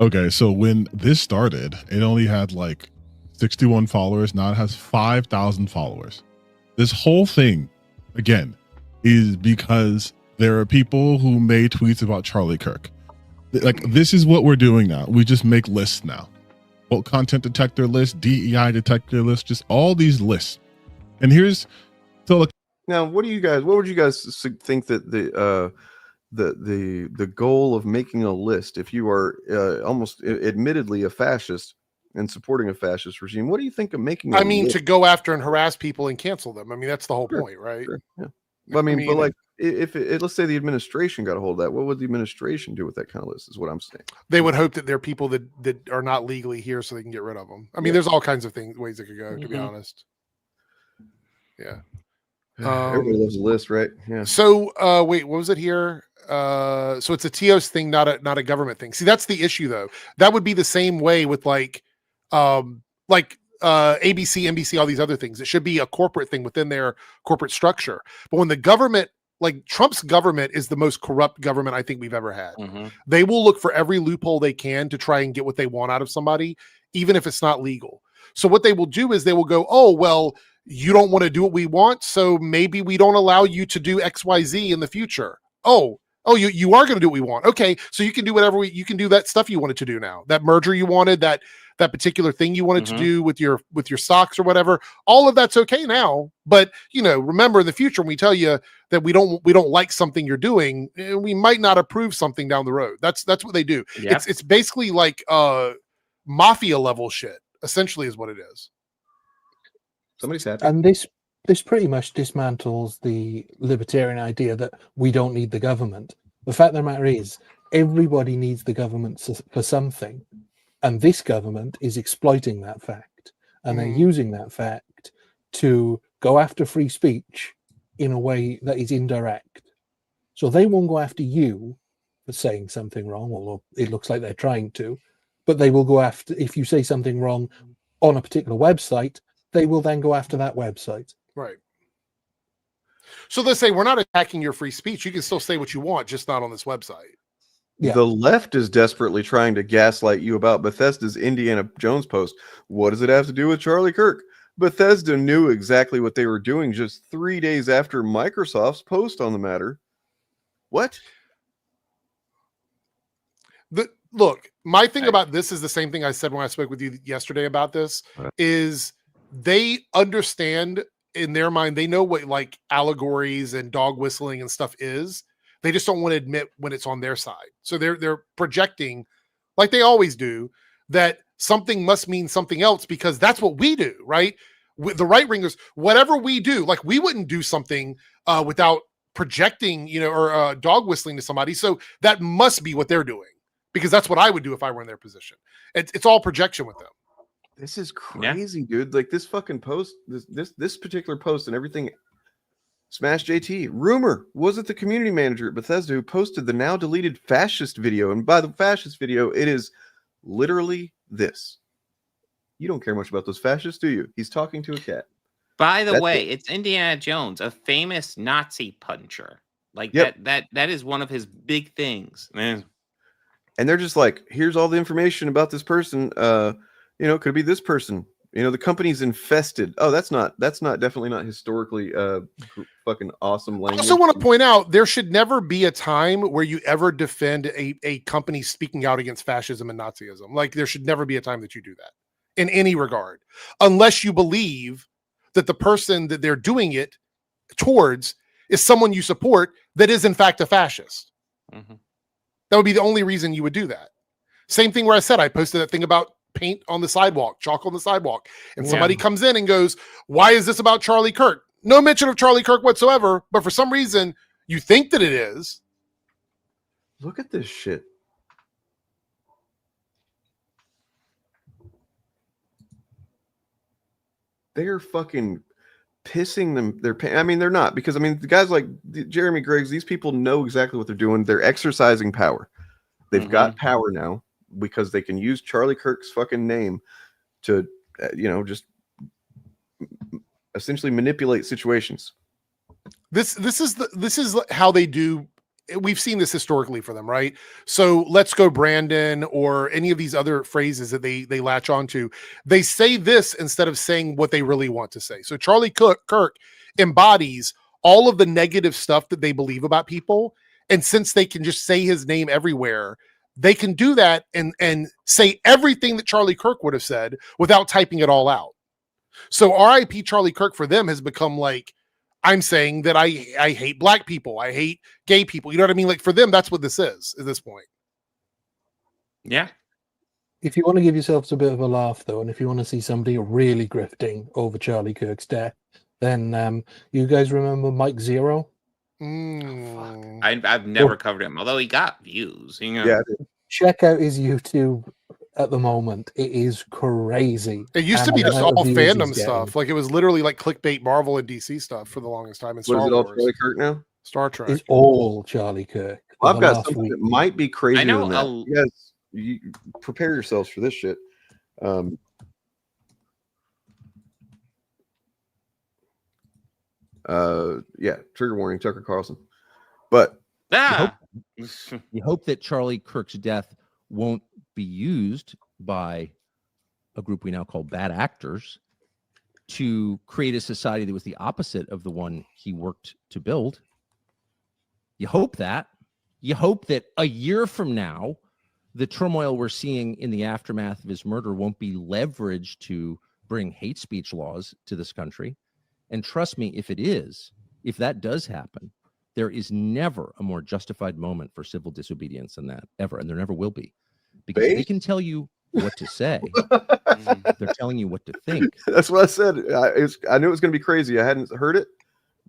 Okay, so when this started, it only had like 61 followers. Now it has 5,000 followers. This whole thing, again, is because there are people who made tweets about Charlie Kirk. Like, this is what we're doing now. We just make lists now. Well, content detector list, DEI detector list, just all these lists. And here's now, what would you guys think that the goal of making a list, if you are almost admittedly a fascist and supporting a fascist regime, what do you think of making I mean, to go after and harass people and cancel them. I mean, that's the whole point, right? Sure, yeah. But like, if let's say the administration got a hold of that, what would the administration do with that kind of list, is what I'm saying. They would hope that there are people that are not legally here so they can get rid of them. I mean, there's all kinds of ways it could go, to be honest. Yeah. Everybody loves a list, right? Yeah. So wait, what was it here? So it's a TOS thing, not a government thing. See, that's the issue though. That would be the same way with like ABC, NBC, all these other things. It should be a corporate thing within their corporate structure. But when the government, like Trump's government, is the most corrupt government I think we've ever had. They will look for every loophole they can to try and get what they want out of somebody, even if it's not legal. So what they will do is they will go, oh, well, you don't want to do what we want, so maybe we don't allow you to do XYZ in the future. Oh, you are going to do what we want. Okay, so you can do whatever you can do that stuff you wanted to do now. That merger you wanted, that particular thing you wanted to do with your stocks or whatever. All of that's okay now. But remember in the future when we tell you that we don't like something you're doing, we might not approve something down the road. That's what they do. Yep. It's basically like mafia level shit. Essentially, is what it is. Somebody's happy. And this pretty much dismantles the libertarian idea that we don't need the government. The fact of the matter is, everybody needs the government for something. And this government is exploiting that fact. And they're using that fact to go after free speech in a way that is indirect. So they won't go after you for saying something wrong, although it looks like they're trying to. but they will go after, if you say something wrong on a particular website, they will then go after that website. Right. So they say, we're not attacking your free speech. You can still say what you want, just not on this website. Yeah. The left is desperately trying to gaslight you about Bethesda's Indiana Jones post. What does it have to do with Charlie Kirk? Bethesda knew exactly what they were doing just 3 days after Microsoft's post on the matter. What? Look, my thing about this is the same thing I said when I spoke with you yesterday about this, is they understand in their mind, they know what like allegories and dog whistling and stuff is. They just don't want to admit when it's on their side. So they're projecting, like they always do, that something must mean something else because that's what we do, right? With the right wingers, whatever we do, like we wouldn't do something without projecting, or dog whistling to somebody. So that must be what they're doing, because that's what I would do if I were in their position. It's all projection with them. This is crazy, dude. Like this fucking post, this particular post and everything. Smash JT. Rumor, was it the community manager at Bethesda who posted the now deleted fascist video? And by the fascist video, it is literally this. You don't care much about those fascists, do you? He's talking to a cat. By the way, it's Indiana Jones, a famous Nazi puncher. Like that is one of his big things, man. And they're just like, here's all the information about this person. Could be this person. The company's infested. Oh, that's definitely not historically fucking awesome language. I also want to point out there should never be a time where you ever defend a company speaking out against fascism and Nazism. Like there should never be a time that you do that in any regard, unless you believe that the person that they're doing it towards is someone you support that is in fact a fascist. Mm-hmm. That would be the only reason you would do that. Same thing where I said I posted that thing about paint on the sidewalk, chalk on the sidewalk, and somebody comes in and goes, why is this about Charlie Kirk? No mention of Charlie Kirk whatsoever, but for some reason you think that it is. Look at this shit. They're fucking pissing them. They're not, because the guys like Jeremy Griggs, these people know exactly what they're doing. They're exercising power. They've got power now, because they can use Charlie Kirk's fucking name to, just essentially manipulate situations. This is how they do. We've seen this historically for them, right? So let's go Brandon, or any of these other phrases that they latch onto. They say this instead of saying what they really want to say. So Charlie Kirk embodies all of the negative stuff that they believe about people. And since they can just say his name everywhere, they can do that and say everything that Charlie Kirk would have said without typing it all out. So RIP Charlie Kirk for them has become like, I'm saying that I hate black people. I hate gay people. You know what I mean? Like for them, that's what this is at this point. Yeah. If you want to give yourselves a bit of a laugh, though, and if you want to see somebody really grifting over Charlie Kirk's death, then you guys remember Mike Zero? I've never covered him, although he got views. Yeah. Check out his YouTube at the moment. It is crazy. It used to be just all fandom stuff. Like it was literally like clickbait Marvel and DC stuff for the longest time. In Star Wars. All Charlie Kirk now? Star Trek. It's all Charlie Kirk. Well, I've got something that might be crazier I know than that. You prepare yourselves for this shit. Trigger warning, Tucker Carlson. But you hope that Charlie Kirk's death won't be used by a group we now call bad actors to create a society that was the opposite of the one he worked to build. You hope that. You hope that a year from now, the turmoil we're seeing in the aftermath of his murder won't be leveraged to bring hate speech laws to this country. And trust me, if that does happen, there is never a more justified moment for civil disobedience than that, ever. And there never will be. Because they can tell you what to say. They're telling you what to think. That's what I said. I knew it was going to be crazy. I hadn't heard it,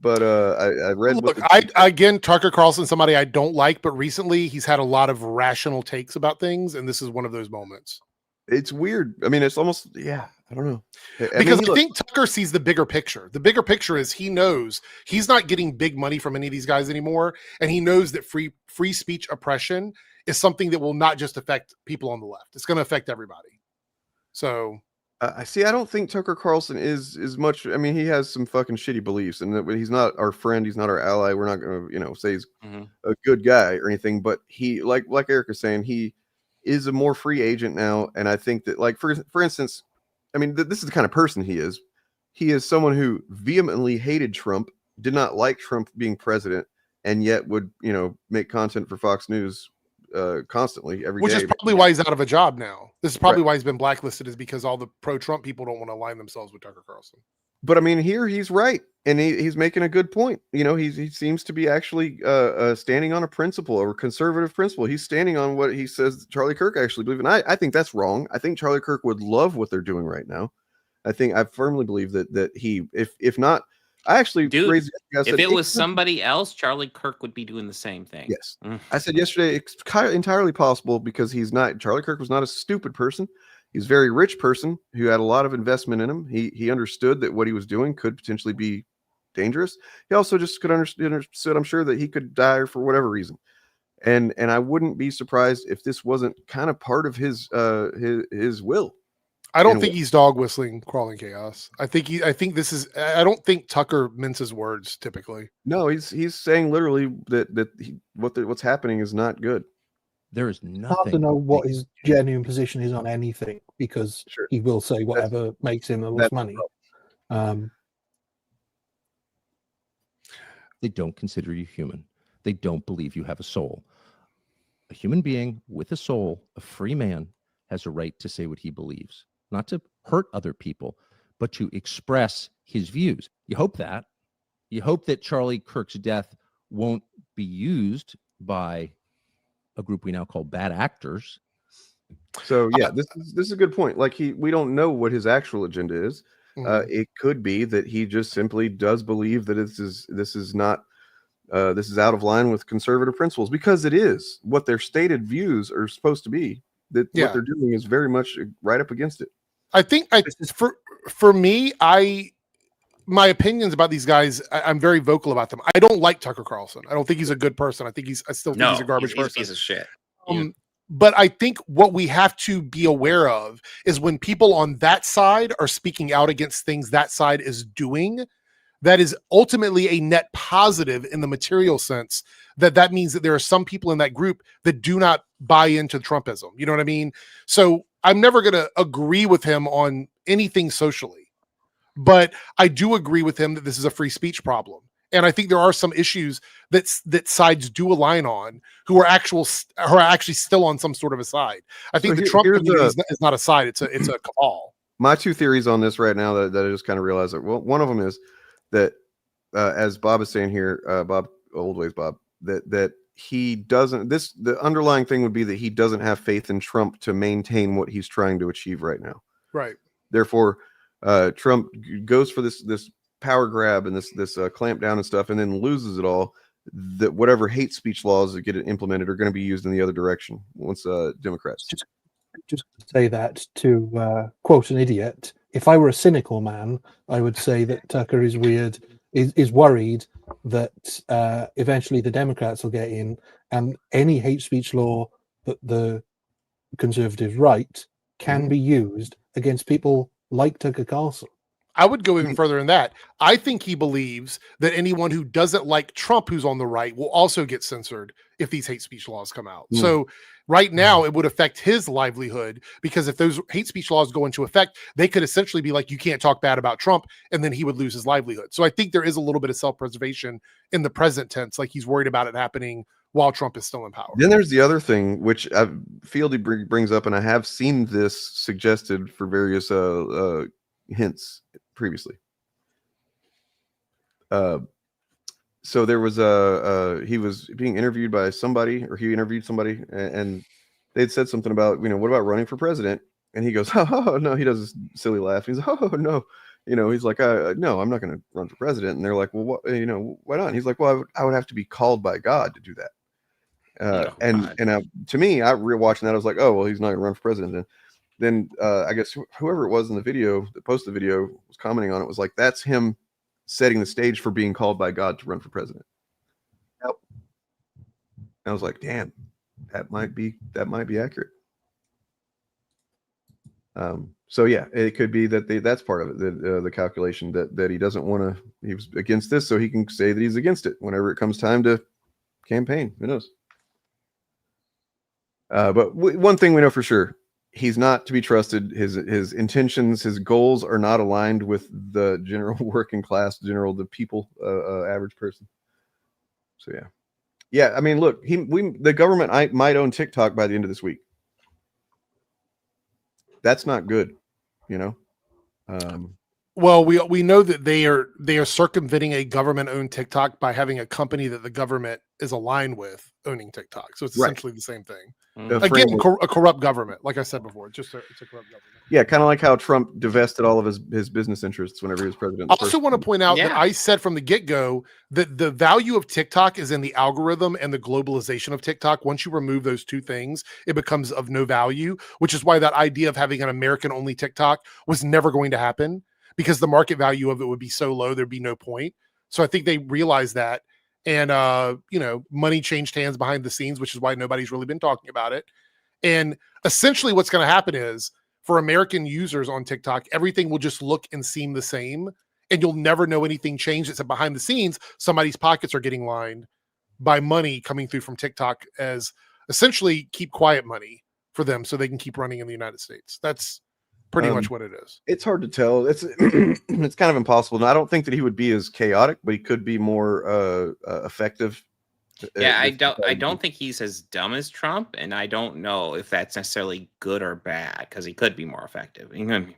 but I read. Look, again, Tucker Carlson, somebody I don't like, but recently he's had a lot of rational takes about things, and this is one of those moments. It's weird. I mean, it's almost, yeah, I don't know. Because I think Tucker sees the bigger picture. The bigger picture is he knows he's not getting big money from any of these guys anymore, and he knows that free speech oppression is something that will not just affect people on the left. It's going to affect everybody. So I see. I don't think Tucker Carlson is much. I mean, he has some fucking shitty beliefs, and that he's not our friend. He's not our ally. We're not going to, say he's a good guy or anything. But he, like Eric is saying, he is a more free agent now. And I think that, like, for instance, I mean, this is the kind of person he is. He is someone who vehemently hated Trump, did not like Trump being president, and yet would, make content for Fox News constantly every day. Which is probably why he's out of a job now. This is probably why he's been blacklisted, is because all the pro-Trump people don't want to align themselves with Tucker Carlson. But I mean, here he's right, and he's making a good point. He seems to be actually standing on a principle, or conservative principle. He's standing on what he says Charlie Kirk actually believes, and I think that's wrong. I think Charlie Kirk would love what they're doing right now. I firmly believe that he, if not, I actually raised. If it was somebody else, Charlie Kirk would be doing the same thing. Yes, I said yesterday it's entirely possible, because Charlie Kirk was not a stupid person. He's a very rich person who had a lot of investment in him. He understood that what he was doing could potentially be dangerous. He also just could understood, I'm sure, that he could die for whatever reason. And I wouldn't be surprised if this wasn't kind of part of his will. I don't think he's dog whistling crawling chaos. I don't think Tucker minces words typically. No, he's saying literally that what's happening is not good. There is nothing. Hard to know what his genuine position is on anything, because he will say whatever makes him the most money. They don't consider you human. They don't believe you have a soul. A human being with a soul, a free man, has a right to say what he believes, not to hurt other people, but to express his views. You hope that. You hope that Charlie Kirk's death won't be used by a group we now call bad actors. So yeah, this is a good point. Like, we don't know what his actual agenda is. It could be that he just simply does believe that this is not this is out of line with conservative principles, because it is what their stated views are supposed to be. That what they're doing is very much right up against it. I think for me, my opinions about these guys, I'm very vocal about them. I don't like Tucker Carlson. I don't think he's a good person. I still think he's a garbage person. He's a piece of shit. But I think what we have to be aware of is when people on that side are speaking out against things that side is doing, that is ultimately a net positive in the material sense. That means that there are some people in that group that do not buy into Trumpism. You know what I mean? So I'm never going to agree with him on anything socially. But I do agree with him that this is a free speech problem. And I think there are some issues that sides do align on who are actually still on some sort of a side. I think the Trump community is not a side. It's a cabal. My two theories on this right now that I just kind of realized that, well, one of them is that, as Bob is saying here, Bob, old ways Bob, that he doesn't, the underlying thing would be that he doesn't have faith in Trump to maintain what he's trying to achieve right now. Right. Therefore, Trump goes for this power grab and this clamp down and stuff, and then loses it all. That whatever hate speech laws that get implemented are going to be used in the other direction once Democrats. Just say that to quote an idiot. If I were a cynical man, I would say that Tucker is worried that eventually the Democrats will get in, and any hate speech law that the conservatives write can be used against people like Tucker Carlson. I would go even further than that. I think he believes that anyone who doesn't like Trump, who's on the right, will also get censored if these hate speech laws come out. So right now it would affect his livelihood, because if those hate speech laws go into effect, they could essentially be like, you can't talk bad about Trump, and then he would lose his livelihood. So I think there is a little bit of self-preservation in the present tense. Like, he's worried about it happening while Trump is still in power. Then there's the other thing, which Fieldy brings up, and I have seen this suggested for various hints previously. So there was he was being interviewed by somebody, or he interviewed somebody, and they'd said something about, what about running for president? And he goes, oh no, he does this silly laugh. He's like, oh no, he's like, no, I'm not going to run for president. And they're like, well, what, why not? And he's like, well, I would have to be called by God to do that. To me, I watching that, I was like, oh well, he's not going to run for president then. then I guess whoever it was in the video that posted the video was commenting on it, was like, that's him setting the stage for being called by God to run for president. Yep. I was like, damn, that might be accurate. So yeah, it could be that that's part of it, the calculation that he doesn't want to, he was against this, so he can say that he's against it whenever it comes time to campaign. Who knows? But one thing we know for sure, he's not to be trusted. His intentions, his goals are not aligned with the general working class, the people, average person. So yeah. I mean, look, the government might own TikTok by the end of this week. That's not good, you know. Well, we know that they are circumventing a government-owned TikTok by having a company that the government is aligned with owning TikTok. So it's essentially the same thing. Again, a corrupt government, like I said before. It's a corrupt government. Yeah, kind of like how Trump divested all of his business interests whenever he was president. I also want to point out that I said from the get-go that the value of TikTok is in the algorithm and the globalization of TikTok. Once you remove those two things, it becomes of no value, which is why that idea of having an American-only TikTok was never going to happen, because the market value of it would be so low, there'd be no point. So I think they realized that. And, money changed hands behind the scenes, which is why nobody's really been talking about it. And essentially what's going to happen is, for American users on TikTok, everything will just look and seem the same. And you'll never know anything changed, except behind the scenes, somebody's pockets are getting lined by money coming through from TikTok as essentially keep quiet money for them so they can keep running in the United States. That's pretty much what it is. It's hard to tell. It's it's kind of impossible. And I don't think that he would be as chaotic, but he could be more effective. Yeah, I don't think he's as dumb as Trump, and I don't know if that's necessarily good or bad, because he could be more effective. You know what I mean?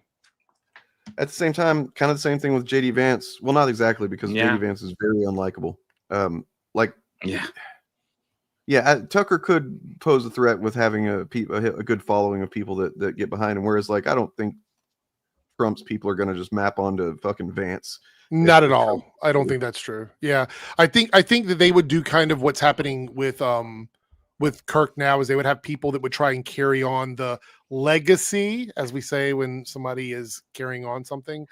At the same time, kind of the same thing with JD Vance. Well, not exactly, because JD Vance is very unlikable. Tucker could pose a threat with having a good following of people that get behind him. Whereas, like, I don't think Trump's people are going to just map onto fucking Vance. Not at all. I don't think that's true. Yeah, I think that they would do kind of what's happening with Kirk now, is they would have people that would try and carry on the legacy, as we say when somebody is carrying on something,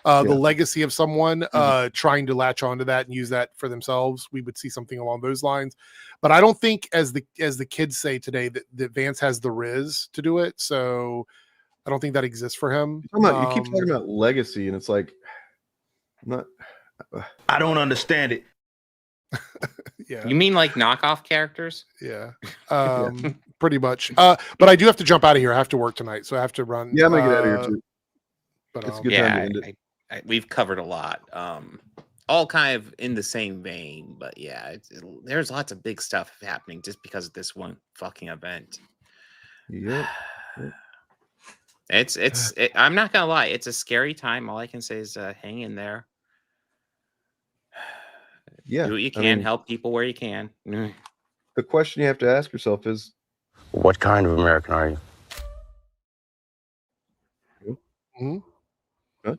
the legacy of someone, trying to latch onto that and use that for themselves. We would see something along those lines. But I don't think, as the kids say today, that Vance has the riz to do it. So I don't think that exists for him. You keep talking about legacy, and it's like, I don't understand it. Yeah. You mean like knockoff characters? Yeah. Pretty much. But I do have to jump out of here. I have to work tonight, so I have to run. Yeah, I'm gonna get out of here too. But it's a good time to end it. We've covered a lot. All kind of in the same vein, but there's lots of big stuff happening just because of this one fucking event. Yeah. I'm not gonna lie, it's a scary time. All I can say is hang in there. Yeah, do what you can, help people where you can. The question you have to ask yourself is, what kind of American are you? Mm-hmm.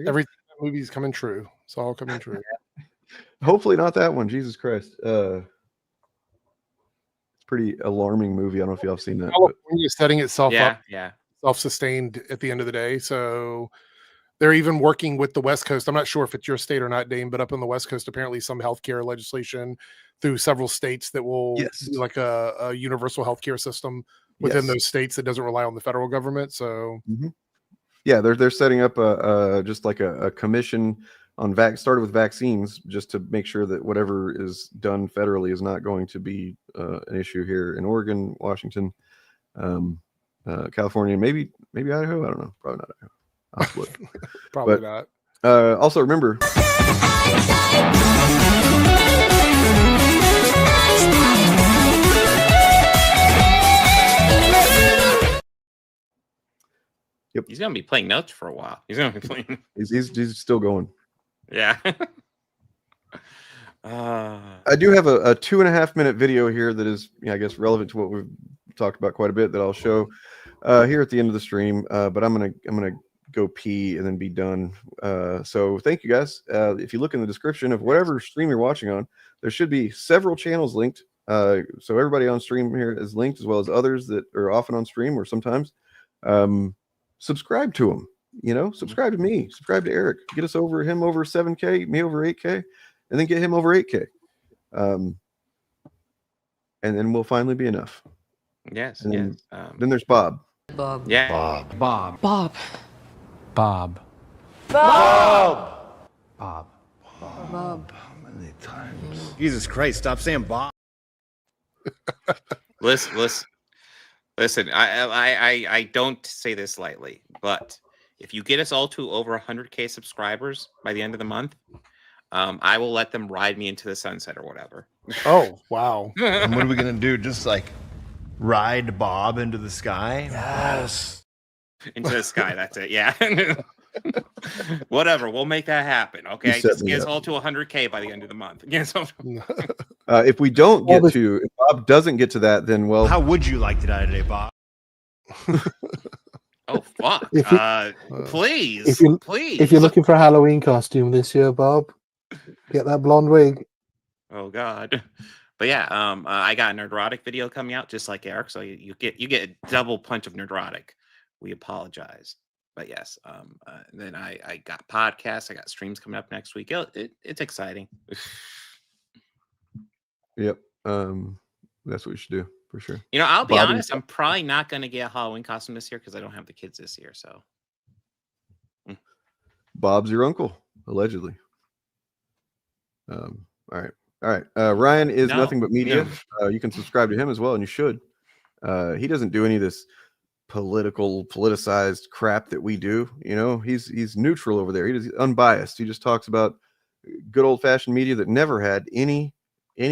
Everything in that movie is coming true. It's all coming true. Hopefully not that one. Jesus Christ. It's a pretty alarming movie. I don't know if y'all have seen that. California is setting itself up, yeah, self-sustained at the end of the day. So they're even working with the West Coast. I'm not sure if it's your state or not, Dane, but up on the West Coast, apparently some healthcare legislation through several states that will do like a universal healthcare system within those states that doesn't rely on the federal government. So yeah, they're setting up just like a commission on started with vaccines, just to make sure that whatever is done federally is not going to be an issue here in Oregon, Washington, California, maybe Idaho. I don't know. Probably not Idaho. Probably not. Also remember, Yep. He's gonna be playing notes for a while. He's gonna be playing. He's still going. Yeah. I do have a 2.5 minute video here that is, I guess, relevant to what we've talked about quite a bit, that I'll show here at the end of the stream. But I'm gonna go pee and then be done. So thank you guys. If you look in the description of whatever stream you're watching on, there should be several channels linked. So everybody on stream here is linked, as well as others that are often on stream or sometimes. subscribe to him. Subscribe to me. Subscribe to Airrick. Get us him over 7K, me over 8K, and then get him over 8K. And then we'll finally be enough. Yes. And yes. Then there's Bob. Bob. Yeah. Bob. Bob. Bob. Bob. Bob. Bob. Bob. Many times. Jesus Christ! Stop saying Bob. Listen. I don't say this lightly, but if you get us all to over 100K subscribers by the end of the month, I will let them ride me into the sunset or whatever. Oh, wow. And what are we gonna do? Just like ride Bob into the sky? Yes. Into the sky. That's it. Yeah. Whatever. We'll make that happen. Okay. set Just me get us up. all to 100K by the end of the month. Yeah, so- If we don't get to, if Bob doesn't get to that, then well, How would you like to die today, Bob? Oh fuck! If you- Please, please. If you're looking for a Halloween costume this year, Bob, get that blonde wig. Oh God. But yeah, I got a Nerdrotic video coming out just like Eric, so you get a double punch of Nerdrotic. We apologize, but yes. Then I got podcasts, I got streams coming up next week. It's exciting. yep. That's what we should do for sure. I'll be Bob honest. I'm probably not going to get a Halloween costume this year because I don't have the kids this year. So Bob's your uncle, allegedly. All right. Ryan is No. nothing but media. You can subscribe to him as well, and you should. He doesn't do any of this politicized crap that we do. He's neutral over there. He's unbiased. He just talks about good old fashioned media that never had any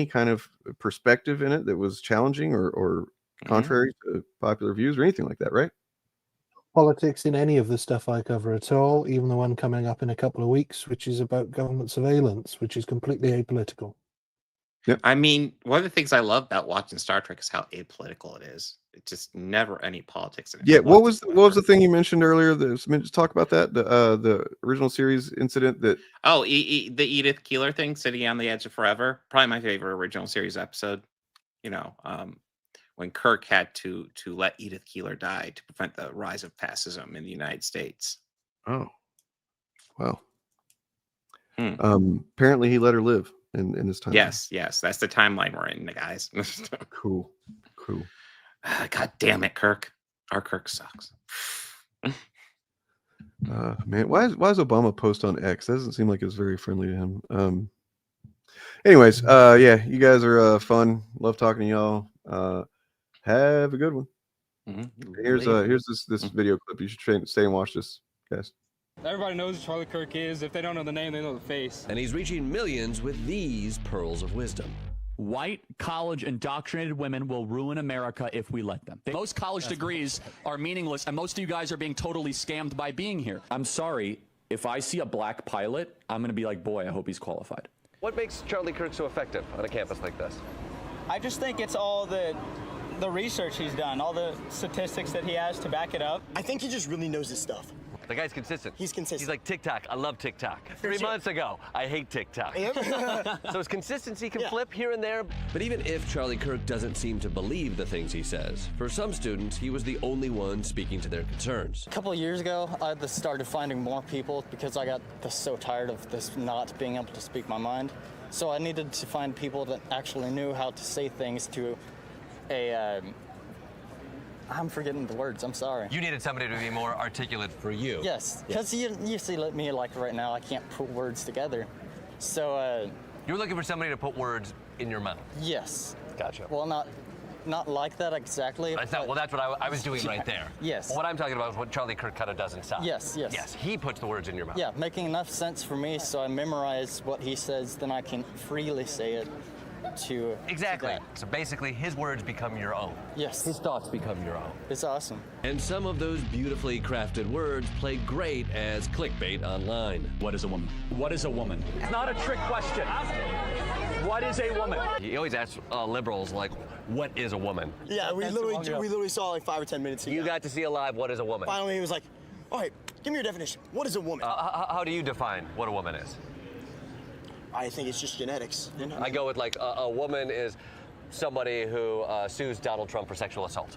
kind of perspective in it that was challenging or contrary to popular views or anything like that, right? Politics in any of the stuff I cover at all, even the one coming up in a couple of weeks, which is about government surveillance, which is completely apolitical. I mean, one of the things I love about watching Star Trek is how apolitical it is. It's just never any politics in it. Yeah. What was the thing you mentioned earlier? Just talk about that. The original series incident that. Oh, the Edith Keeler thing, sitting on the edge of forever. Probably my favorite original series episode. When Kirk had to let Edith Keeler die to prevent the rise of fascism in the United States. Oh, wow. Apparently he let her live in this time. Yes, that's the timeline we're in, guys. Cool. God damn it, Kirk. Our Kirk sucks. Man, why is Obama post on X? That doesn't seem like it's very friendly to him. Anyways, yeah, you guys are fun. Love talking to y'all. Have a good one. Here's this video clip. You should stay and watch this, guys. Everybody knows who Charlie Kirk is. If they don't know the name, they know the face. And he's reaching millions with these pearls of wisdom. White, college, indoctrinated women will ruin America if we let them. Most college degrees are meaningless, and most of you guys are being totally scammed by being here. I'm sorry, if I see a black pilot, I'm going to be like, boy, I hope he's qualified. What makes Charlie Kirk so effective on a campus like this? I just think it's all the research he's done, all the statistics that he has to back it up. I think he just really knows his stuff. The guy's consistent. He's consistent. He's like TikTok. I love TikTok. 3 months ago, I hate TikTok. So his consistency can flip here and there. But even if Charlie Kirk doesn't seem to believe the things he says, for some students, he was the only one speaking to their concerns. A couple of years ago, I started finding more people because I got so tired of this not being able to speak my mind. So I needed to find people that actually knew how to say things to a I'm forgetting the words. I'm sorry. You needed somebody to be more articulate for you. Yes, because you see me like right now, I can't put words together. So you were looking for somebody to put words in your mouth. Yes. Gotcha. Well, not like that exactly. That's not, well, that's what I was doing right there. Yes. Well, what I'm talking about is what Charlie Kirk kind of does inside. Yes. Yes, he puts the words in your mouth. Yeah, making enough sense for me so I memorize what he says, then I can freely say it to exactly. So basically, his words become your own. Yes. His thoughts become your own. It's awesome. And some of those beautifully crafted words play great as clickbait online. What is a woman? What is a woman? It's not a trick question. What is a woman? He always asks liberals, like, what is a woman? Yeah, we literally saw like 5 or 10 minutes ago. You got to see alive what is a woman. Finally, he was like, all right, give me your definition. What is a woman? How do you define what a woman is? I think it's just genetics. I go with like a woman is somebody who sues Donald Trump for sexual assault.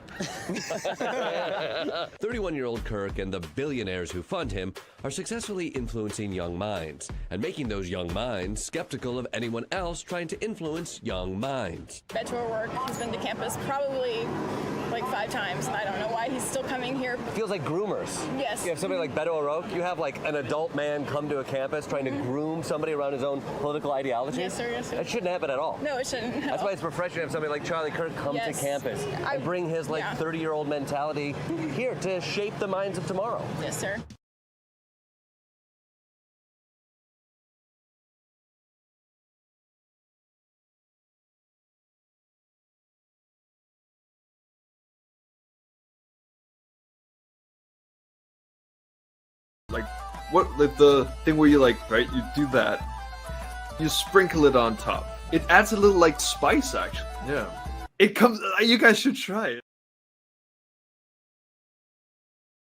31-year-old Kirk and the billionaires who fund him are successfully influencing young minds and making those young minds skeptical of anyone else trying to influence young minds. Beto O'Rourke, he's been to campus probably like 5 times, and I don't know why he's still coming here. Feels like groomers. Yes. You have somebody like Beto O'Rourke, you have like an adult man come to a campus trying to groom somebody around his own political ideology. Yes, sir, yes, sir. That shouldn't happen at all. No, it shouldn't. That's why it's refreshing to have somebody like Charlie Kirk come Yes. to campus and bring his like 30-year-old mentality here to shape the minds of tomorrow. Yes, sir. Like, what, like the thing where you like, right, you do that, you sprinkle it on top. It adds a little like spice, actually. Yeah. It comes, you guys should try it.